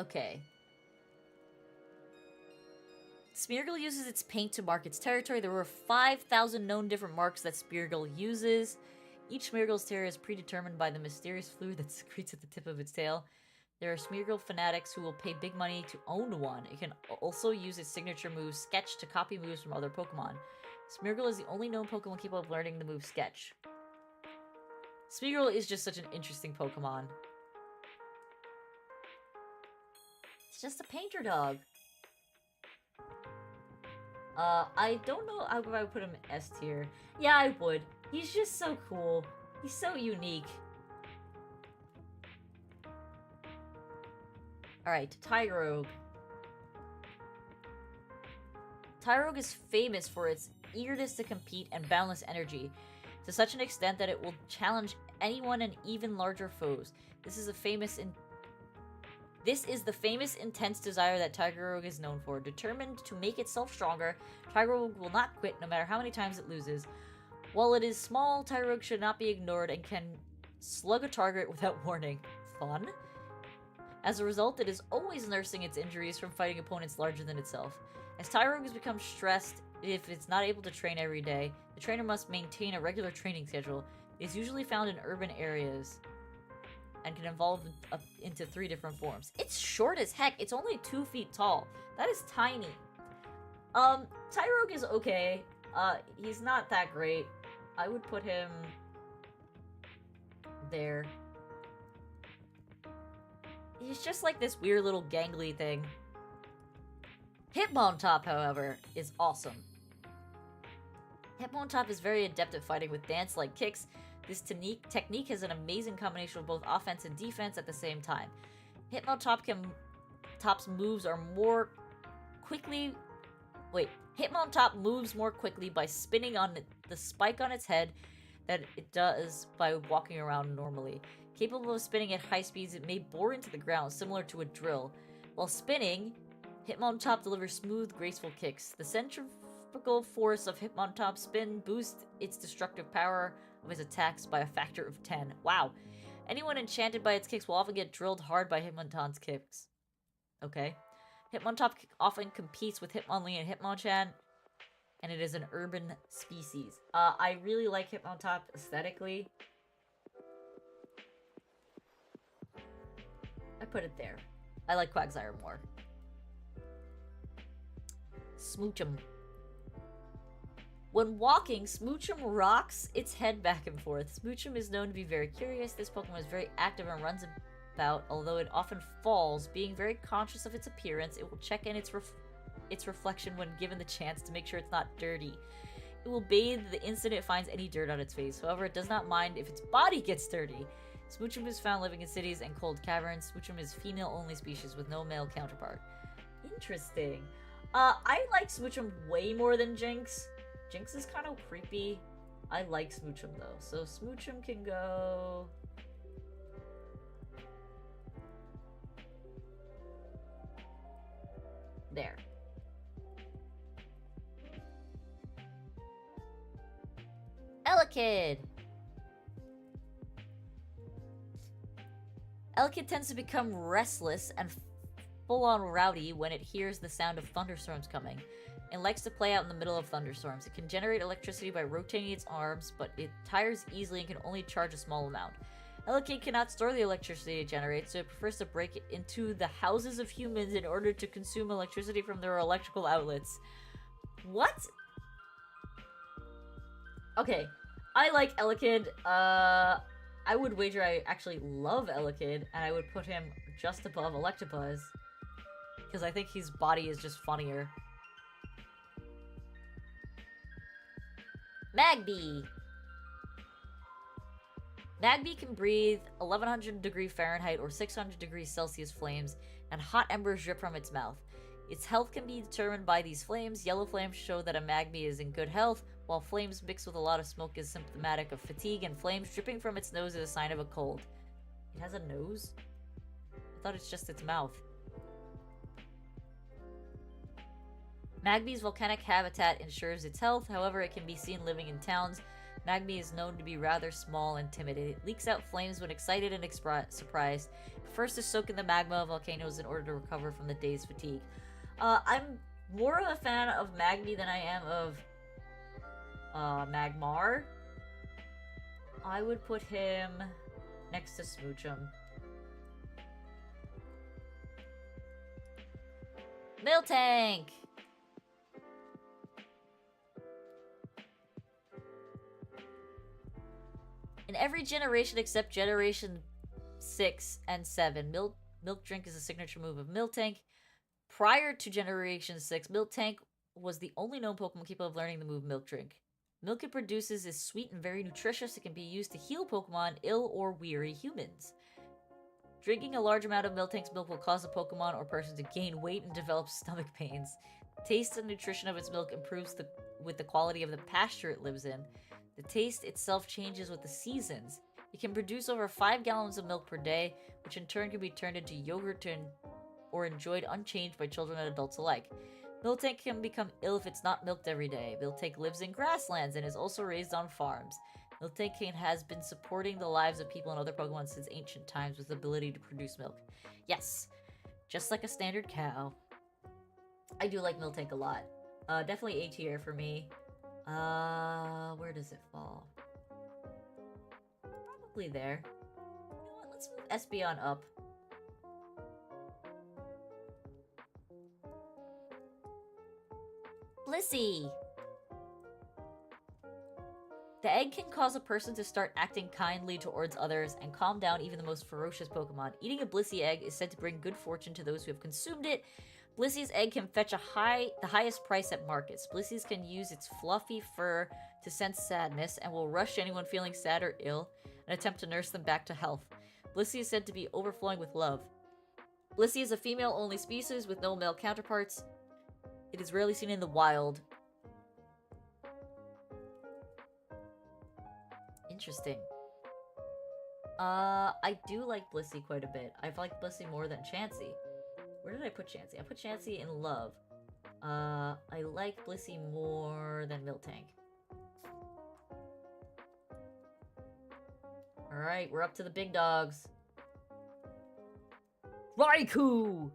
Okay. Smeargle uses its paint to mark its territory. There were 5,000 known different marks that Smeargle uses. Each Smeargle's territory is predetermined by the mysterious fluid that secretes at the tip of its tail. There are Smeargle fanatics who will pay big money to own one. It can also use its signature move, Sketch, to copy moves from other Pokemon. Smeargle is the only known Pokemon capable of learning the move Sketch. Smeargle is just such an interesting Pokemon. It's just a painter dog. I don't know how I would put him in S tier. Yeah, I would. He's just so cool. He's so unique. Alright, Tyrogue. Tyrogue is famous for its eagerness to compete and boundless energy, to such an extent that it will challenge anyone and even larger foes. This is the famous, intense desire that Tyrogue is known for. Determined to make itself stronger, Tyrogue will not quit no matter how many times it loses. While it is small, Tyrogue should not be ignored and can slug a target without warning. Fun? As a result, it is always nursing its injuries from fighting opponents larger than itself. As Tyrogue has become stressed if it's not able to train every day, the trainer must maintain a regular training schedule. It is usually found in urban areas and can evolve up into 3 different forms. It's short as heck. It's only 2 feet tall. That is tiny. Tyrogue is okay. He's not that great. I would put him there. He's just like this weird little gangly thing. Hitmontop, however, is awesome. Hitmontop is very adept at fighting with dance-like kicks. This technique has an amazing combination of both offense and defense at the same time. Hitmontop's moves are more quickly... Wait. Hitmontop moves more quickly by spinning on the spike on its head than it does by walking around normally. Capable of spinning at high speeds, it may bore into the ground, similar to a drill. While spinning, Hitmontop delivers smooth, graceful kicks. The centrifugal force of Hitmontop's spin boosts its destructive power of its attacks by a factor of 10. Wow. Anyone enchanted by its kicks will often get drilled hard by Hitmontop's kicks. Okay. Hitmontop often competes with Hitmonlee and Hitmonchan, and it is an urban species. I really like Hitmontop aesthetically. I put it there. I like Quagsire more. Smoochum. When walking, Smoochum rocks its head back and forth. Smoochum is known to be very curious. This Pokemon is very active and runs about, although it often falls. Being very conscious of its appearance, it will check in its its reflection when given the chance to make sure it's not dirty. It will bathe the instant it finds any dirt on its face. However, it does not mind if its body gets dirty. Smoochum is found living in cities and cold caverns. Smoochum is female-only species with no male counterpart. Interesting. I like Smoochum way more than Jinx. Jinx is kind of creepy. I like Smoochum though, so Smoochum can go... there. Elekid! Elekid tends to become restless and full-on rowdy when it hears the sound of thunderstorms coming, and likes to play out in the middle of thunderstorms. It can generate electricity by rotating its arms, but it tires easily and can only charge a small amount. Elekid cannot store the electricity it generates, so it prefers to break it into the houses of humans in order to consume electricity from their electrical outlets. What? Okay, I like Elekid. I would wager I actually love Elekid, and I would put him just above Electabuzz, because I think his body is just funnier. Magby! Magby can breathe 1100 degrees Fahrenheit or 600 degrees Celsius flames, and hot embers drip from its mouth. Its health can be determined by these flames. Yellow flames show that a Magby is in good health, while flames mixed with a lot of smoke is symptomatic of fatigue, and flames dripping from its nose is a sign of a cold. It has a nose? I thought it's just its mouth. Magby's volcanic habitat ensures its health, however it can be seen living in towns. Magby is known to be rather small and timid. It leaks out flames when excited and surprised. It prefers to soak in the magma of volcanoes in order to recover from the day's fatigue. I'm more of a fan of Magby than I am of Magmar. I would put him next to Smoochum. Miltank! In every generation except Generation 6 and 7, Milk Drink is a signature move of Miltank. Prior to Generation 6, Miltank was the only known Pokemon capable of learning the move Milk Drink. Milk it produces is sweet and very nutritious. It can be used to heal Pokemon, ill or weary humans. Drinking a large amount of Miltank's milk will cause a Pokemon or person to gain weight and develop stomach pains. The taste and nutrition of its milk improves with the quality of the pasture it lives in. The taste itself changes with the seasons. It can produce over 5 gallons of milk per day, which in turn can be turned into yogurt or enjoyed unchanged by children and adults alike. Miltank can become ill if it's not milked every day. Miltank lives in grasslands and is also raised on farms. Miltank has been supporting the lives of people and other Pokemon since ancient times with the ability to produce milk. Yes, just like a standard cow. I do like Miltank a lot. Definitely A tier for me. Where does it fall? Probably there. You know what? Let's move Espeon up. Blissey! The egg can cause a person to start acting kindly towards others and calm down even the most ferocious Pokemon. Eating a Blissey egg is said to bring good fortune to those who have consumed it. Blissey's egg can fetch the highest price at markets. Blissey's can use its fluffy fur to sense sadness and will rush anyone feeling sad or ill and attempt to nurse them back to health. Blissey is said to be overflowing with love. Blissey is a female-only species with no male counterparts. It is rarely seen in the wild. Interesting. I do like Blissey quite a bit. I've liked Blissey more than Chansey. Where did I put Chansey? I put Chansey in love. I like Blissey more than Miltank. Alright, we're up to the big dogs. Raikou!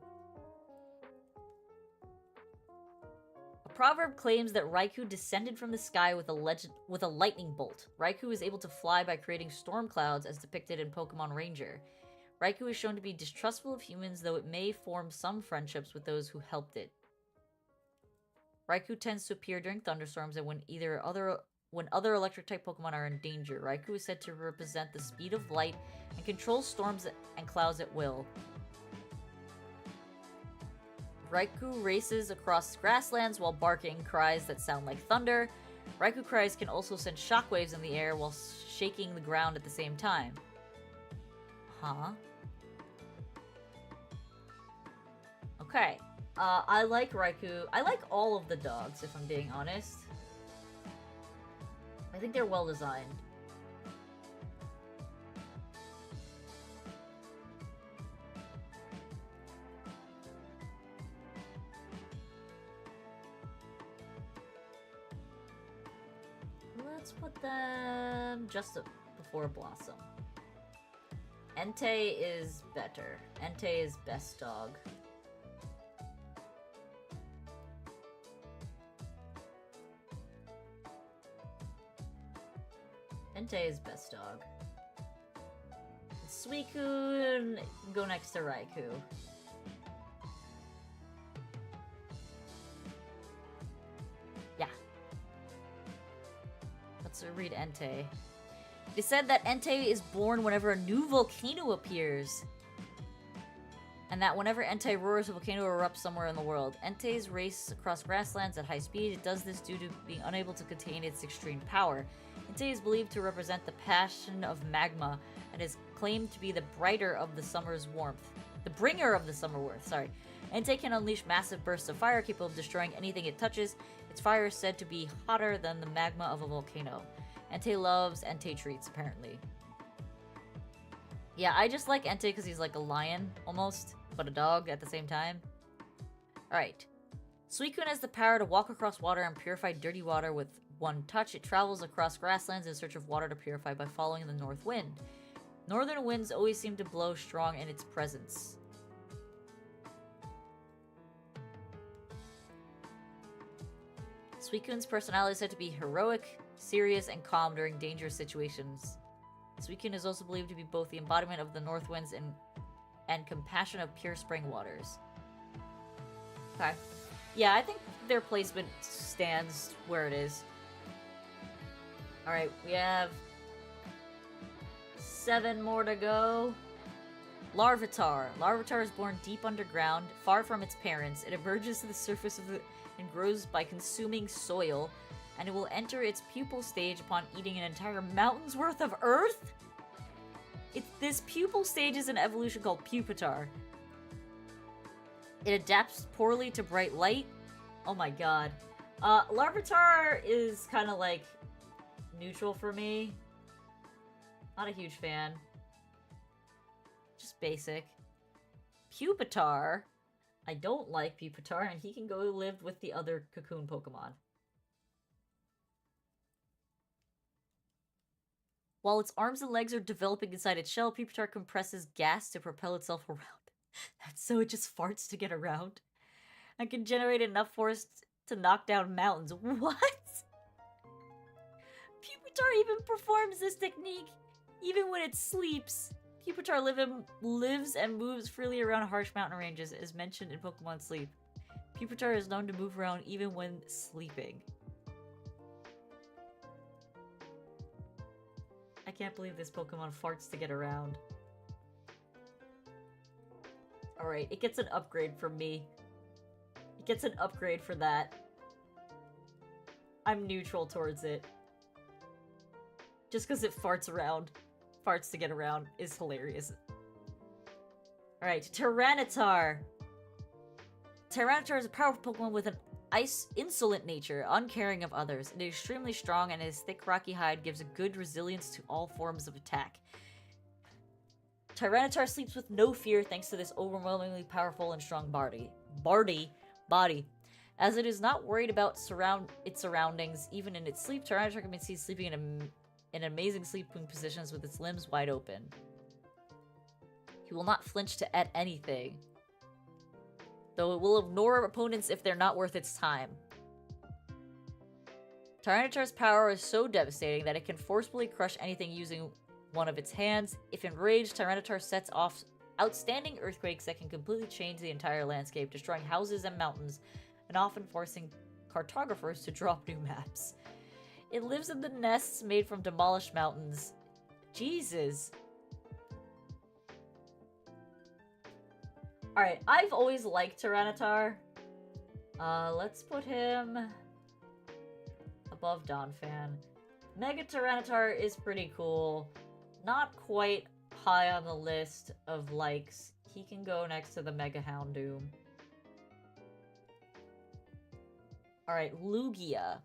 A proverb claims that Raikou descended from the sky with a lightning bolt. Raikou is able to fly by creating storm clouds as depicted in Pokemon Ranger. Raikou is shown to be distrustful of humans, though it may form some friendships with those who helped it. Raikou tends to appear during thunderstorms and when other electric-type Pokemon are in danger. Raikou is said to represent the speed of light and control storms and clouds at will. Raikou races across grasslands while barking cries that sound like thunder. Raikou cries can also send shockwaves in the air while shaking the ground at the same time. Huh? Okay. I like Raikou. I like all of the dogs, if I'm being honest. I think they're well designed. Let's put them just before Blossom. Entei is better. Entei is best dog. Entei is best dog. Suicune go next to Raikou. Yeah. Let's read Entei. It is said that Entei is born whenever a new volcano appears. And that whenever Entei roars, a volcano erupts somewhere in the world. Entei's race across grasslands at high speed. It does this due to being unable to contain its extreme power. Entei is believed to represent the passion of magma and is claimed to be the brighter of the summer's warmth. The bringer of the summer warmth, sorry. Entei can unleash massive bursts of fire capable of destroying anything it touches. Its fire is said to be hotter than the magma of a volcano. Entei loves Entei treats, apparently. Yeah, I just like Entei because he's like a lion, almost, but a dog at the same time. Alright. Suicune has the power to walk across water and purify dirty water with one touch. It travels across grasslands in search of water to purify by following the north wind. Northern winds always seem to blow strong in its presence. Suicune's personality is said to be heroic, serious, and calm during dangerous situations. Suicune is also believed to be both the embodiment of the north winds and compassion of pure spring waters. Okay. Yeah, I think their placement stands where it is. Alright, we have 7 more to go. Larvitar. Larvitar is born deep underground, far from its parents. It emerges to the surface of the and grows by consuming soil, and it will enter its pupal stage upon eating an entire mountain's worth of earth? This pupal stage is an evolution called Pupitar. It adapts poorly to bright light. Oh my god. Larvitar is kind of like neutral for me. Not a huge fan. Just basic. Pupitar. I don't like Pupitar, and he can go live with the other cocoon Pokemon. While its arms and legs are developing inside its shell, Pupitar compresses gas to propel itself around. So it just farts to get around. And can generate enough force to knock down mountains. What? Pupitar even performs this technique, even when it sleeps. Pupitar lives and moves freely around harsh mountain ranges, as mentioned in Pokemon Sleep. Pupitar is known to move around even when sleeping. I can't believe this Pokemon farts to get around. Alright, it gets an upgrade from me. It gets an upgrade for that. I'm neutral towards it. Just because it farts to get around is hilarious. Alright, Tyranitar. Tyranitar is a powerful Pokemon with an insolent nature, uncaring of others. It is extremely strong, and its thick rocky hide gives a good resilience to all forms of attack. Tyranitar sleeps with no fear thanks to this overwhelmingly powerful and strong body. As it is not worried about its surroundings, even in its sleep, Tyranitar can be seen sleeping in amazing sleeping positions with its limbs wide open. He will not flinch at anything, though it will ignore opponents if they're not worth its time. Tyranitar's power is so devastating that it can forcibly crush anything using one of its hands. If enraged, Tyranitar sets off outstanding earthquakes that can completely change the entire landscape, destroying houses and mountains, and often forcing cartographers to draw new maps. It lives in the nests made from demolished mountains. Jesus. Alright, I've always liked Tyranitar. Let's put him above Donphan. Mega Tyranitar is pretty cool. Not quite high on the list of likes. He can go next to the Mega Houndoom. Alright, Lugia.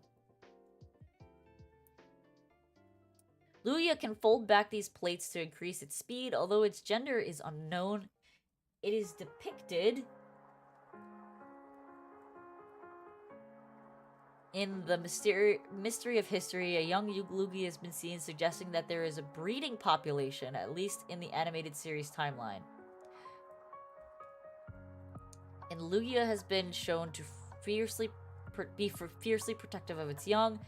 Lugia can fold back these plates to increase its speed, although its gender is unknown. It is depicted in the Mystery of History. A young Lugia has been seen, suggesting that there is a breeding population, at least in the animated series timeline. And Lugia has been shown to be fiercely protective of its young.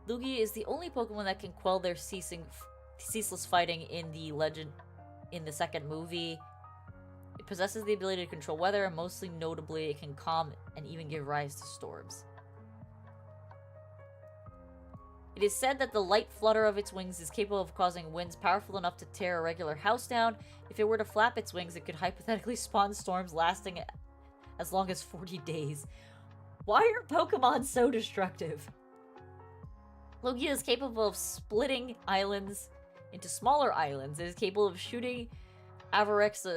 Lugia is the only Pokemon that can quell their ceaseless fighting in the second movie. It possesses the ability to control weather, and mostly notably, it can calm and even give rise to storms. It is said that the light flutter of its wings is capable of causing winds powerful enough to tear a regular house down. If it were to flap its wings, it could hypothetically spawn storms lasting as long as 40 days. Why are Pokemon so destructive? Lugia is capable of splitting islands into smaller islands. It is capable of shooting Avarex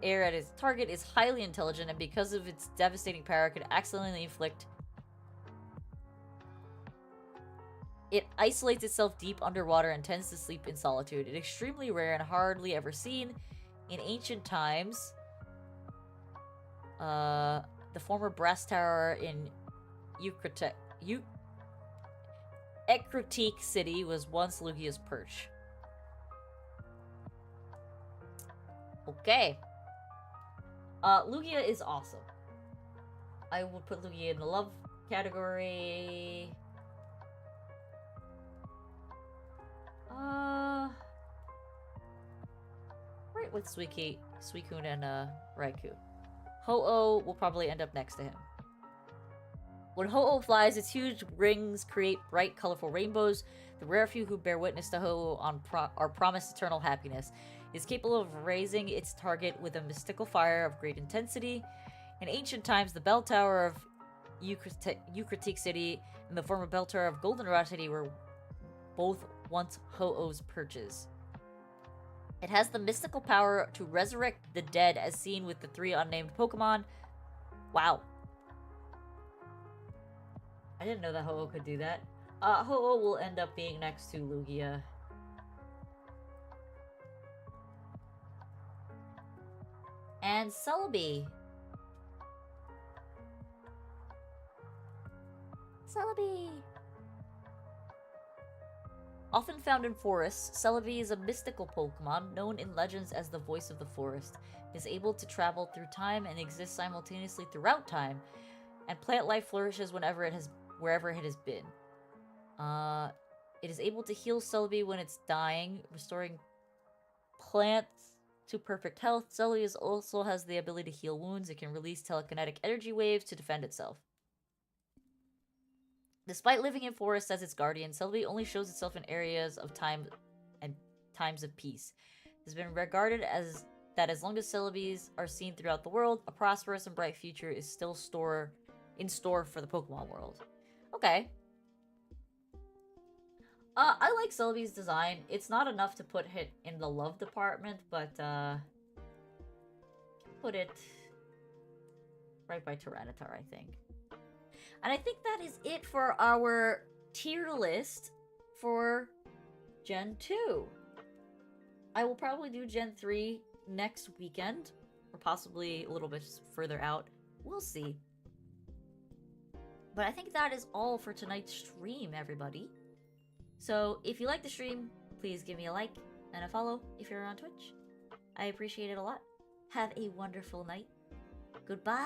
air at its target, is highly intelligent, and because of its devastating power, could accidentally inflict... It isolates itself deep underwater and tends to sleep in solitude. It is extremely rare and hardly ever seen. In ancient times, the former brass tower in Ecruteak City was once Lugia's perch. Okay. Lugia is awesome. I would put Lugia in the love category. Right with Suicune and Raikou. Ho-Oh will probably end up next to him. When Ho-Oh flies, its huge rings create bright, colorful rainbows. The rare few who bear witness to Ho-Oh are promised eternal happiness. It is capable of raising its target with a mystical fire of great intensity. In ancient times, the bell tower of Ecruteak City and the former bell tower of Goldenrod City were both once Ho-Oh's perches. It has the mystical power to resurrect the dead, as seen with the 3 unnamed Pokemon. Wow. I didn't know that Ho-Oh could do that. Ho-Oh will end up being next to Lugia. And Celebi. Celebi! Often found in forests, Celebi is a mystical Pokemon known in legends as the voice of the forest. It is able to travel through time and exist simultaneously throughout time, and plant life flourishes wherever it has been. It is able to heal Celebi when it's dying, restoring plants to perfect health. Celebi also has the ability to heal wounds. It can release telekinetic energy waves to defend itself. Despite living in forests as its guardian, Celebi only shows itself in areas of time and times of peace. It has been regarded as long as Celebis are seen throughout the world, a prosperous and bright future is still in store for the Pokemon world. Okay. I like Celebi's design. It's not enough to put it in the love department, but put it right by Tyranitar, I think. And I think that is it for our tier list for Gen 2. I will probably do Gen 3 next weekend, or possibly a little bit further out. We'll see. But I think that is all for tonight's stream, everybody. So if you like the stream, please give me a like and a follow if you're on Twitch. I appreciate it a lot. Have a wonderful night. Goodbye.